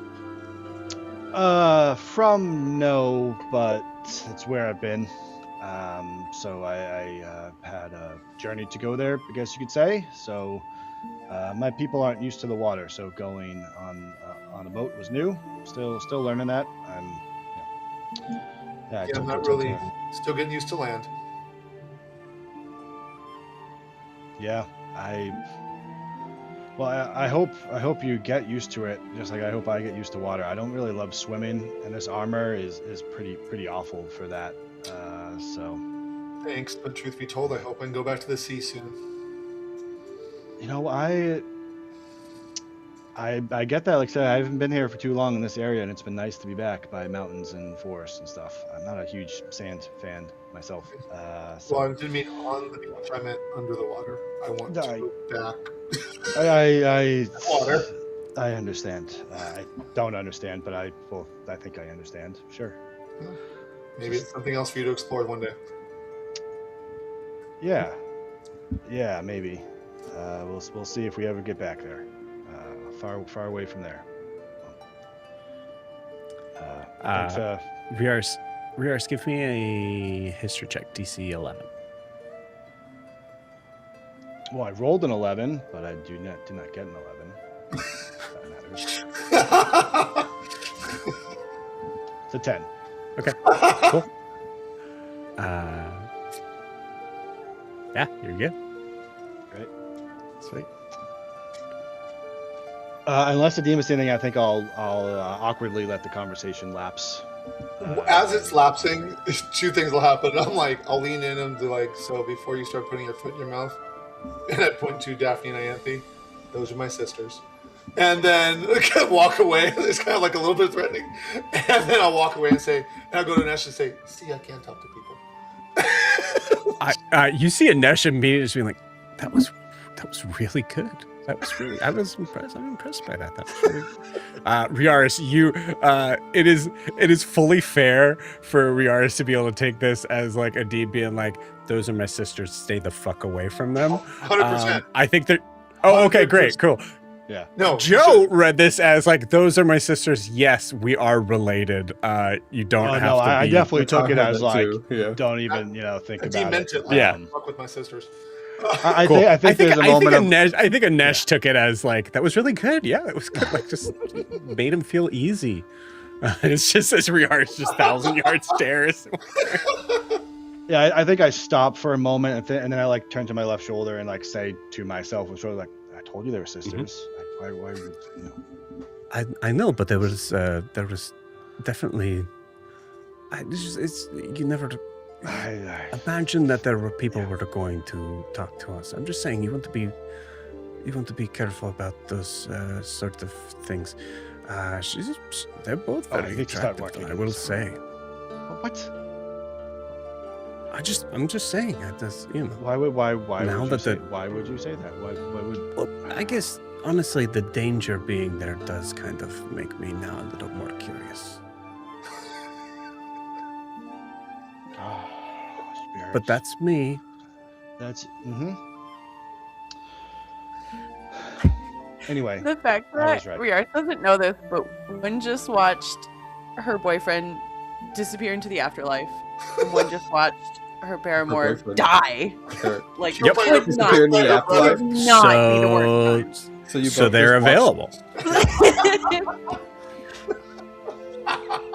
No, but it's where I've been. So I had a journey to go there, I guess you could say. So my people aren't used to the water, so going on a boat was new. Still learning that. I'm not really still getting used to land. Yeah, I hope you get used to it, just like I hope I get used to water. I don't really love swimming, and this armor is pretty awful for that. So Thanks, but truth be told, I hope I can go back to the sea soon. You know, I get that. Like I said, I haven't been here for too long in this area, and it's been nice to be back by mountains and forests and stuff. I'm not a huge sand fan myself. Well, I didn't mean on the beach. I meant under the water. I want to go back. Water. I understand. I don't understand, but I think I understand. Sure. Maybe it's something else for you to explore one day. Yeah, maybe. We'll see if we ever get back there. Far away from there. Riars, give me a history check, DC 11. Well, I rolled an 11, but I did not get an 11. That matters. It's a 10. Okay, cool. Yeah, you're good. Great. Sweet. Unless the demon is anything, I think I'll awkwardly let the conversation lapse. As it's lapsing, two things will happen. I'm like, I'll lean in and be like, so before you start putting your foot in your mouth, and I point to Daphne and Ianthe, those are my sisters. And then walk away. It's kind of like a little bit threatening. And then I'll walk away and I'll go to Nesh and say, see, I can't talk to people. You see Anesh immediately just being like, that was really good. That was really. I was impressed. I'm impressed by that. That was really. Riaris, you. It is fully fair for Riaris to be able to take this as like a deed being like, those are my sisters. Stay the fuck away from them. 100%. I think that. Oh, okay, great, 100%. cool. Yeah. No, Joe read this as like, those are my sisters. Yes, we are related. You don't Oh have no, to. I be... definitely That's how took it I read as that like, too, yeah. don't even think I about meant it. it. Like, Yeah. fuck with my sisters. I Cool. think there's a moment of I think Anesh took it as like, that was really good. Yeah, it was good. Like, just made him feel easy. It's just as Riaris just 1,000-yard stares. yeah. I think I stopped for a moment and then I like turn to my left shoulder and like say to myself, was sort of like, I told you they were sisters. Like, why you know? I know, but there was definitely. You never imagine that there were people who were going to talk to us. I'm just saying, you want to be careful about those sort of things. They're both Oh, I very think you start attractive, walking I will in. say. What? I'm just saying. I just, you know. Why Now would you that say, the- why would you say that? Why would Well, I guess honestly, the danger being there does kind of make me now a little more curious. But that's me. That's Anyway, The fact I that was right. Riaris doesn't know this, but one just watched her boyfriend disappear into the afterlife, and one just watched her paramour boyfriend. die. Her- Like, Yep. could Disappear in the not, afterlife. could not be the worst time. So they're available.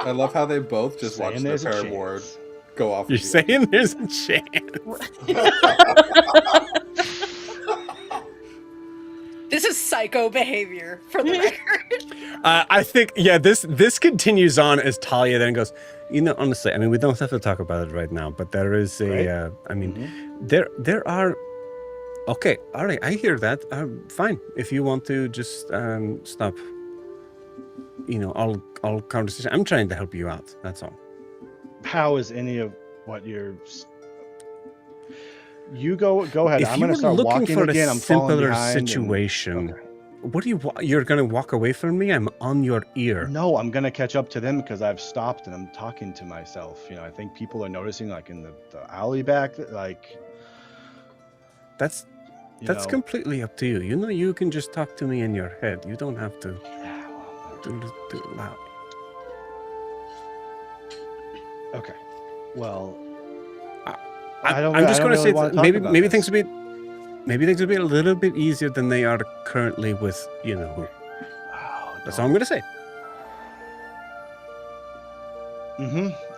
I love how they both just Saying watch their there's a paramour chance. go off. You're of saying there's a chance. This is psycho behavior for the record. I think, yeah, this continues on as Talia then goes, you know, honestly, I mean, we don't have to talk about it right now, but there is a, I mean, there are, okay, all right, I hear that. Fine. If you want to just stop, you know, all conversation. I'm trying to help you out. That's all. How is any of what you're? You go ahead. If I'm you gonna were start looking walking for again. a I'm falling simpler behind and- situation, Okay. what do you? You're gonna walk away from me? I'm on your ear. No, I'm gonna catch up to them because I've stopped and I'm talking to myself. You know, I think people are noticing, like in the alley back, like. That's you That's know, completely up to you. You know, you can just talk to me in your head. You don't have to do it loud. Okay. Well, I'm just going to say wanna that talk maybe about maybe this. things will be a little bit easier than they are currently with you know who. Oh, That's all I'm going to say.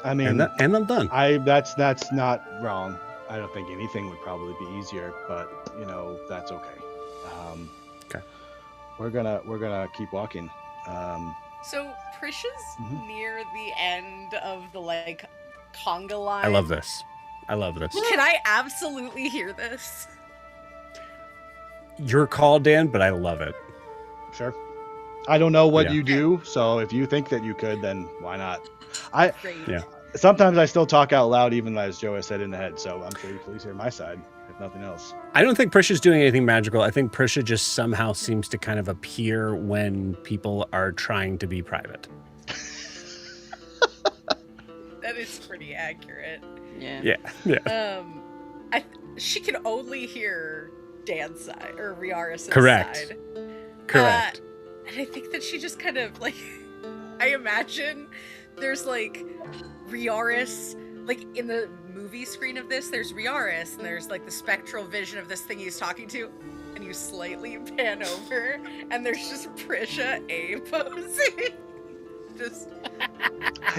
I mean, And I'm done. that's not wrong. I don't think anything would probably be easier, but you know that's okay. Okay. We're gonna keep walking. So Prisha's Mhm. near the end of the like conga line. I love this. I love this. Can I absolutely hear this? Your call, Dan, but I love it. Sure. I don't know what Yeah. you do, so if you think that you could, then why not? Great. Yeah. Sometimes I still talk out loud, even as Joe has said in the head. So I'm sure you please hear my side, if nothing else. I don't think Prisha's doing anything magical. I think Prisha just somehow seems to kind of appear when people are trying to be private. That is pretty accurate. Yeah. Yeah. She can only hear Dan's side or Riaris' Correct. side. Correct. And I think that she just kind of like, I imagine there's like Riaris, like in the movie screen of this, there's Riaris and there's like the spectral vision of this thing he's talking to, and you slightly pan over and there's just Prisha A posing. Just.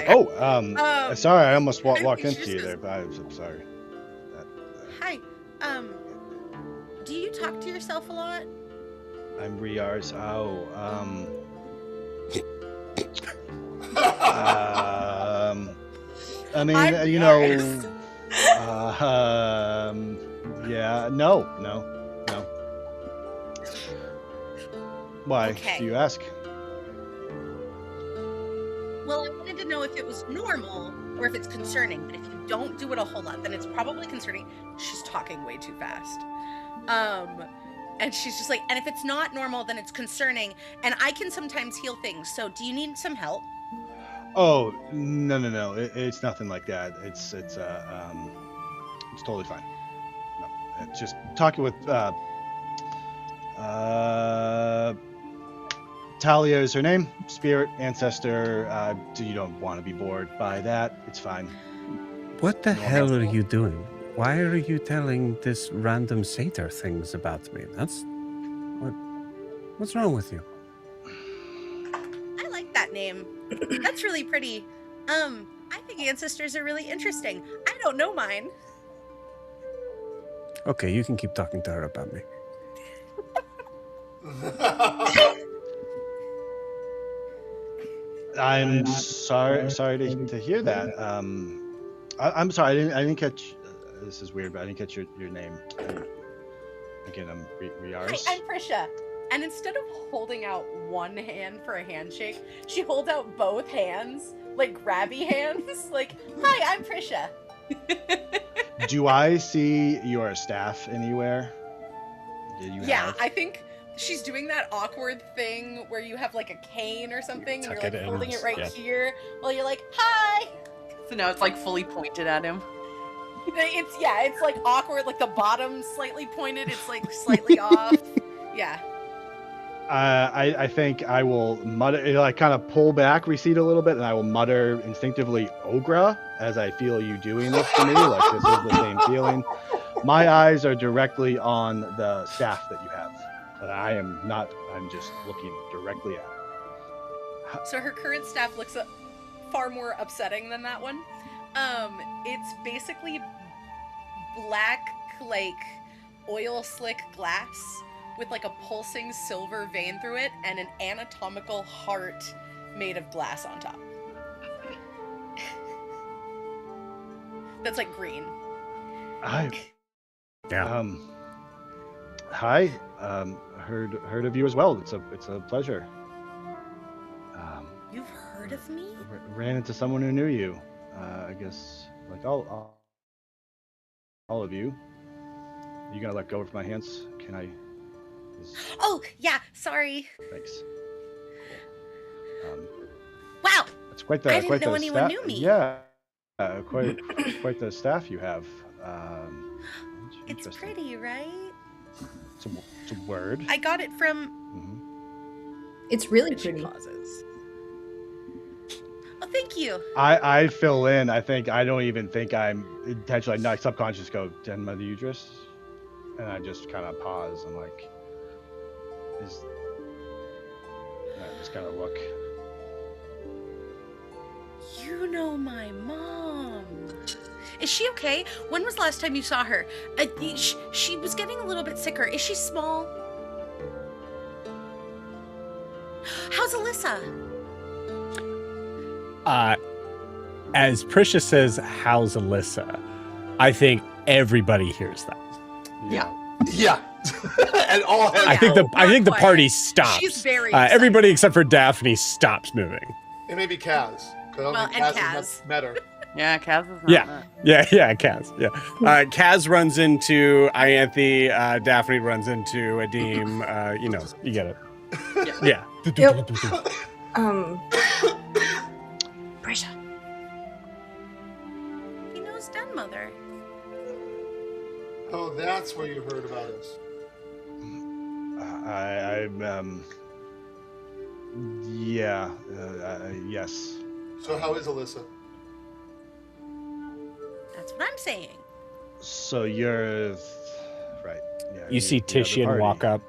Oh, sorry, I almost I walked think she into you just there, but I'm sorry. Hi. Do you talk to yourself a lot? I'm Riars. Oh, I mean, I'm you know, Riars. yeah, no. Why Okay. do you ask? Well, I wanted to know if it was normal or if it's concerning. But if you don't do it a whole lot, then it's probably concerning. She's talking way too fast. And she's just like, and if it's not normal, then it's concerning. And I can sometimes heal things. So do you need some help? Oh, no. It's nothing like that. It's totally fine. No, it's just talking with Talia is her name. Spirit, ancestor. You don't want to be bored by that. It's fine. What the hell are you doing? Why are you telling this random satyr things about me? What's wrong with you? I like that name. That's really pretty. I think ancestors are really interesting. I don't know mine. Okay, you can keep talking to her about me. I'm sorry to hear that. I'm sorry. I didn't catch. This is weird, but I didn't catch your name. Again, I'm Riars. Hi, I'm Prisha. And instead of holding out one hand for a handshake, she holds out both hands, like grabby hands. Like, hi, I'm Prisha. Do I see your staff anywhere? Yeah, I think she's doing that awkward thing where you have like a cane or something, and you're like holding it right here while you're like, hi. So now it's like fully pointed at him. It's like awkward, like the bottom slightly pointed, it's like slightly off. Yeah. I think I will mutter, like kind of pull back, recede a little bit, and I will mutter instinctively "Ogra" as I feel you doing this to me. Like this is the same feeling. My eyes are directly on the staff that you have. But I am not. I'm just looking directly at it. So her current staff looks far more upsetting than that one. It's basically black, like oil slick glass with like a pulsing silver vein through it and an anatomical heart made of glass on top. That's like green. Hi. Heard of you as well. It's a pleasure. You've heard of me? Ran into someone who knew you. I guess like all of you. You gonna let go of my hands? Can I? Oh yeah, sorry. Thanks. Wow. It's quite the. I didn't quite know the anyone knew me. Yeah. Quite the staff you have. It's pretty, right? It's a word. I got it from. Mm-hmm. It's really She pretty. pauses. Oh, thank you. I fill in. I don't even think I'm intentionally. Not subconscious. Go Den Mother Udris, and I just kind of pause. I'm like, I just kind of look. You know my mom. Is she okay? When was the last time you saw her? She was getting a little bit sicker. Is she small? How's Alyssa? As Prisha says, "How's Alyssa?" I think everybody hears that. Yeah. Yeah. And all heads I think go. the party stops. She's very excited. Everybody except for Daphne stops moving. And maybe Kaz. 'Cause I don't Well, think and has met her. Yeah, Kaz is not Yeah. that. Yeah, Kaz. Yeah, Kaz runs into Ianthe. Daphne runs into Adim. You get it. Yeah. Yep. Prisha. He knows Den Mother. Oh, that's where you heard about us. Yes. So how is Alyssa? That's what I'm saying. So you're right. Yeah. You see you're the Titian party. walk up,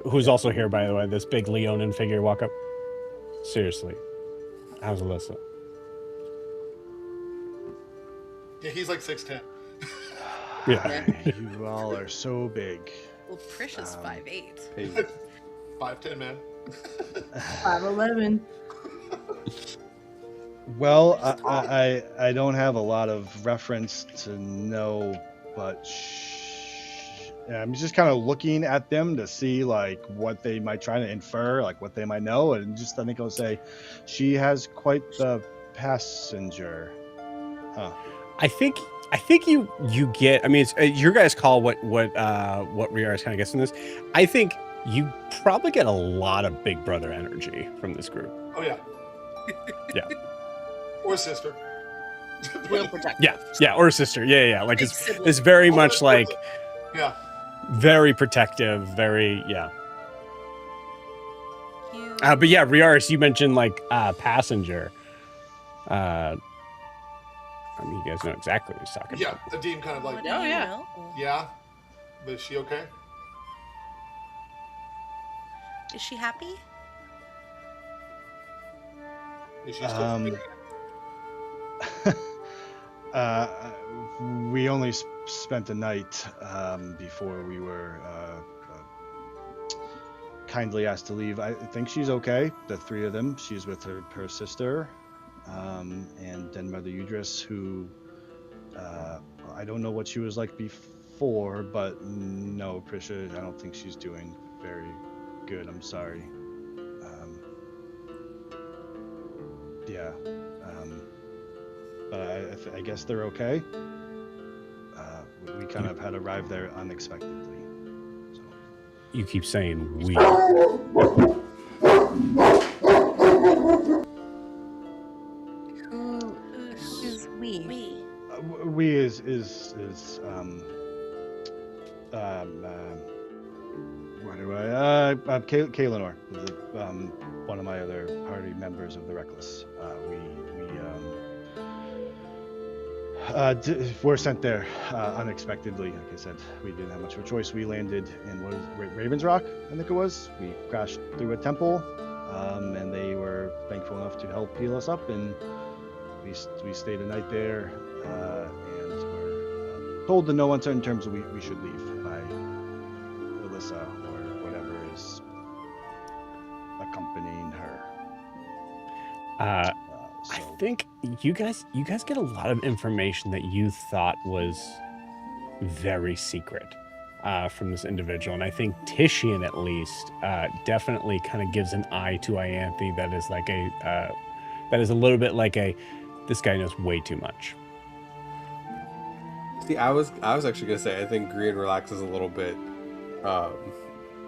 who's also here, by the way. This big Leonin figure walk up. Seriously, how's Alyssa? Yeah, he's like 6'10". Yeah. You all are so big. Well, Prisha's 5'8". 5'10", man. 5'11". Well, I don't have a lot of reference to know, but I'm just kind of looking at them to see like what they might try to infer, like what they might know, and just I think I'll say she has quite the passenger. I think you get. I mean, it's your guys' call what Riar's kind of gets in this. I think you probably get a lot of Big Brother energy from this group. Oh yeah. Yeah. Or sister. Real protective. Yeah, or sister. Yeah. Like Big it's sibling. very much like Yeah. very protective. Very yeah. You, But yeah, Riaris, you mentioned like passenger. I mean, you guys know exactly what he's talking Yeah. about. Adim kind of like, what do Oh, you yeah. know? yeah. But is she okay? Is she happy? Is she still Um, we only spent a night before we were kindly asked to leave. I think she's okay. The three of them. She's with her sister, and then Mother Udris, who I don't know what she was like before, but no, Prisha, I don't think she's doing very good. I'm sorry. Yeah. But I guess they're okay. We kind of had arrived there unexpectedly. So. You keep saying we. Who's we? We. We is what do I Kaelinor is one of my other party members of the Reckless. We're sent there unexpectedly. Like I said, we didn't have much of a choice. We landed in what is Raven's Rock, I think it was. We crashed through a temple, and they were thankful enough to help heal us up, and we stayed a night there, and were told in no uncertain terms that we should leave by Alyssa or whatever is accompanying her. I think you guys get a lot of information that you thought was very secret from this individual, and I think Titian at least definitely kind of gives an eye to Ianthe that is like that is a little bit like this guy knows way too much. See, I was actually gonna say I think Green relaxes a little bit,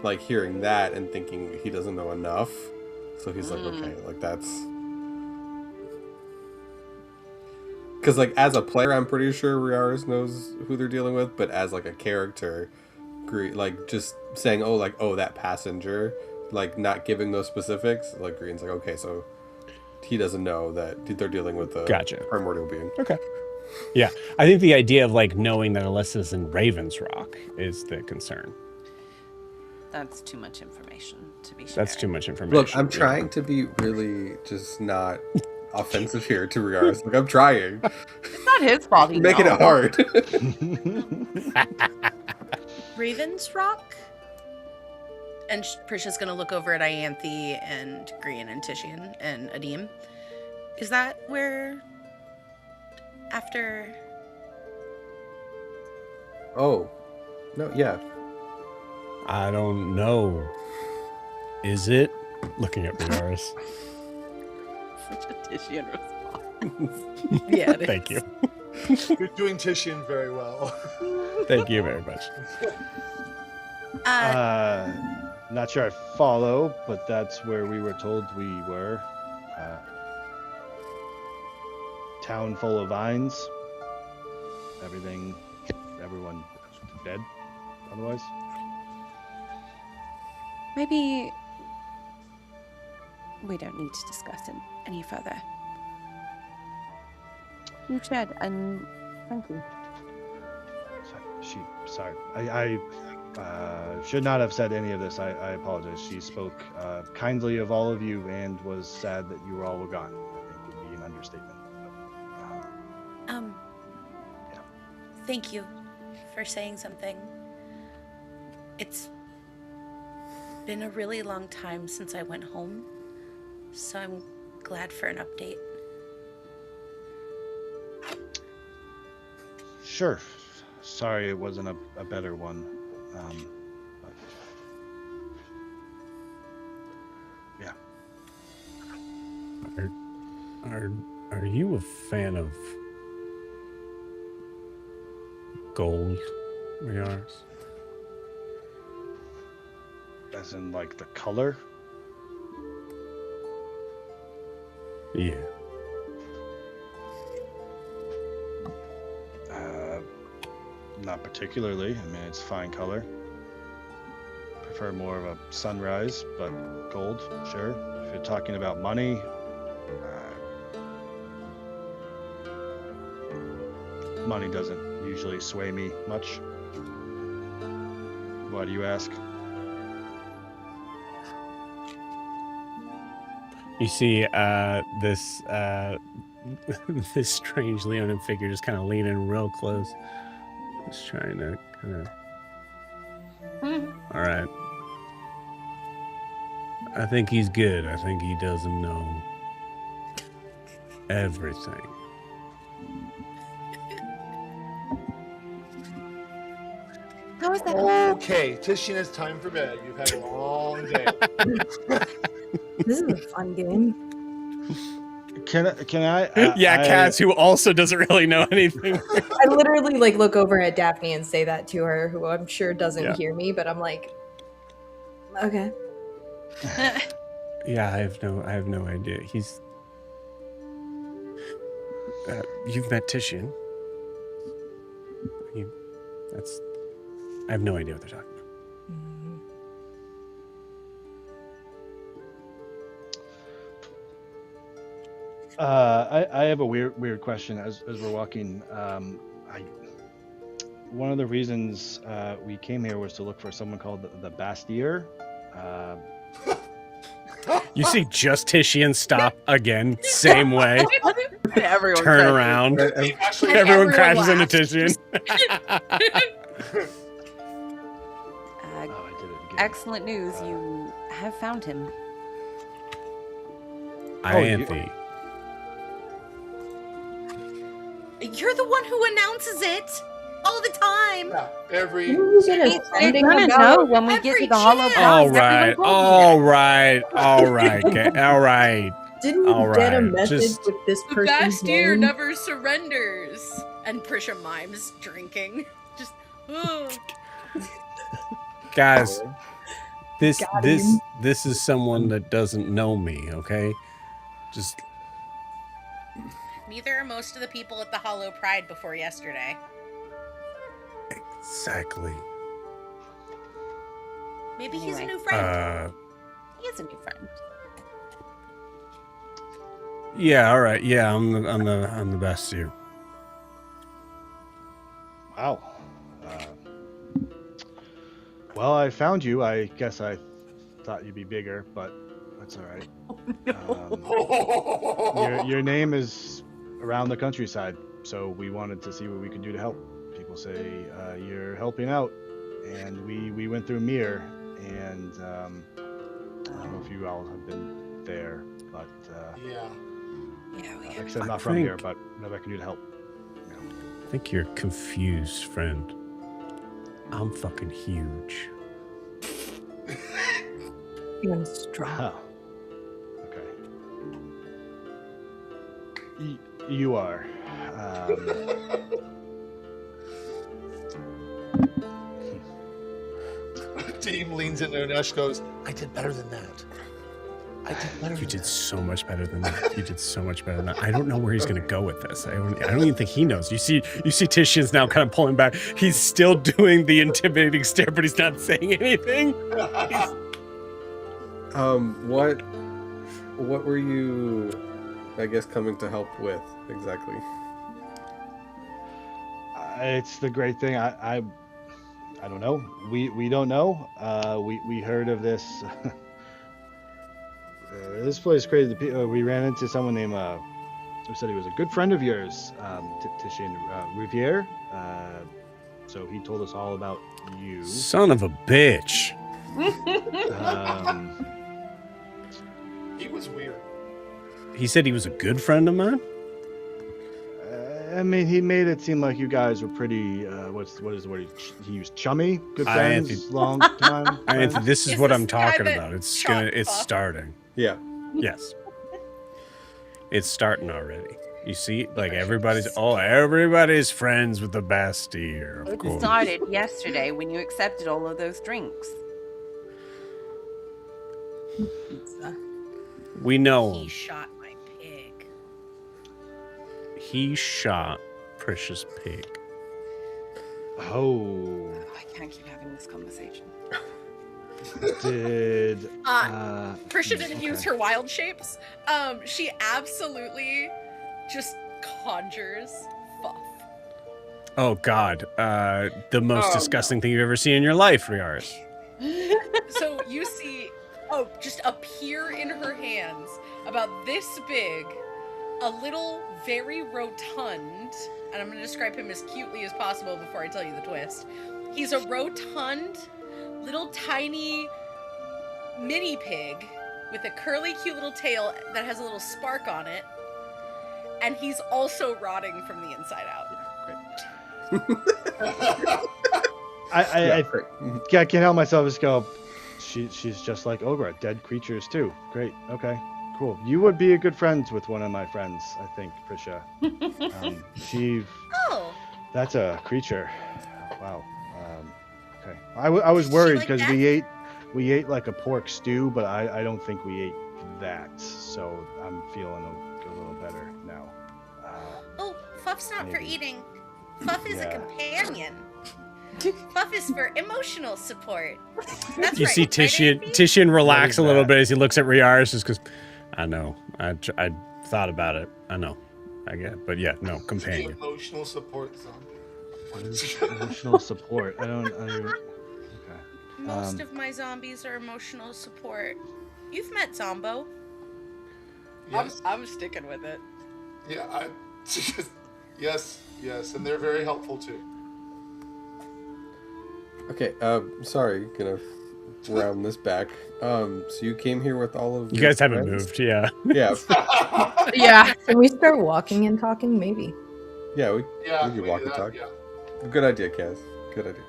like hearing that and thinking he doesn't know enough, so he's like, okay, like that's. Because, like, as a player, I'm pretty sure Riaris knows who they're dealing with, but as, like, a character, like, just saying, oh, that passenger, like, not giving those specifics, like, Green's like, okay, so he doesn't know that they're dealing with a primordial being. Okay. Yeah, I think the idea of, like, knowing that Alyssa's in Raven's Rock is the concern. That's too much information to be sharing. That's too much information. Look, I'm trying to be really just not... offensive here to Riaris. Like, I'm trying. It's not his fault. He's making it hard. Raven's Rock? And Prisha's gonna look over at Ianthe and Green and Titian and Adim. Is that where after... Oh. No, yeah. I don't know. Is it? Looking at Riaris. Such a Titian response. Yeah, it is. Thank you. You're doing Titian very well. Thank you very much. Not sure I follow, but that's where we were told we were. Town full of vines. Everyone dead, otherwise. Maybe we don't need to discuss it any further. You should, and thank you. Sorry. I should not have said any of this. I apologize. She spoke kindly of all of you and was sad that you all were gone. I think would be an understatement. Yeah. Thank you for saying something. It's been a really long time since I went home, so I'm glad for an update. Sure. Sorry it wasn't a better one. But yeah. Are you a fan of gold reals. As in, like, the color? Yeah. Not particularly. I mean, it's fine color. Prefer more of a sunrise, but gold, sure. If you're talking about money, money doesn't usually sway me much. Why do you ask? You see this this strange Leonin figure just kind of leaning real close. Just trying to kind of... All right. I think he's good. I think he doesn't know everything. How is that? Okay, Titian, it's time for bed. You've had a long day. This is a fun game. Can I? Yeah, Cass, who also doesn't really know anything. I literally like look over at Daphne and say that to her, who I'm sure doesn't hear me, but I'm like, okay. Yeah, I have no idea. He's. You've met Titian. I have no idea what they're talking about. I have a weird question as we're walking. One of the reasons we came here was to look for someone called the Bastier. You see just Titian stop again, same way. Everyone Turn around. Actually, Everyone crashes into laughed. Titian. I did it again. Excellent news. You have found him. Ianthe. You're the one who announces it all the time. yeah, every You get a We're sounding gonna about know when we get to every the Hollow chance. Prize. All Everyone right, told me all right, all right, all right. Didn't you All get a right, message just- with this The person's Bastier name? never surrenders. And Prisha mimes drinking. Just, oh. Guys, this Got this him. this is someone that doesn't know me, okay? Just Neither are most of the people at the Hollow Pride before yesterday. exactly. Maybe he's a Anyway. new friend. He is a new friend. Yeah, all right. Yeah, I'm the best you. Wow. Well, I found you. I guess I thought you'd be bigger, but that's all right. Your name is around the countryside, so we wanted to see what we could do to help. People say you're helping out, and we went through Mir, and I don't know if you all have been there, but yeah. Yeah, we like I have. said, I'm I not from think- here, but whatever I can do to help. I think you're confused, friend. I'm fucking huge. Feeling strong. Oh. Okay. You are. Team leans into Unesh, goes, I did better than that. I did better You than did that. so much better than that. You did so much better than that. I don't know where he's gonna go with this. I don't even think he knows. You see Titian's now kind of pulling back. He's still doing the intimidating stare, but he's not saying anything. What were you, I guess, coming to help with exactly? It's the great thing. I don't know. We don't know. We heard of this. This place is crazy. We ran into someone named who said he was a good friend of yours, Titian Riviere. So he told us all about you. Son of a bitch. He was weird. He said he was a good friend of mine. I mean, he made it seem like you guys were pretty. What is the word he used? Chummy, good friends, Ianthe. long time. Ianthe, friends? this is Is what this I'm the guy talking that about. It's shot starting. Yeah. Yes. It's starting already. You see, like everybody's friends with the Bastille, of It course. started yesterday when you accepted all of those drinks. We know He him. shot my pig. He shot Precious Pig. Oh, I can't keep having this conversation. did Prisha didn't use okay. her wild shapes. She absolutely just conjures Fuff. Oh God, the most Oh, disgusting thing you've ever seen in your life, Riaris. So you see, just appear in her hands, about this big, a little, very rotund, and I'm going to describe him as cutely as possible before I tell you the twist. He's a rotund, little tiny mini pig with a curly, cute little tail that has a little spark on it, and he's also rotting from the inside out. I can't help myself just go. She's just like Ogra, dead creatures too. Great. Okay. Cool. You would be a good friends with one of my friends, I think, Prisha. Oh. That's a creature. Wow. Okay. I was worried like because that? we ate like a pork stew, but I don't think we ate that. So I'm feeling a little better now. Oh, Fuff's not for Maybe. eating. Fuff is a Yeah. companion. Fuff is for emotional support. That's You right, see right, Titian Andy? Titian relax is a little that? bit as he looks at Riaris, just because I know I thought about it. I know, I get, it. But yeah, no companion. Emotional support zombie. What is emotional support? I don't. Okay. Most of my zombies are emotional support. You've met Zombo. Yes. I'm sticking with it. Yeah, yes, and they're very helpful too. Okay, sorry, gonna round this back. So you came here with all of You your guys haven't friends? moved, yeah. Yeah, Yeah. Can we start walking and talking? Maybe. yeah, we Yeah, could walk and talk. Yeah. Good idea, Kaz. Good idea.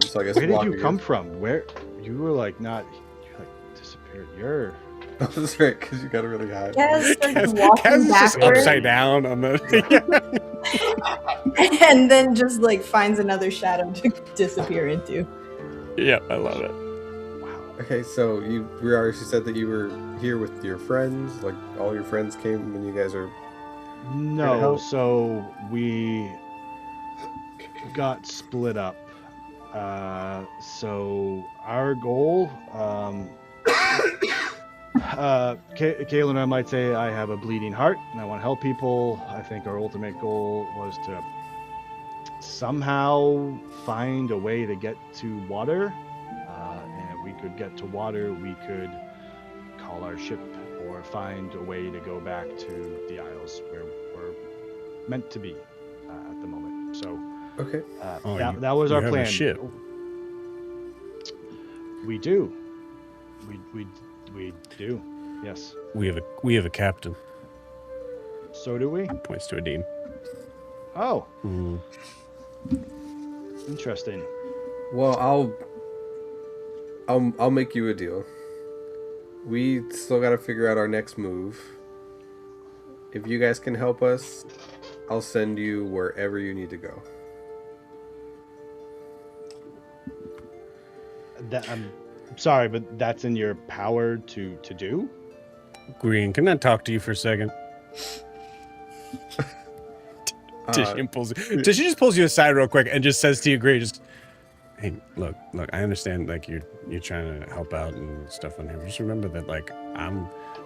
So I guess Where did walk you again. come from? Where you were like not? You like disappeared. You're. Oh, that's right, because you got really high. Kaz starts Kaz walking is just backwards upside down on the. and then just like finds another shadow to disappear into. Yeah, I love it. Okay, so you said that you were here with your friends. Like all your friends came, and you guys are. No, help? so we got split up. So our goal, Kayla and I might say I have a bleeding heart and I want to help people. I think our ultimate goal was to somehow find a way to get to water. And if we could get to water, we could call our ship or find a way to go back to the Isles where we're meant to be at the moment. So Okay. that was our have a plan. ship. We do. We do. Yes. We have a captain. So do we. Points to a dean. Oh, Mm. interesting. Well, I'll make you a deal. We still got to figure out our next move. If you guys can help us, I'll send you wherever you need to go. I'm sorry, but that's in your power to do. Green, can I talk to you for a second? Titian just pulls you aside real quick and just says to you, Green, just, hey, look, I understand like you're trying to help out and stuff on here. But just remember that like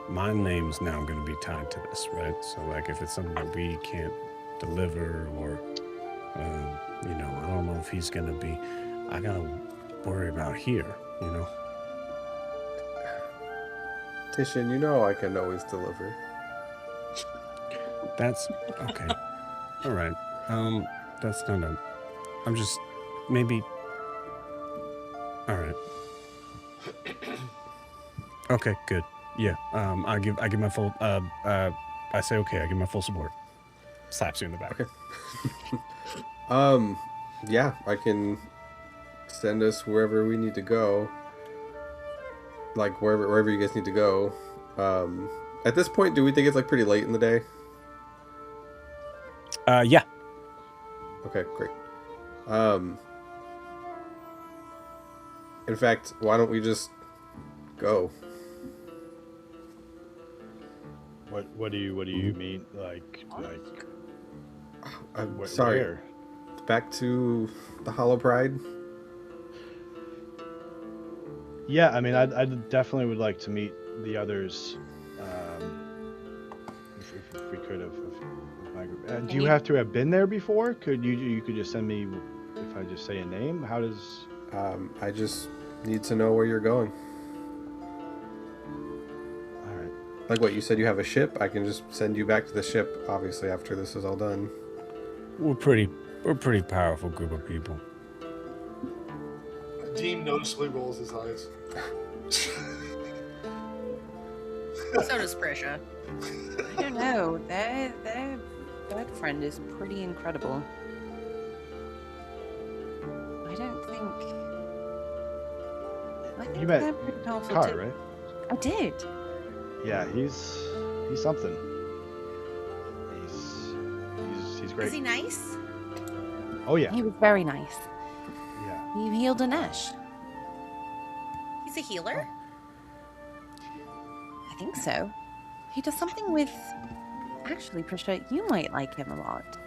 my name's now gonna be tied to this, right? So like if it's something that we can't deliver or I don't know if he's gonna be, I gotta worry about here, you know. Titian, you know I can always deliver. That's okay. All right. That's not a. I'm just maybe. All right. Okay. Good. Yeah. I give my full. I say okay. I give my full support. Slaps you in the back. Okay. Yeah, I can send us wherever we need to go. Like wherever you guys need to go. At this point, do we think it's like pretty late in the day? Yeah. Okay, great. In fact, why don't we just go? What do you mean? Like I'm sorry. where? Back to the Hollow Pride. Yeah, I mean, I definitely would like to meet the others. If we could have with my group. Do you have to have been there before? Could you could just send me if I just say a name? How does? I just need to know where you're going. All right. Like what you said, you have a ship. I can just send you back to the ship. Obviously, after this is all done. We're pretty powerful group of people. Dean noticeably rolls his eyes. So does Prisha. I don't know. Their bird friend is pretty incredible. I think You met they're pretty powerful Car, too. right? I did. Yeah, he's something. He's great. Is he nice? Oh yeah, He was very nice. yeah. He healed Anesh. He's a healer? I think so. He does something with... Actually, Prisha, you might like him a lot.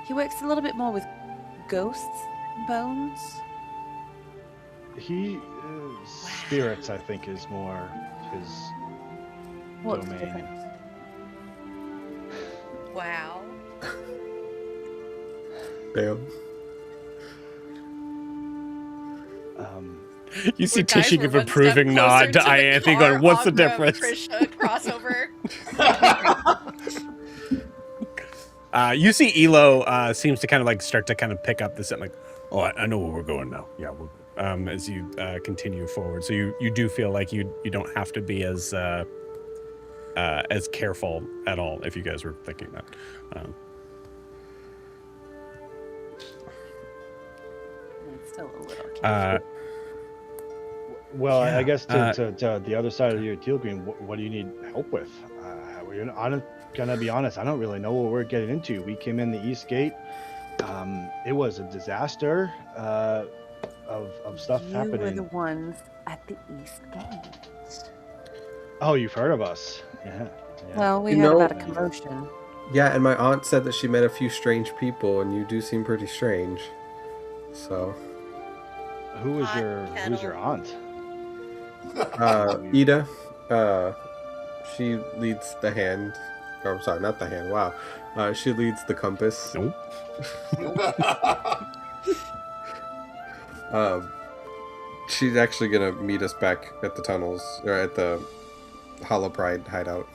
He works a little bit more with ghosts, bones. He spirits, I think, is more his What's the domain. difference? Wow. Damn. You see Guys, Tishy we're give one a proving step nod to closer the Ianthe going, what's the Ogma difference? Prisha crossover. You see Elo seems to kind of like start to kind of pick up this and like, oh, I know where we're going now. Yeah, as you continue forward. So you do feel like you don't have to be as careful at all if you guys were thinking that. It's still a little Well, Yeah, I guess to the other side of your teal green, what do you need help with? I'm gonna be honest, I don't really know what we're getting into. We came in the east gate. It was a disaster of stuff You happening. were the ones at the East Gate. Oh, you've heard of us? Yeah. Well, we You heard know- about a commotion. Yeah, and my aunt said that she met a few strange people, and you do seem pretty strange. So, Who's Hot your kettle. aunt? Ida, she leads the hand. Or, I'm sorry, not the hand. Wow. She leads the compass. Nope. She's actually gonna meet us back at the tunnels, or at the Hollow Pride hideout.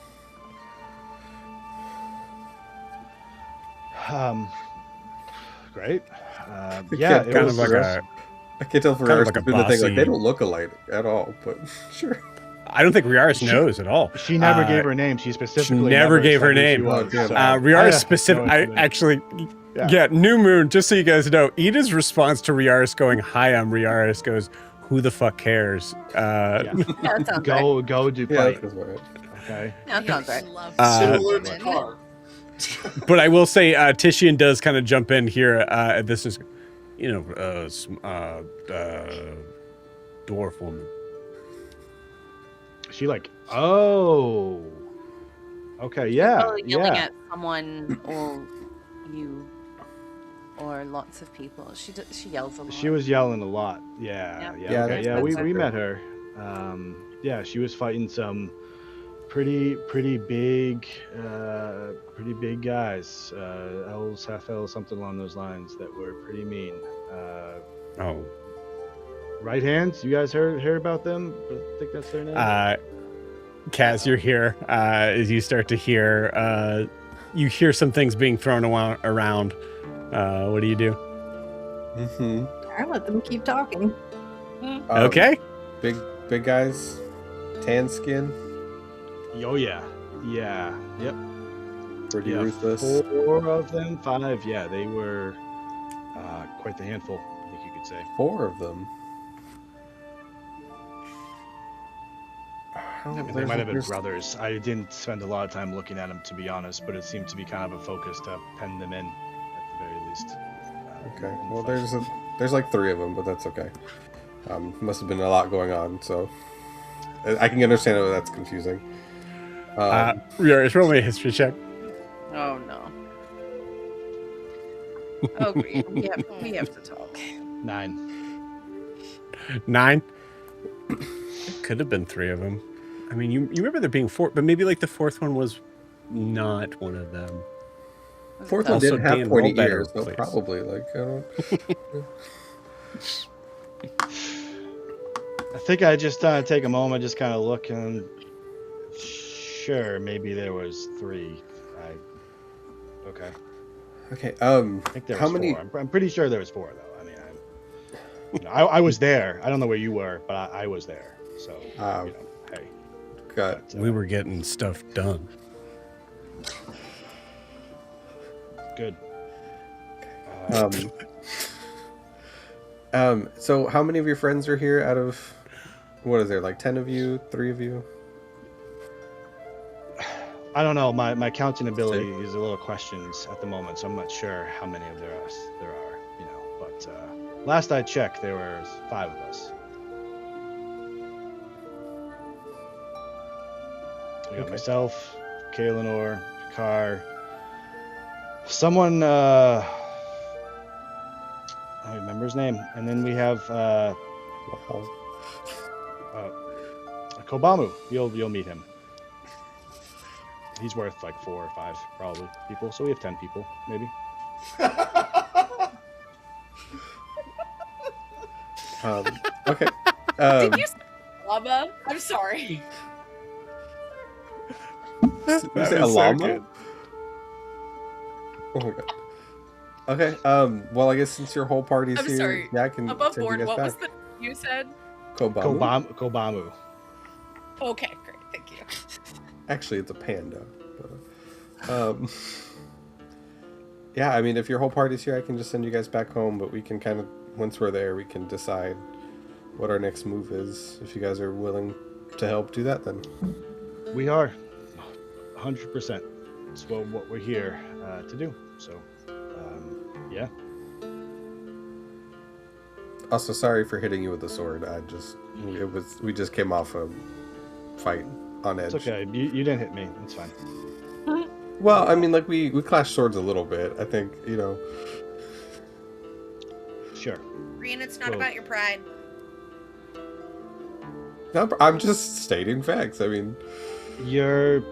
Great. I Yeah, can't it Kind was of like I can't tell if kind of Riaris like a is doing the thing. Like, they bossy- don't look alike at all, but sure. I don't think Riaris knows at all. She never gave her name. She specifically never gave her said who name. she was, so- Riaris specific. no I information. actually, Yeah. yeah. New Moon. Just so you guys know, Ida's response to Riaris going, "Hi, I'm Riaris," goes, "Who the fuck cares?" Yeah. Yeah, that sounds right. Go do Yeah, play. that's right. Okay. That sounds right. Love Similar to women. Car. But I will say, Tishian does kind of jump in here. This is, dwarf woman. She like, oh, okay, yeah, Well, yelling yeah. at someone or you or lots of people. She yells a lot. She was yelling a lot. Yeah, Yeah. yeah, Yeah, okay, that's yeah. We okay. met her. Yeah, she was fighting some pretty big guys. Elves, half elves, something along those lines that were pretty mean. Oh, Right hands. You guys heard about them? I think that's their name. Kaz, you're here. As you start to hear, you hear some things being thrown around. What do you do? Mm-hmm. I let them keep talking. Okay. Big guys, tan skin, Oh yeah, yeah, yep. pretty Yeah, ruthless. 4 of them, 5. Yeah, they were quite the handful, I think you could say. 4 of them. I mean, they might have been brothers. I didn't spend a lot of time looking at them, to be honest, but it seemed to be kind of a focus to pen them in, at the very least. Okay. Well, there's like 3 of them, but that's okay. Must have been a lot going on, so I can understand how that's confusing. It's really a history check. Oh no. Oh, great. We have to talk. 9. 9. It could have been 3 of them. I mean, you remember there being 4, but maybe like the 4th one was not one of them. 4th one Also, didn't have Dan, pointy roll better, ears, so please. probably like I don't. I think I just take a moment, just kind of look, and sure, maybe there was 3. Okay. Okay. I think there How was many? 4. I'm pretty sure there was 4, though. I mean, I was there. I don't know where you were, but I was there. So, hey. Got. We were getting stuff done. Good. So how many of your friends are here out of, what is there, like 10 of you, 3 of you? I don't know. My counting ability is a little questions at the moment, so I'm not sure how many of there are. But last I checked, there were 5 of us. We got myself, Kaelinor, Car, someone. I don't remember his name, and then we have Kobamu. You'll meet him. He's worth like 4 or 5 probably people, so we have 10 people maybe. Okay. Did you say llama? I'm sorry. You say a llama? Oh my god. Okay. Well, I guess since your whole party's I'm here, sorry. yeah, I can Above send board, you guys what was back. the you said? Kobamu. Okay, great, thank you. Actually, it's a panda. But, yeah, I mean, if your whole party's here, I can just send you guys back home. But we can kind of, once we're there, we can decide what our next move is. If you guys are willing to help do that, then We are 100%. It's what we're here to do. So, yeah. Also, sorry for hitting you with the sword. We just came off a fight on edge. It's okay. You didn't hit me. It's fine. Well, I mean, like we clashed swords a little bit. I think Sure. Green, it's not Well- about your pride. No, I'm just stating facts. I mean, Your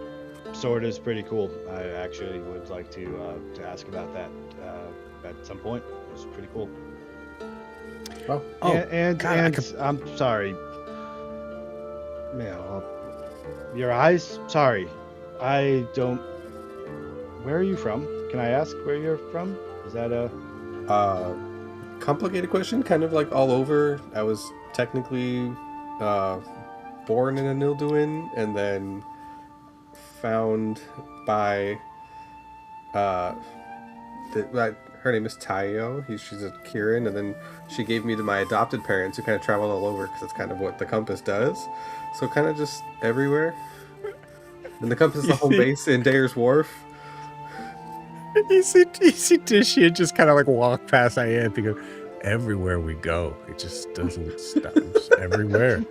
sword is pretty cool. I actually would like to ask about that at some point. It's pretty cool. well, And I'm sorry. Your eyes? Sorry. I don't. Where are you from? Can I ask where you're from? Is that a? complicated question. Kind of like all over. I was technically born in a Nilduin, and then found by her name is Tayo. She's a Kirin, and then she gave me to my adopted parents, who kind of traveled all over because that's kind of what the compass does. So kind of just everywhere. And the compass is the home base in Dare's Wharf. You see Tisha just kind of like walk past Ianthe and go, everywhere we go, it just doesn't stop. It's everywhere.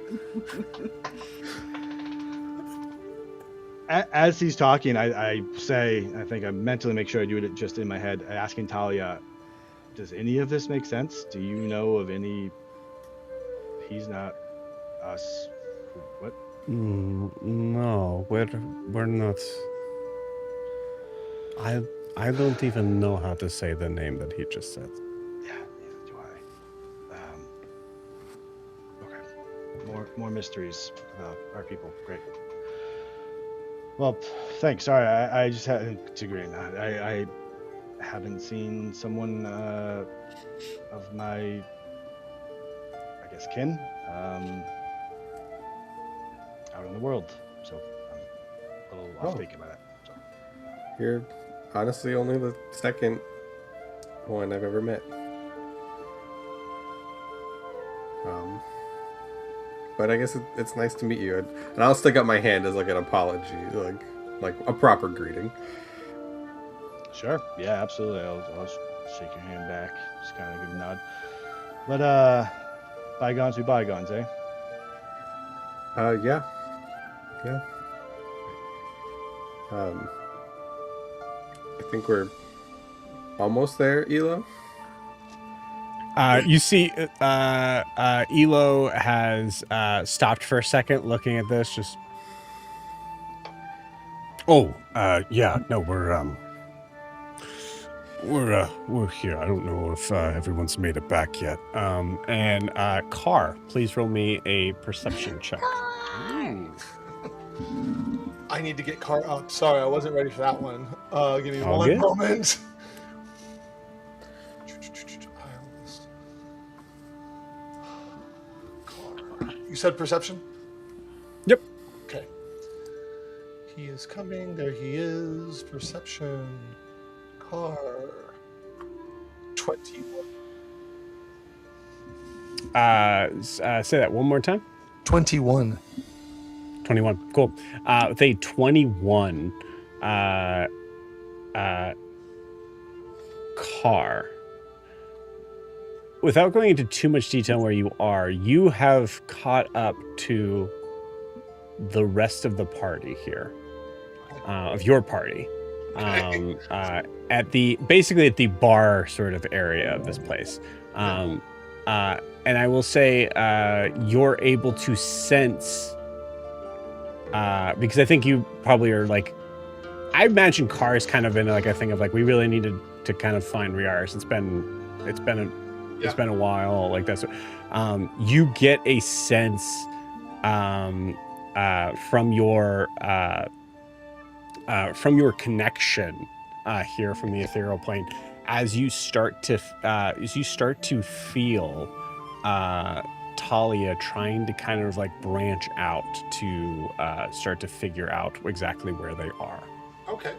As he's talking, I think I mentally make sure I do it just in my head, asking Talia, does any of this make sense? Do you know of any? He's not us. What? No, we're not. I don't even know how to say the name that he just said. Yeah, neither do I. Okay. More mysteries about our people. Great. Well, thanks. Sorry, I just had to agree. I haven't seen someone of my, I guess, kin out in the world. So I'm a little off thinking about it. So. You're honestly only the second one I've ever met. but I guess it's nice to meet you. And I'll stick up my hand as like an apology, like a proper greeting. Sure. Yeah, absolutely. I'll shake your hand back. Just kind of give a nod. Let bygones be bygones, eh? Yeah. I think we're almost there, Elo. You see, Elo has stopped for a second, looking at this. Just, yeah, no, we're here. I don't know if everyone's made it back yet. And Car, please roll me a perception check. I need to get Car up. Sorry, I wasn't ready for that one. Give me All one good. moment. You said perception? Yep. Okay. He is coming. There he is. Perception. Car. 21. Say that one more time. 21. 21. Cool. With a 21, Car. Without going into too much detail where you are, you have caught up to the rest of the party here, of your party, basically at the bar sort of area of this place. And I will say, you're able to sense, because I think you probably are like, I imagine Car is kind of in like a thing of like, we really needed to kind of find Riaris. It's been a while, like that's. You get a sense from your connection here from the ethereal plane, as you start to feel Talia trying to kind of like branch out to start to figure out exactly where they are. Okay.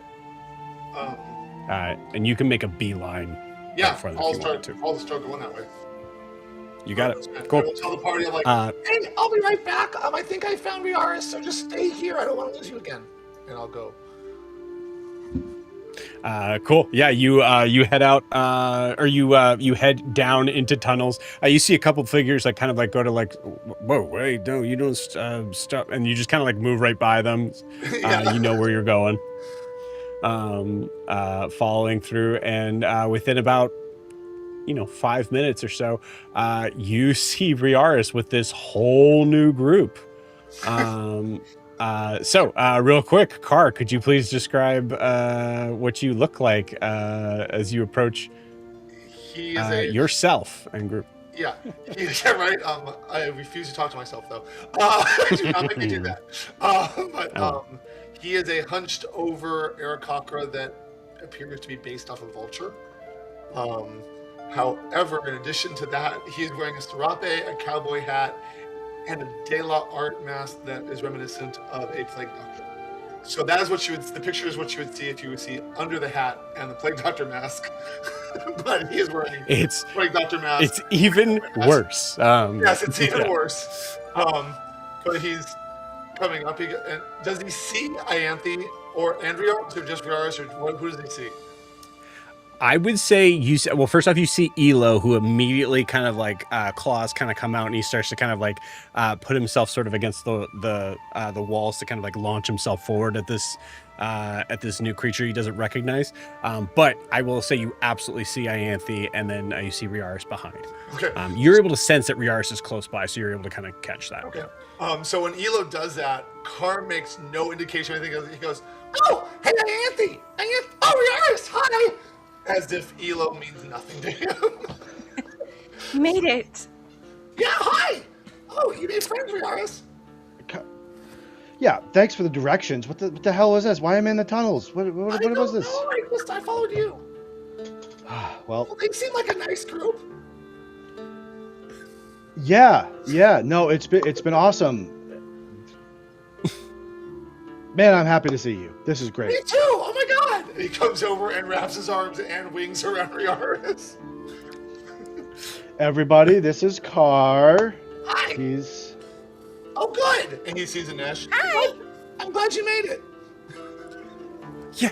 And you can make a beeline. Yeah, for them I'll if you want start going that way. You got it. I Cool. will tell the party, I'm like, hey, I'll be right back. I think I found Riaris, so just stay here. I don't want to lose you again. And I'll go. Cool. Yeah, you head out, or you head down into tunnels. You see a couple figures like kind of like go to like, whoa, wait, no, you don't stop, and you just kind of like move right by them. Yeah. You know where you're going. Following through, and within about 5 minutes or so, you see Riaris with this whole new group. So real quick, Car, could you please describe what you look like as you approach He is yourself and group? Yeah, right. I refuse to talk to myself though. Do not make me do that. He is a hunched over Aarakocra that appears to be based off a vulture. However, in addition to that, he is wearing a serape, a cowboy hat, and a De La Art mask that is reminiscent of a plague doctor. So that is what the picture is what you would see if you would see under the hat and the plague doctor mask. But he is wearing plague doctor mask. It's even worse. Yes, it's even worse. But he's coming up. And does he see Ianthe or Andrea, or just Riaris, or who does he see? I would say well, first off, you see Elo, who immediately kind of like claws kind of come out, and he starts to kind of like put himself sort of against the walls to kind of like launch himself forward at this new creature he doesn't recognize. But I will say you absolutely see Ianthe, and then you see Riaris behind. Okay. You're able to sense that Riaris is close by, so you're able to kind of catch that. Okay. So when Elo does that, Car makes no indication or anything. He goes, "Oh, hey, Ianthe! Oh, Riaris, hi!" As if Elo means nothing to him. You made it. Yeah, hi! Oh, you made friends, Riaris. Yeah, thanks for the directions. What the hell was this? Why am I in the tunnels? What was this? I followed you. Well, they seem like a nice group. Yeah. No, it's been awesome. Man, I'm happy to see you. This is great. Me too. Oh my god! He comes over and wraps his arms and wings around Riaris. Everybody, this is Car. Hi. He's Oh, good! And he sees Inesh. Hi! I'm glad you made it. Yeah,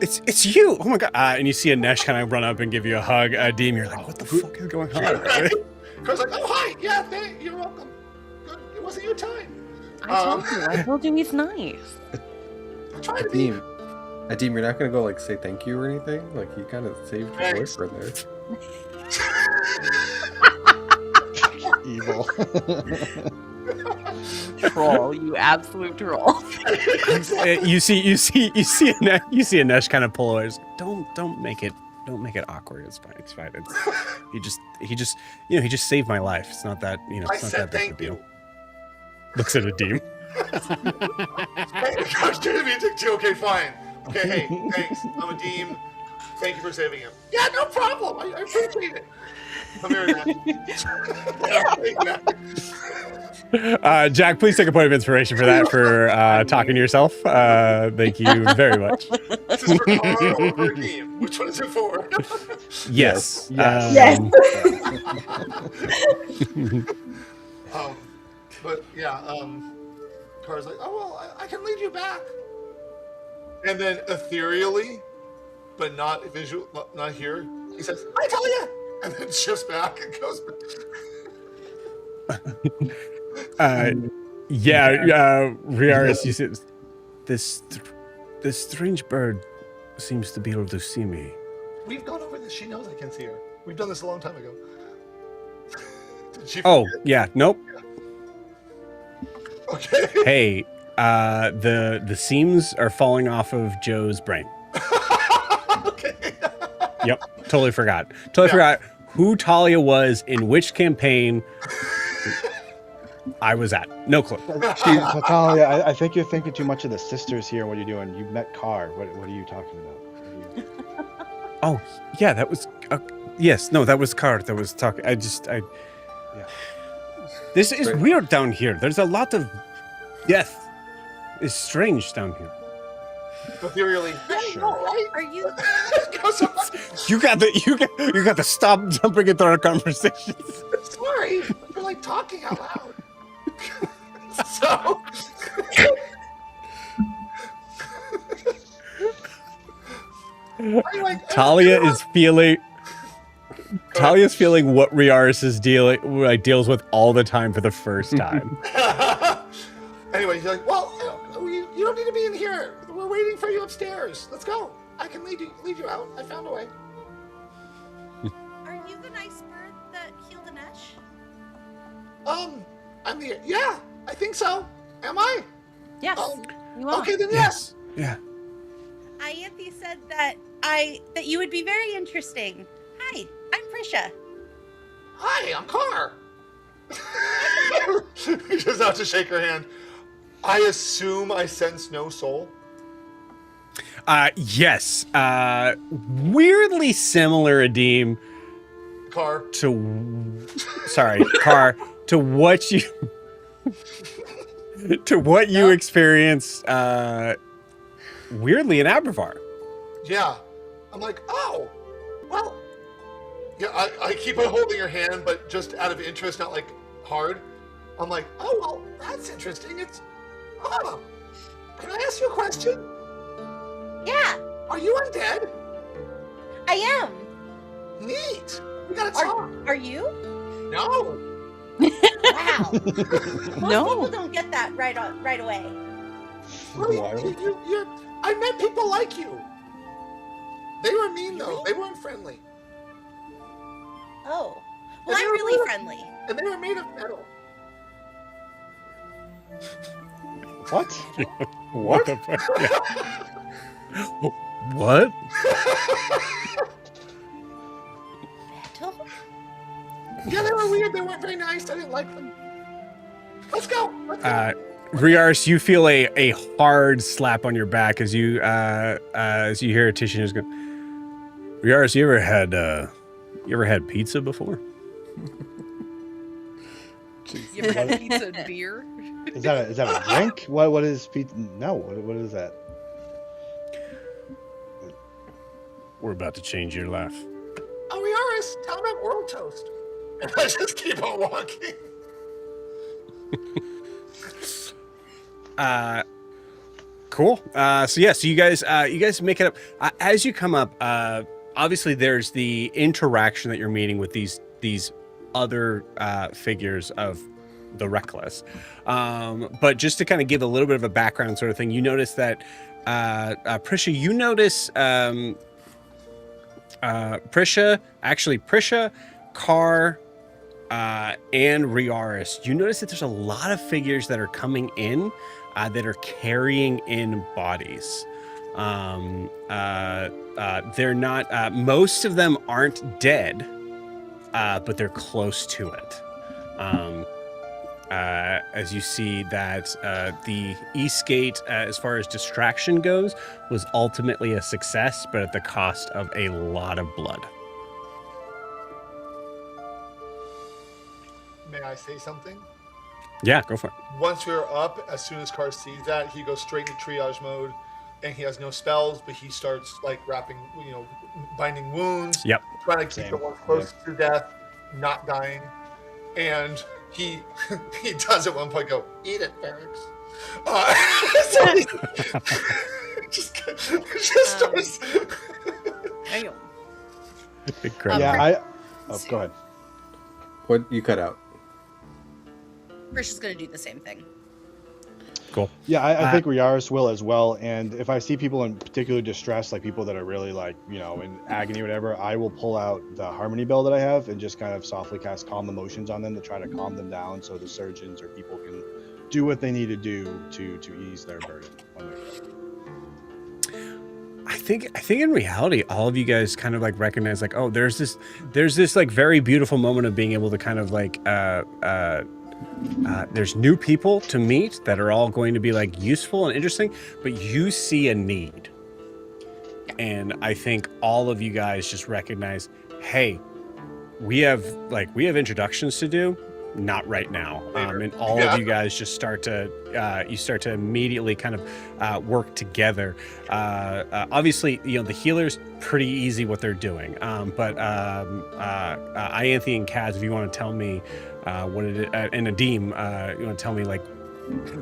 it's you. Oh my god! And you see Inesh kind of run up and give you a hug. Deem, you're like, what the fuck is going on? Car's like, oh, hi! Yeah, you're welcome. Good. It wasn't your time. I told you he's nice. I'm trying to be... Adim, you're not gonna go like say thank you or anything? Like he kind of saved your boyfriend there. Evil. Troll, you absolute troll. you see Inesh kind of pull away. Don't make it awkward. It's fine. It's fine. He just he just saved my life. It's not that I it's not said that big thank a deal. you. Looks at Adim. Hey, gosh, didn't mean to. Okay, fine. Okay, hey, thanks. I'm Adim. Thank you for saving him. Yeah, no problem. I appreciate it. I'm here now. Jack, please take a point of inspiration for that, for talking to yourself. Thank you very much. This is for Carl or for Adim? Which one is it for? Yes. Yes. But yeah, Car's like, oh well, I can lead you back. And then ethereally, but not visual, not here, he says, I tell you, and then shifts back and goes back. Riaris, you said this strange bird seems to be able to see me. We've gone over this. She knows I can see her. We've done this a long time ago. Did she Oh, forget? yeah, nope. Okay. Hey, the seams are falling off of Joe's brain. Okay. Yep, totally forgot. Forgot who Talia was in which campaign I was at. No clue. Natalia, I think you're thinking too much of the sisters here. What are you doing? You met Car. What are you talking about? Oh, yeah, that was... yes, no, that was Car that was talking. Yeah. This is weird down here. There's a lot of death. It's strange down here. Ethereally. Sure. Right? Are you? You got to stop jumping into our conversations. Sorry, you're like talking out loud. So. Talia is feeling. Talia's feeling what Riaris is deals with all the time for the first time. Anyway, he's like, well, you don't need to be in here. We're waiting for you upstairs. Let's go. I can lead you out. I found a way. Are you the nice bird that healed Inesh? Yeah, I think so. Am I? Yes, you are. Okay, then yes. Yeah. Ianthe said that you would be very interesting. Hi, I'm Prisha. Hi, I'm Car. He just have to shake her hand. I assume I sense no soul. Yes. Weirdly similar, Adim. Car. Car. To what you experience. Weirdly in Abervar. Yeah. I'm like, oh, well. Yeah, I keep on holding her hand, but just out of interest, not like hard. I'm like, oh, well, that's interesting. Can I ask you a question? Yeah, Are you undead? I am. Neat. We gotta talk. Are you? No. Wow. Most No. people don't get that right away. I met people like you. They were mean though. They weren't friendly. Oh, well, I'm really friendly. And they were made of metal. What? What the fuck? What? Metal? Yeah, they were weird. They weren't very nice. I didn't like them. Let's go. Riaris, you feel a hard slap on your back as you hear Titian is going. Riaris, you ever had pizza before? You ever had pizza and beer? Is that a drink? What is pizza? No. What is that? We're about to change your life. Oh, Riaris, tell them about World Toast. And I just keep on walking. Cool. So you guys make it up. As you come up, obviously there's the interaction that you're meeting with these other figures of the Reckless. But just to kind of give a little bit of a background sort of thing, you notice that Prisha, you notice Prisha, Carr, and Riaris, you notice that there's a lot of figures that are coming in that are carrying in bodies. They're not, most of them aren't dead, but they're close to it. As you see that the East Gate, as far as distraction goes, was ultimately a success, but at the cost of a lot of blood. May I say something? Yeah, go for it. Once we're up, as soon as Carr sees that, he goes straight into triage mode, and he has no spells, but he starts like wrapping, binding wounds. Yep. Trying to keep the one close to death, not dying, and he does at one point go, "Eat it, Ferrix." So he just starts. Damn. Big crap. Yeah, go ahead. What you cut out? Prisha's gonna do the same thing. Cool. Yeah, I think Riaris will as well. And if I see people in particular distress, like people that are really like, in agony or whatever, I will pull out the harmony bell that I have and just kind of softly cast calm emotions on them to try to calm them down so the surgeons or people can do what they need to do to ease their burden on their head. I think in reality, all of you guys kind of like recognize like, oh, there's this like very beautiful moment of being able to kind of like, there's new people to meet that are all going to be like useful and interesting, but you see a need. And I think all of you guys just recognize, hey, we have introductions to do, not right now. And all of you guys just start to immediately kind of work together. Obviously, the healers, pretty easy what they're doing. But Ianthe and Kaz, if you want to tell me what it is, and Nadim, you want to tell me like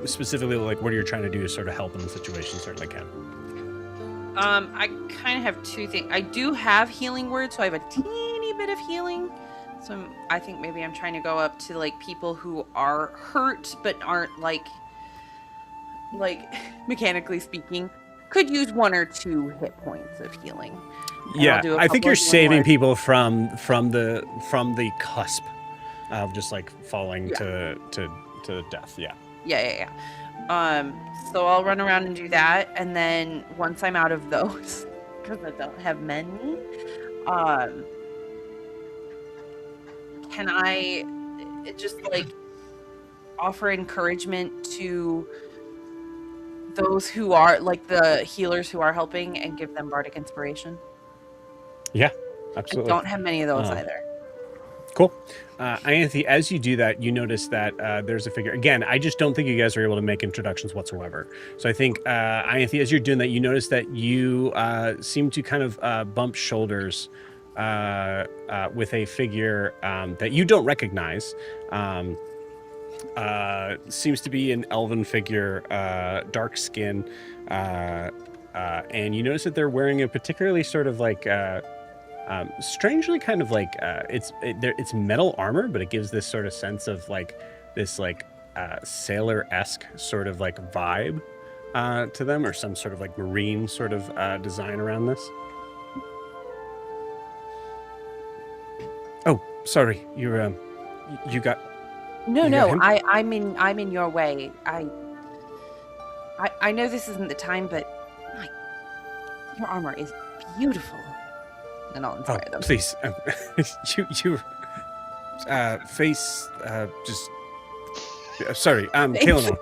specifically like what you're trying to do to sort of help in the situation, certainly can. I kind of have two things. I do have healing words, so I have a teeny bit of healing. So I think maybe I'm trying to go up to like people who are hurt but aren't like mechanically speaking, could use 1 or 2 hit points of healing. And Yeah, I think you're saving people from the cusp of just like falling to death. Yeah. So I'll run around and do that, and then once I'm out of those, because I don't have many, can I just like offer encouragement to those who are like the healers who are helping and give them bardic inspiration? Yeah, absolutely. I don't have many of those either. Cool. Ianthe, as you do that, you notice that there's a figure. Again, I just don't think you guys are able to make introductions whatsoever. So I think, Ianthe, as you're doing that, you notice that you seem to kind of bump shoulders with a figure that you don't recognize. Seems to be an elven figure, dark skin. And you notice that they're wearing a particularly sort of like... strangely kind of like it's metal armor, but it gives this sort of sense of like this like sailor-esque sort of like vibe to them, or some sort of like marine sort of design around this. Oh, sorry, you got him? I'm in your way. I know this isn't the time, but your armor is beautiful. And I'll inspire them. Please, you face just. Sorry, Kaelanor.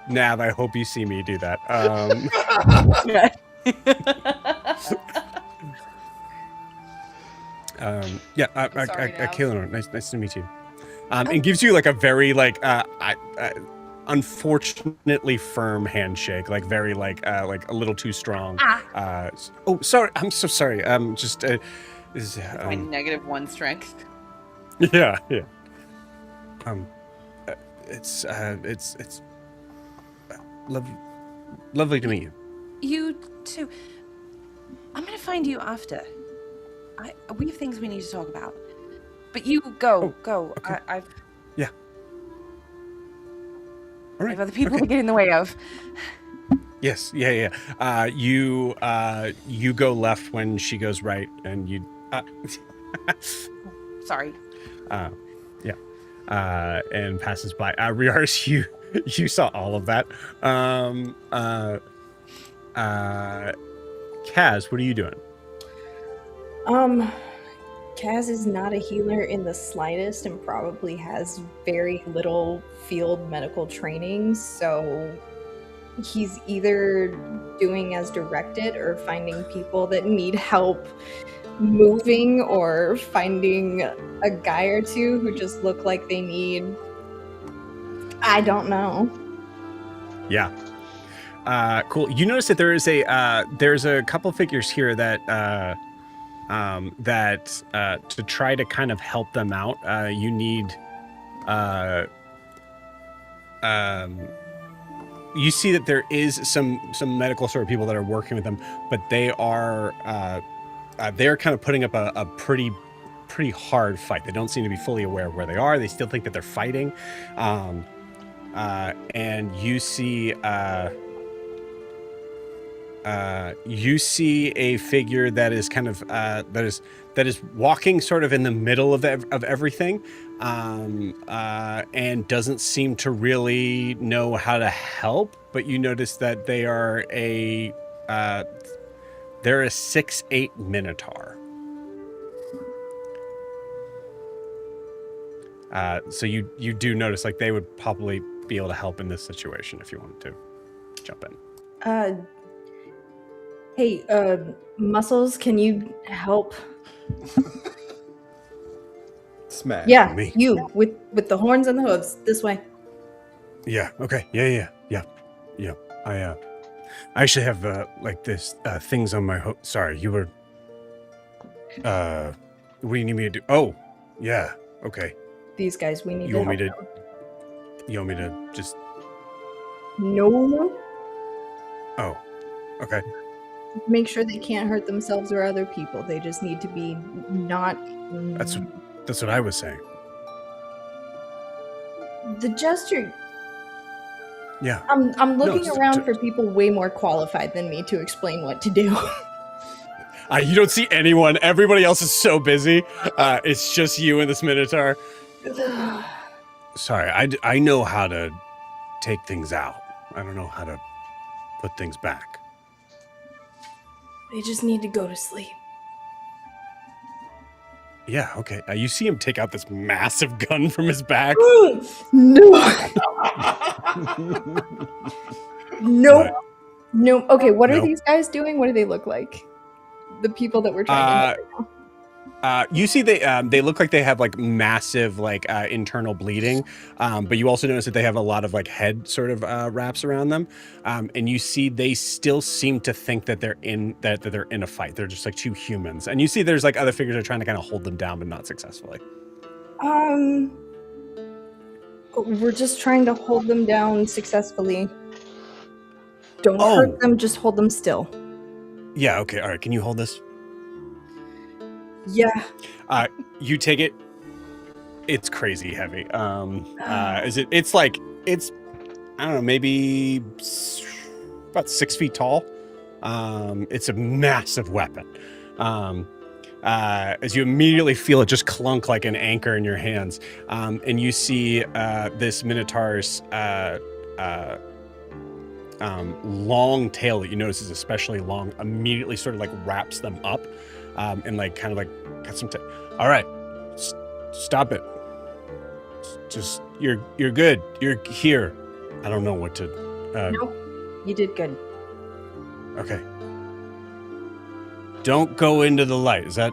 Nav, I hope you see me do that. Kaelanor, nice to meet you. It gives you like a very like unfortunately firm handshake, like very like a little too strong. Oh, sorry, I'm so sorry. Just my -1 strength. Yeah. It's lovely to meet you. You too. I'm gonna find you after. We have things we need to talk about. But you go. Okay. I've Yeah. All I have right. other people Okay. to get in the way of. Yes. Yeah. You go left when she goes right, and you. Sorry. Yeah. And passes by. Riars, you saw all of that. Kaz, what are you doing? Kaz is not a healer in the slightest and probably has very little field medical training, so he's either doing as directed or finding people that need help moving or finding a guy or two who just look like they need, I don't know. Yeah. Cool. You notice that there's a couple figures here that to try to kind of help them out, you need you see that there is some medical sort of people that are working with them, but they're kind of putting up a pretty hard fight. They don't seem to be fully aware of where they are. They still think that they're fighting, and you see a figure that is kind of that is walking sort of in the middle of everything, and doesn't seem to really know how to help. But you notice that they're a 6'8" minotaur. So you do notice like they would probably be able to help in this situation if you wanted to jump in. Hey, Muscles, can you help? Smash. Yeah, Me. you with the horns and the hooves. This way. Yeah. Okay. Yeah. I actually have like this things on my sorry, you were what do you need me to do? Oh, yeah. Okay. These guys, we need You to want me help to them. you want me to just No. Oh. Okay. Make sure they can't hurt themselves or other people. They just need to be not. That's what I was saying. The gesture. Yeah. I'm looking it's around for people way more qualified than me to explain what to do. You don't see anyone. Everybody else is so busy. It's just you and this minotaur. Sorry, I know how to take things out. I don't know how to put things back. They just need to go to sleep. Yeah, okay. You see him take out this massive gun from his back. No. No. What? No. Okay, what are No. these guys doing? What do they look like? The people that we're trying to help right now. You see they look like they have like massive like internal bleeding, but you also notice that they have a lot of like head sort of wraps around them, and you see they still seem to think that they're in a fight. They're just like two humans, and you see there's like other figures that are trying to kind of hold them down, but not successfully. We're just trying to hold them down successfully. Don't hurt them, just hold them still. Yeah, okay, all right. Can you hold this? Yeah. You take it. It's crazy heavy. It's like it's I don't know, maybe about 6 feet tall. It's a massive weapon. As you immediately feel it just clunk like an anchor in your hands, and you see this minotaur's long tail that you notice is especially long immediately sort of like wraps them up, and like kind of like got some all right, stop it. Just you're good. You're here. I don't know what to Nope. You did good. Okay. Don't go into the light. Is that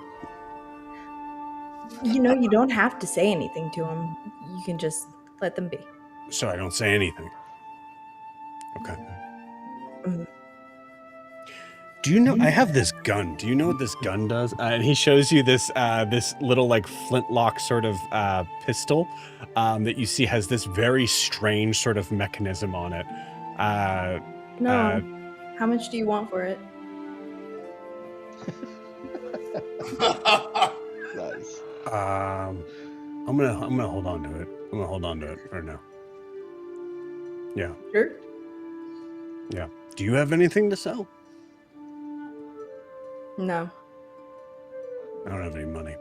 You know, you don't have to say anything to them. You can just let them be. so I don't say anything? Okay. Do you know? I have this gun. Do you know what this gun does? And he shows you this this little like flintlock sort of pistol that you see has this very strange sort of mechanism on it. No. How much do you want for it? Nice. I'm gonna hold on to it. I'm gonna hold on to it for now. Yeah. Sure. Yeah. Do you have anything to sell? No. I don't have any money.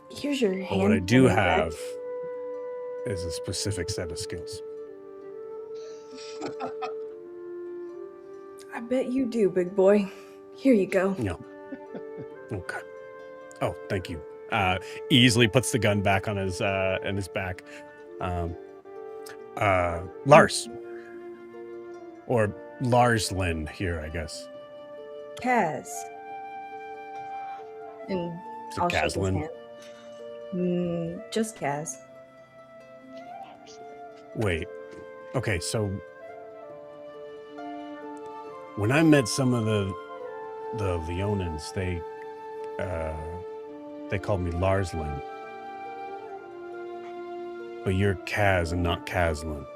Here's your hand. But what I do penny, right? have is a specific set of skills. I bet you do, big boy. Here you go. Yeah. Okay. Oh, thank you. Easily puts the gun back on his back. Lars. Or Lars Lynn here, I guess. Kaz. And Is it I'll shake his Kazlin? hand. Just Kaz. Wait. Okay, so when I met some of the Leonins, they called me Larslin. But you're Kaz and not Kazlin.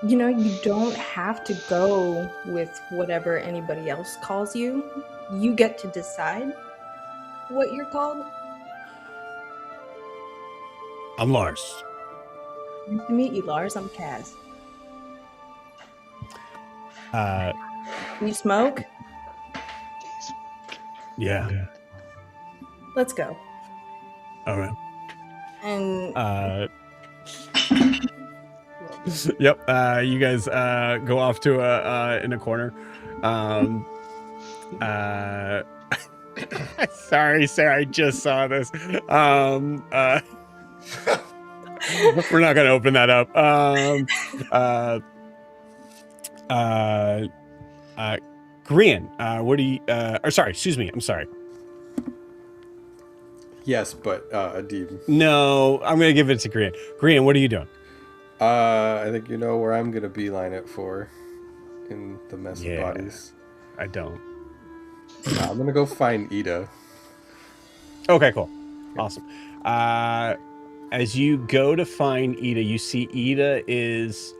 You know, you don't have to go with whatever anybody else calls you. You get to decide what you're called. I'm Lars. Nice to meet you, Lars. I'm Kaz. Can you smoke? Yeah. Let's go. All right. And Yep. You guys go off to in a corner. Sorry, Sarah. I just saw this. We're not gonna open that up. Grian, what do you? Or sorry, excuse me. I'm sorry. Yes, but Adib. No, I'm gonna give it to Grian. Grian, what are you doing? I think you know where I'm gonna beeline it for, in the mess of bodies. I don't. I'm gonna go find Ida. Okay, cool, awesome. As you go to find Ida, you see Ida is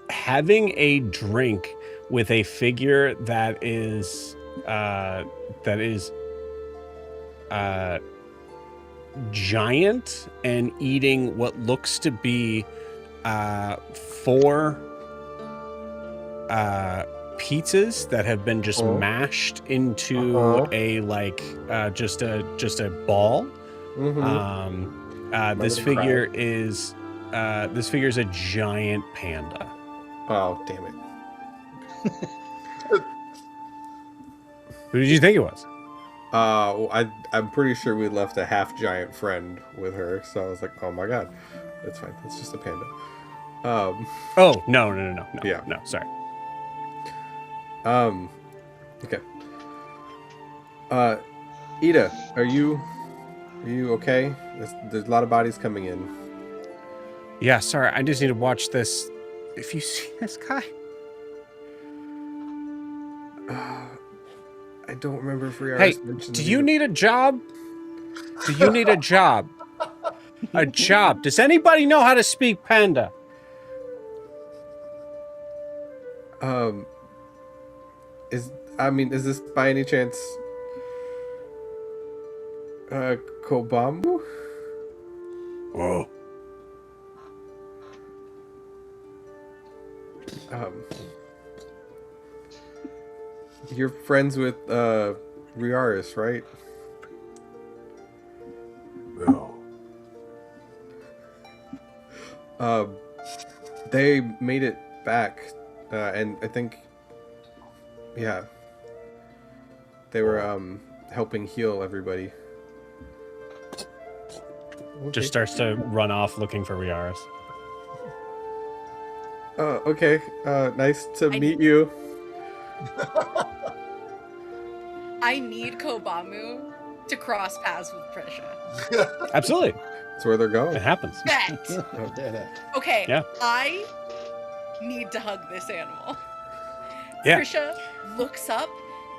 having a drink with a figure that is giant and eating what looks to be 4 pizzas that have been just mashed into a like just a ball. This figure is a giant panda. Oh, damn it. Who did you think it was? Well, I'm pretty sure we left a half giant friend with her, so I was like, oh my god, that's fine. It's just a panda. Oh no, Yeah. no, sorry. Okay. Ida, are you okay? There's a lot of bodies coming in. Yeah, sorry. I just need to watch this. If you see this guy, I don't remember if Riaris hey, mentioned do that you need a job? Do you need a job? A job? Does anybody know how to speak panda? Is this by any chance Kobambu? Whoa. You're friends with Riaris, right? No. They made it back, and I think, yeah, they were helping heal everybody. Just starts to run off looking for Riaris. Okay. Nice to meet you. I need Kobamu to cross paths with Prisha. Absolutely. That's where they're going. It happens. Bet. Oh, yeah. Okay. Yeah. I need to hug this animal. Yeah. Prisha looks up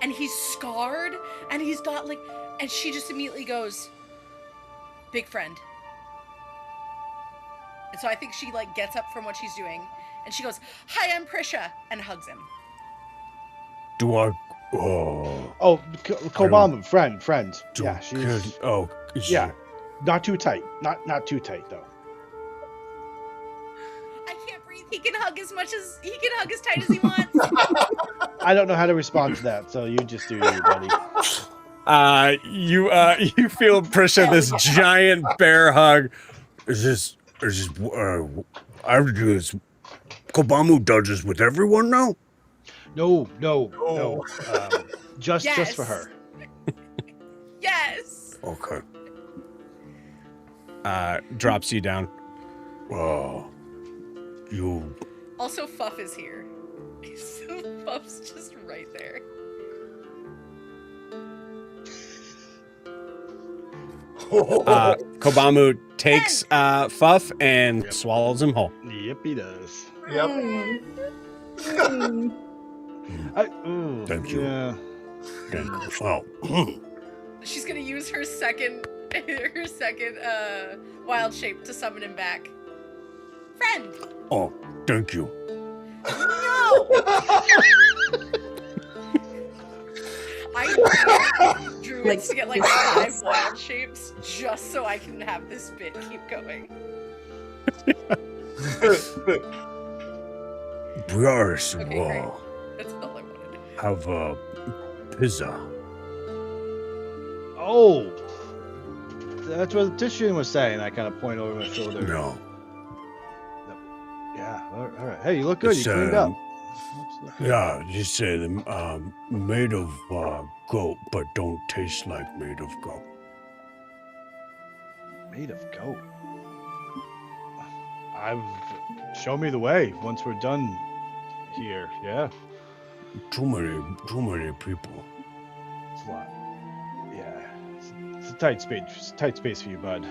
and he's scarred and he's got like, and she just immediately goes, big friend. And so I think she like gets up from what she's doing and she goes, hi, I'm Prisha, and hugs him. Do I? Oh. Oh, Kobamu, friend. Yeah, she's Yeah. not too tight. Not too tight though. I can't breathe. He can hug as tight as he wants. I don't know how to respond to that, so you just do you, buddy. You feel Prisha this giant bear hug. Is I do this. Kobamu does this with everyone now? No. Just Yes. for her. Yes. Okay. Drops you down. Oh, you. Also, Fuff is here. So Fuff's just right there. Kobamu takes Fuff and swallows him whole. Yep, he does. Yep. Thank you. Yeah. Oh. She's gonna use her second wild shape to summon him back. Friend. Oh, thank you. No. I drew Like, to get like 5 wild shapes just so I can have this bit keep going. Yes, Okay, great. That's all I wanted. have a pizza. Oh, that's what Tishian was saying. I kind of point over my shoulder. No. Yeah. All right. Hey, you look good. It's, You cleaned up. Yeah, you say them made of goat, but don't taste like made of goat. Made of goat. Show me the way once we're done here. Yeah. Too many people. It's a lot. Yeah. It's a tight space. Tight space for you, bud.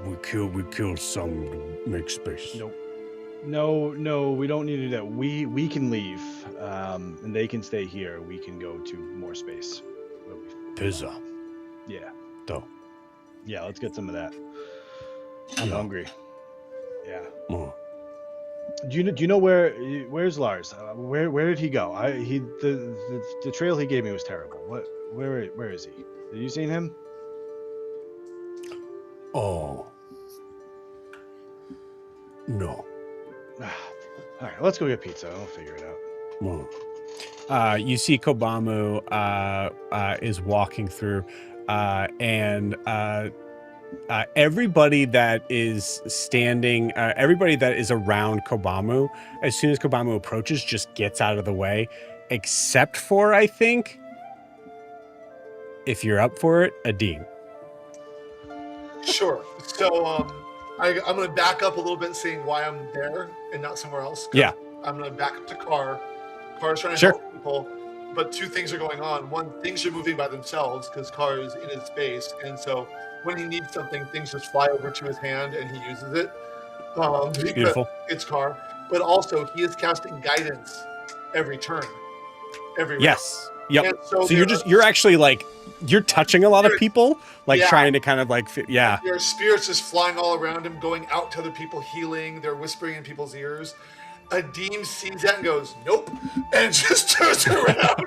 We killed some to make space. Nope. No, we don't need to do that. We can leave, and they can stay here. We can go to more space. Pizza, Yeah. though. Yeah, let's get some of that. I'm Yeah. hungry. Yeah. Oh. Do you know where's Lars? Where did he go? The trail he gave me was terrible. Where is he? Have you seen him? Oh. No. All right, let's go get pizza. I'll figure it out. Well, you see Kobamu is walking through, and everybody that is standing, everybody that is around Kobamu, as soon as Kobamu approaches, just gets out of the way, except for, I think, if you're up for it, Adim. Sure. So I'm going to back up a little bit, seeing why I'm there and not somewhere else. 'Cause Yeah. I'm going to back up to Carr. Carr's trying to Sure. help people, but two things are going on. One, things are moving by themselves because Carr is in his space, and so when he needs something, things just fly over to his hand and he uses it. Because Beautiful. it's Carr. But also, he is casting guidance every turn. Every round. Yes. Yep. And So you're actually like, you're touching a lot of people, like Yeah. trying to kind of like, yeah. There are spirits just flying all around him, going out to other people, healing. They're whispering in people's ears. Adim sees that and goes, nope, and just turns around.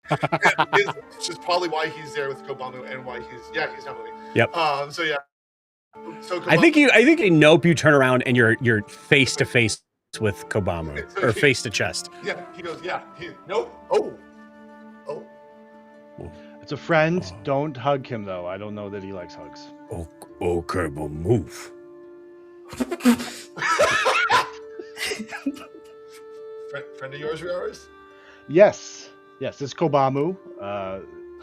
Which is probably why he's there with Kobamu and why he's not moving. Yep. So yeah. So I think nope, you turn around and you're face to face with Kobamu or face to chest. Yeah, he goes, yeah. Nope. Oh. It's a friend. Don't hug him though. I don't know that he likes hugs. Okay, well, move. Friend of yours, yours? Yes. This is Kobamu.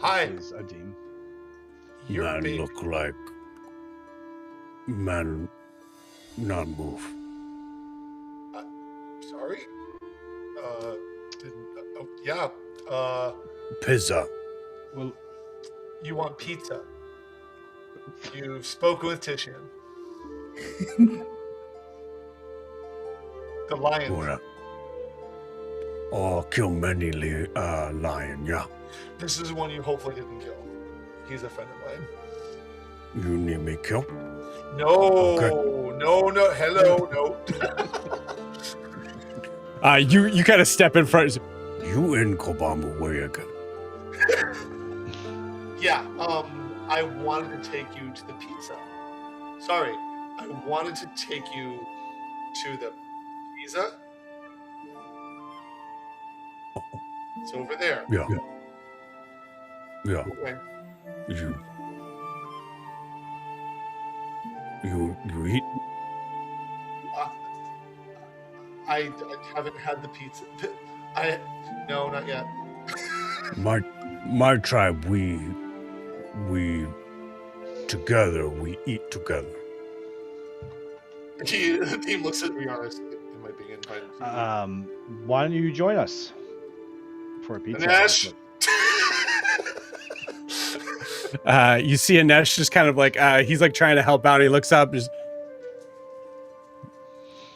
Hi. This is Adim. You're Man big. look like man not move. Sorry. Yeah. Pizza. Well, You want pizza. You've spoken with Titian. The lion. Well, kill many lion, yeah. This is one you hopefully didn't kill. He's a friend of mine. You need me kill? No, Okay. no, hello, no. You kind of step in front. You in Kobamu, where you go? Yeah, I wanted to take you to the pizza. Sorry, I wanted to take you to the pizza. It's over there. Yeah. Okay. You eat? I haven't had the pizza. No, not yet. My tribe, we together, we eat together. The team looks at Rihanna. Am I being invited? Why don't you join us for a pizza? Nash. You see Anesh just kind of like, he's like trying to help out. He looks up, just,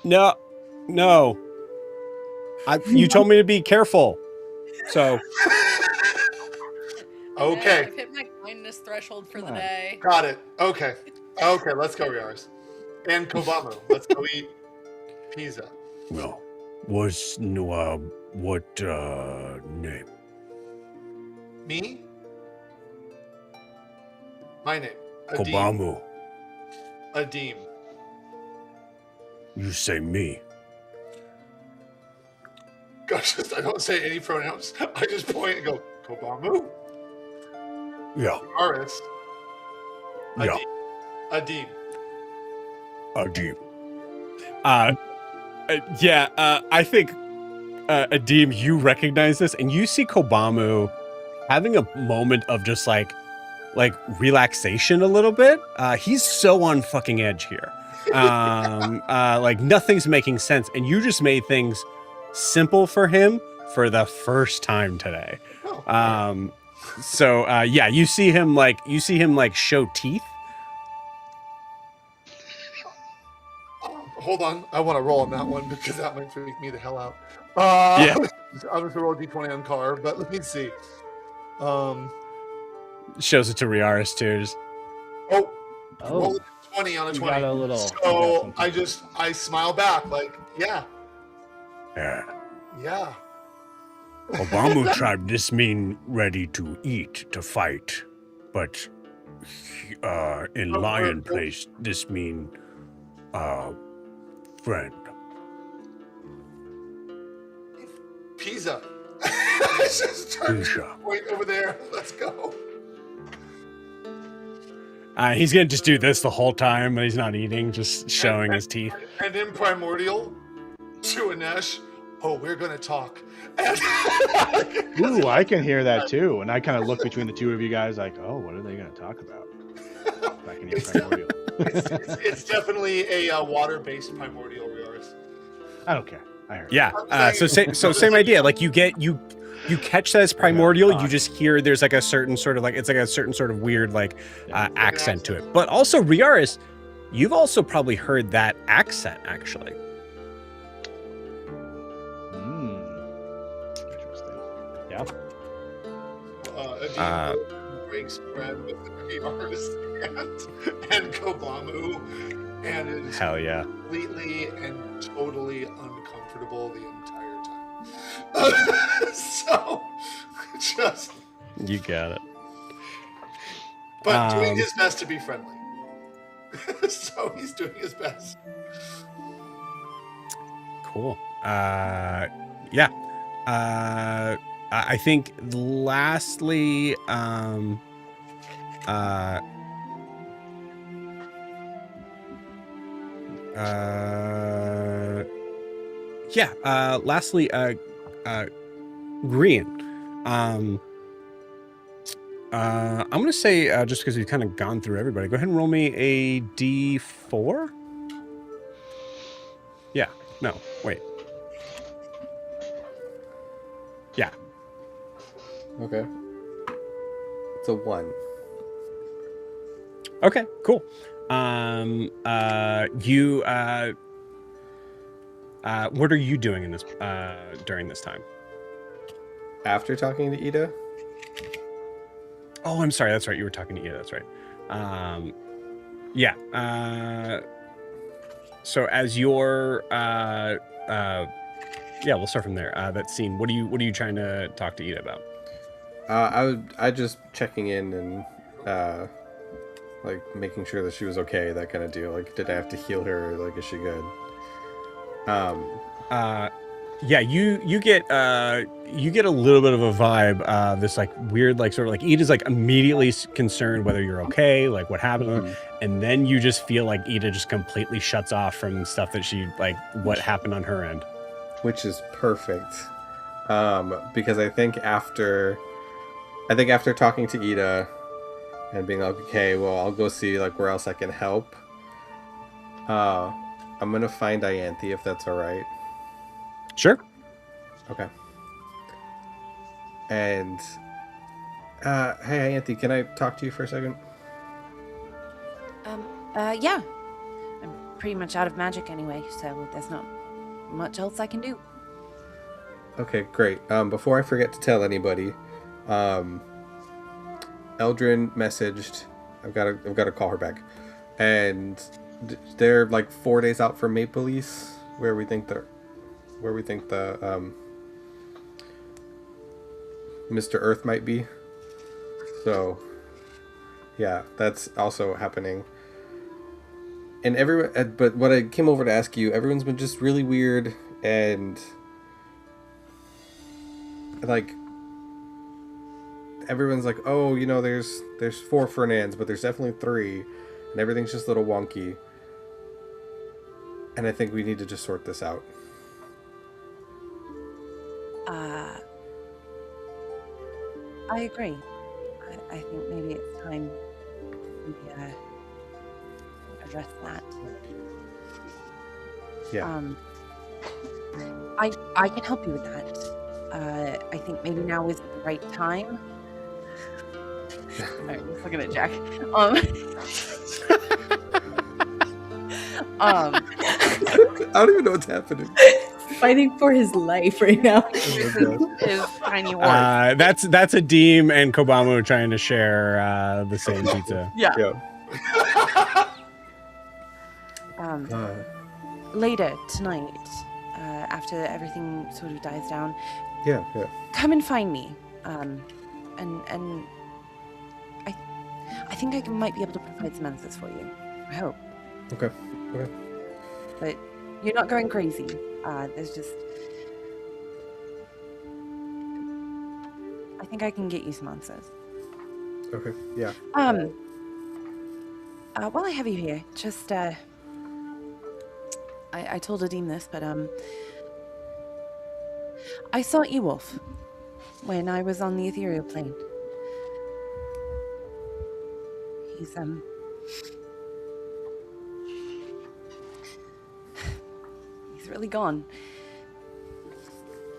no. You told me to be careful. So. Okay. I've hit my kindness threshold for the day. Got it. Okay, let's go, Riars. And Kobamu, let's go eat pizza. Well, what name? Me? My name. Kobamu. Adim. You say me. Gosh, I don't say any pronouns. I just point and go, Kobamu? Yeah. Aris. Yeah. Adim. Adim. I think, Adim, you recognize this, and you see Kobamu having a moment of just like relaxation a little bit. He's so on fucking edge here. Like nothing's making sense, and you just made things simple for him for the first time today. You see him like show teeth. Hold on, I want to roll on that one because that might freak me the hell out. Yeah. I'm just gonna roll a d20 on car, but let me see. Shows it to Riaris too. Just, roll a 20 on a 20. Got a little. So I smile back like, yeah. Kobamu tribe, this mean ready to eat, to fight. But in lion place, this mean friend. Pizza. Just Pizza. Wait over there. Let's go. He's gonna just do this the whole time, but he's not eating, just showing his teeth. And in Primordial, to Anesh, we're gonna talk. Ooh, I can hear that too. And I kind of look between the two of you guys like, oh, what are they going to talk about? I can hear Primordial. It's definitely a water-based Primordial, Riaris. I don't care. I heard. Yeah. So same idea. Like you catch that as primordial. You just hear there's like a certain sort of weird accent to it. But also Riaris, you've also probably heard that accent actually. Adim breaks bread with the Riaris and Kobamu, and it is hell yeah, completely and totally uncomfortable the entire time. So, just you got it. But doing his best to be friendly. So he's doing his best. Cool. I think lastly, Green. I'm gonna say just because we've kind of gone through everybody, go ahead and roll me a d4. Yeah. No. Wait. Yeah. Okay. It's a 1. Okay, cool. What are you doing in this during this time? After talking to Ida? Oh, I'm sorry. That's right. You were talking to Ida. That's right. Yeah. So as you're, yeah, we'll start from there. That scene. What are you trying to talk to Ida about? I just checking in and like making sure that she was okay, that kind of deal. Like, did I have to heal her? Like, is she good? Yeah, you get a little bit of a vibe. This like weird, like sort of like Ida's like immediately concerned whether you're okay, like what happened, and then you just feel like Ida just completely shuts off from stuff that she like what happened on her end, which is perfect. Because I think after talking to Ida and being like, okay, well, I'll go see like where else I can help. I'm gonna find Ianthe if that's all right. Sure. Okay. And hey Ianthe, can I talk to you for a second? Yeah. I'm pretty much out of magic anyway, so there's not much else I can do. Okay, great. Before I forget to tell anybody, Eldrin messaged. I've got to call her back, and they're like 4 days out from Maple Leaf, where we think the Mr. Earth might be. So, yeah, that's also happening. And but what I came over to ask you, everyone's been just really weird, and like everyone's like, oh, you know, there's 4 Fernands, but there's definitely 3, and everything's just a little wonky. And I think we need to just sort this out. I agree. I think maybe it's time we address that. Yeah. I can help you with that. I think maybe now is the right time. Alright, let's look at Jack. I don't even know what's happening. Fighting for his life right now. His tiny war. That's a Deem and Kobamo trying to share the same pizza. Yeah. Yeah. Later tonight, after everything sort of dies down, Yeah. come and find me. And I think I might be able to provide some answers for you. I hope. Okay. But you're not going crazy. There's just... I think I can get you some answers. Okay. Yeah. While I have you here, just I told Adim this, but I saw Ewolf when I was on the ethereal plane. He's really gone.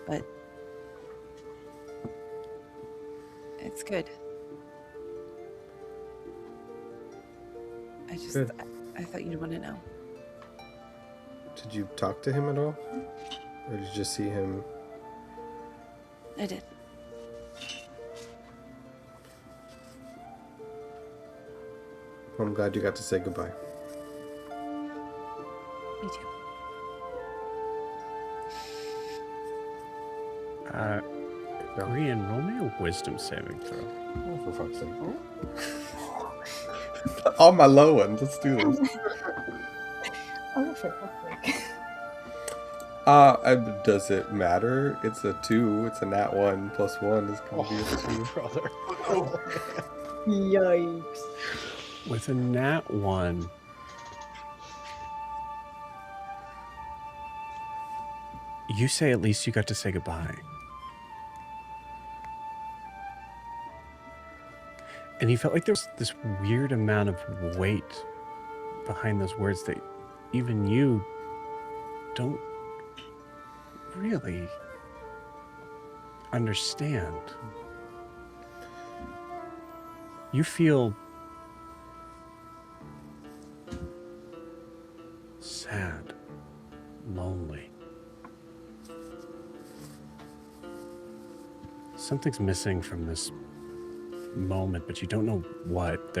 But it's good. Good. I thought you'd want to know. Did you talk to him at all? Or did you just see him? I did. Well, I'm glad you got to say goodbye. Me too. Brian, roll me a wisdom saving throw. Oh, for fuck's sake. All my low ones. Let's do this. Oh, for fuck's sake. Does it matter? It's a 2. It's a nat 1 plus 1 is going to be a 2. Brother. Yikes. With a nat 1. You say at least you got to say goodbye. And he felt like there was this weird amount of weight behind those words that even you don't really understand. You feel sad, lonely. Something's missing from this moment, but you don't know what.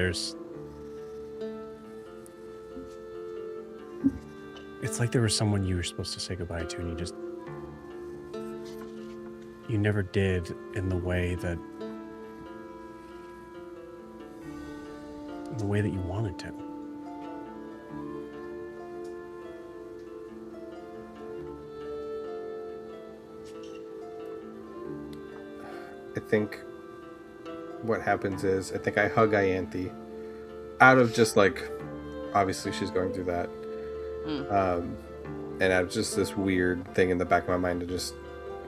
It's like there was someone you were supposed to say goodbye to, and you never did in the way that you wanted to. I think what happens is I think I hug Ianthe out of just like, obviously she's going through that. And out of just this weird thing in the back of my mind to just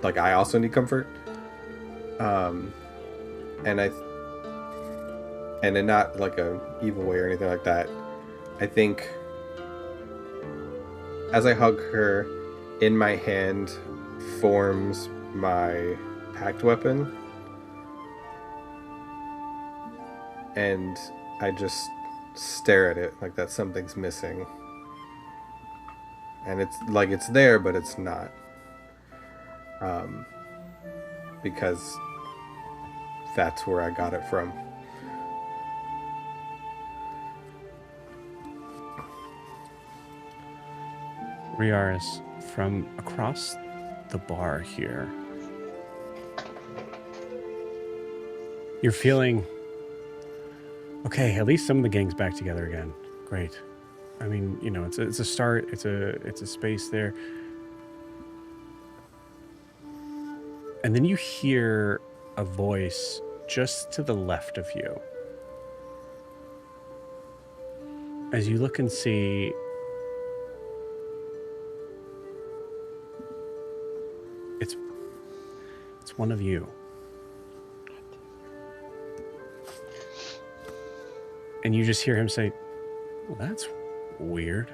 like, I also need comfort. And in not like a evil way or anything like that. I think as I hug her, in my hand forms my packed weapon. And I just stare at it like that something's missing. And it's like it's there, but it's not. Because that's where I got it from. Riaris, from across the bar here, you're feeling, okay, at least some of the gang's back together again. Great. I mean, you know, it's a start. It's a space there. And then you hear a voice just to the left of you. As you look and see, it's one of you. And you just hear him say, well, that's weird.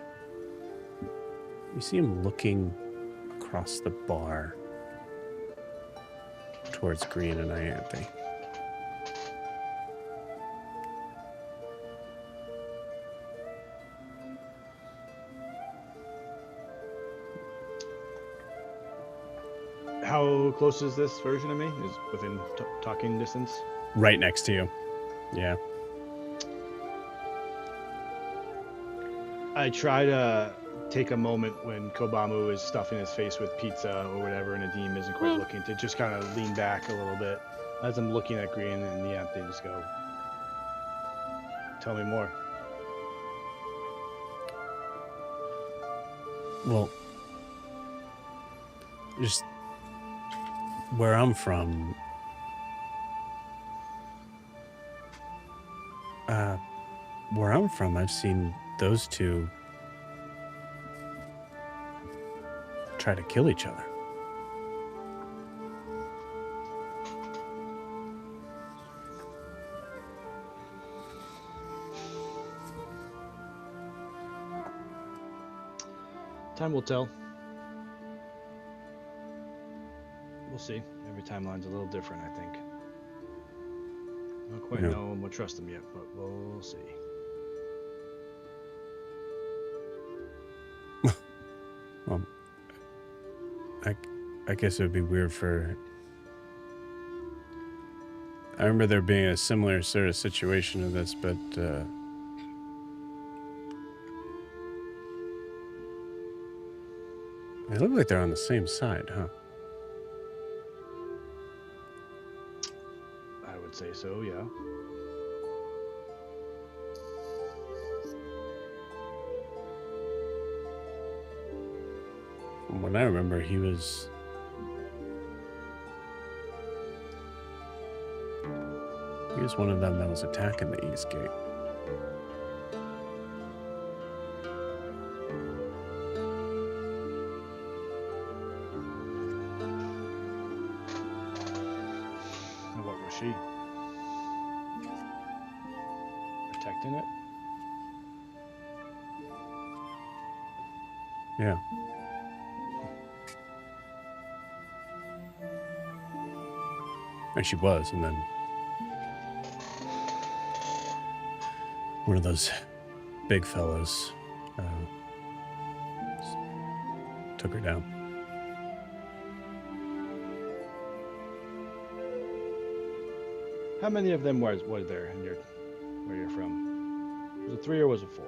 You see him looking across the bar towards Green and Ianthe. How close is this version of me? Is within talking distance? Right next to you. Yeah. I try to take a moment when Kobamu is stuffing his face with pizza or whatever and Adim isn't quite looking, to just kind of lean back a little bit as I'm looking at Green and Ianthe, just go, tell me more. Well, just where I'm from, I've seen those two try to kill each other. Time will tell. We'll see. Every timeline's a little different, I think. I don't quite know and we'll trust them yet, but we'll see. Well, I guess it would be weird for... I remember there being a similar sort of situation to this, but they look like they're on the same side, huh? I would say so, yeah. From what I remember, he was one of them that was attacking the East Gate. And what was she? Protecting it? Yeah. And she was, and then one of those big fellows took her down. How many of them were there in where you're from? Was it 3 or was it 4?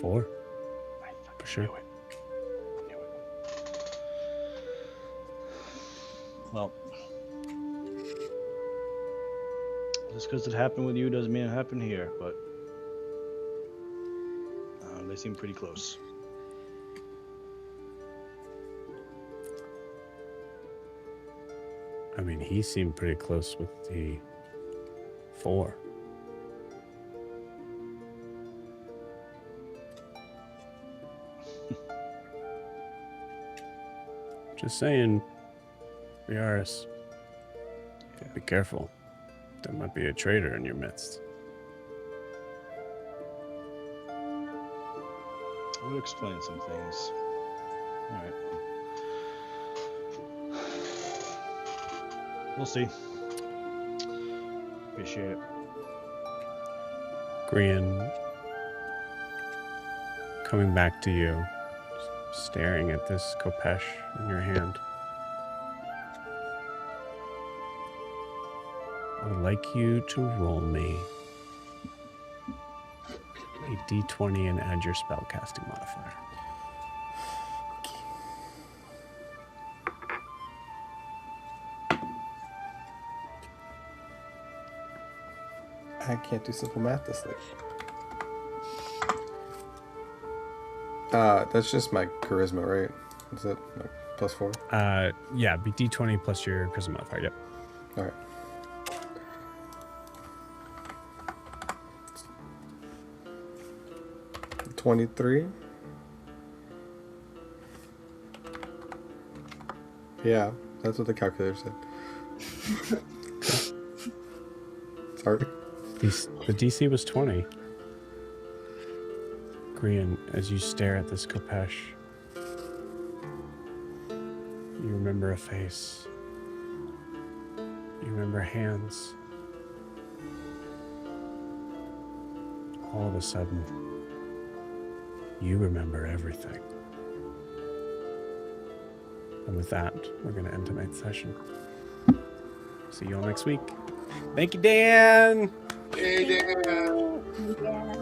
Four, for sure. Knew it. Well, just because it happened with you doesn't mean it happened here, but they seem pretty close. I mean, he seemed pretty close with the 4. Just saying, Riaris, be careful. There might be a traitor in your midst. I would explain some things. All right. We'll see. Appreciate it. Grian, coming back to you, staring at this Kopesh in your hand. I would like you to roll me a d20 and add your spellcasting modifier. I can't do simple math this late. That's just my charisma, right? Is it like +4? Yeah, be d20 plus your charisma modifier. Yep. All right. $23. Yeah, that's what the calculator said. Sorry. The DC was 20. Grian, as you stare at this Kopesh, you remember a face. You remember hands. All of a sudden, you remember everything. And with that, we're going to end tonight's session. See you all next week. Thank you, Dan! Hey, Dan. Yeah.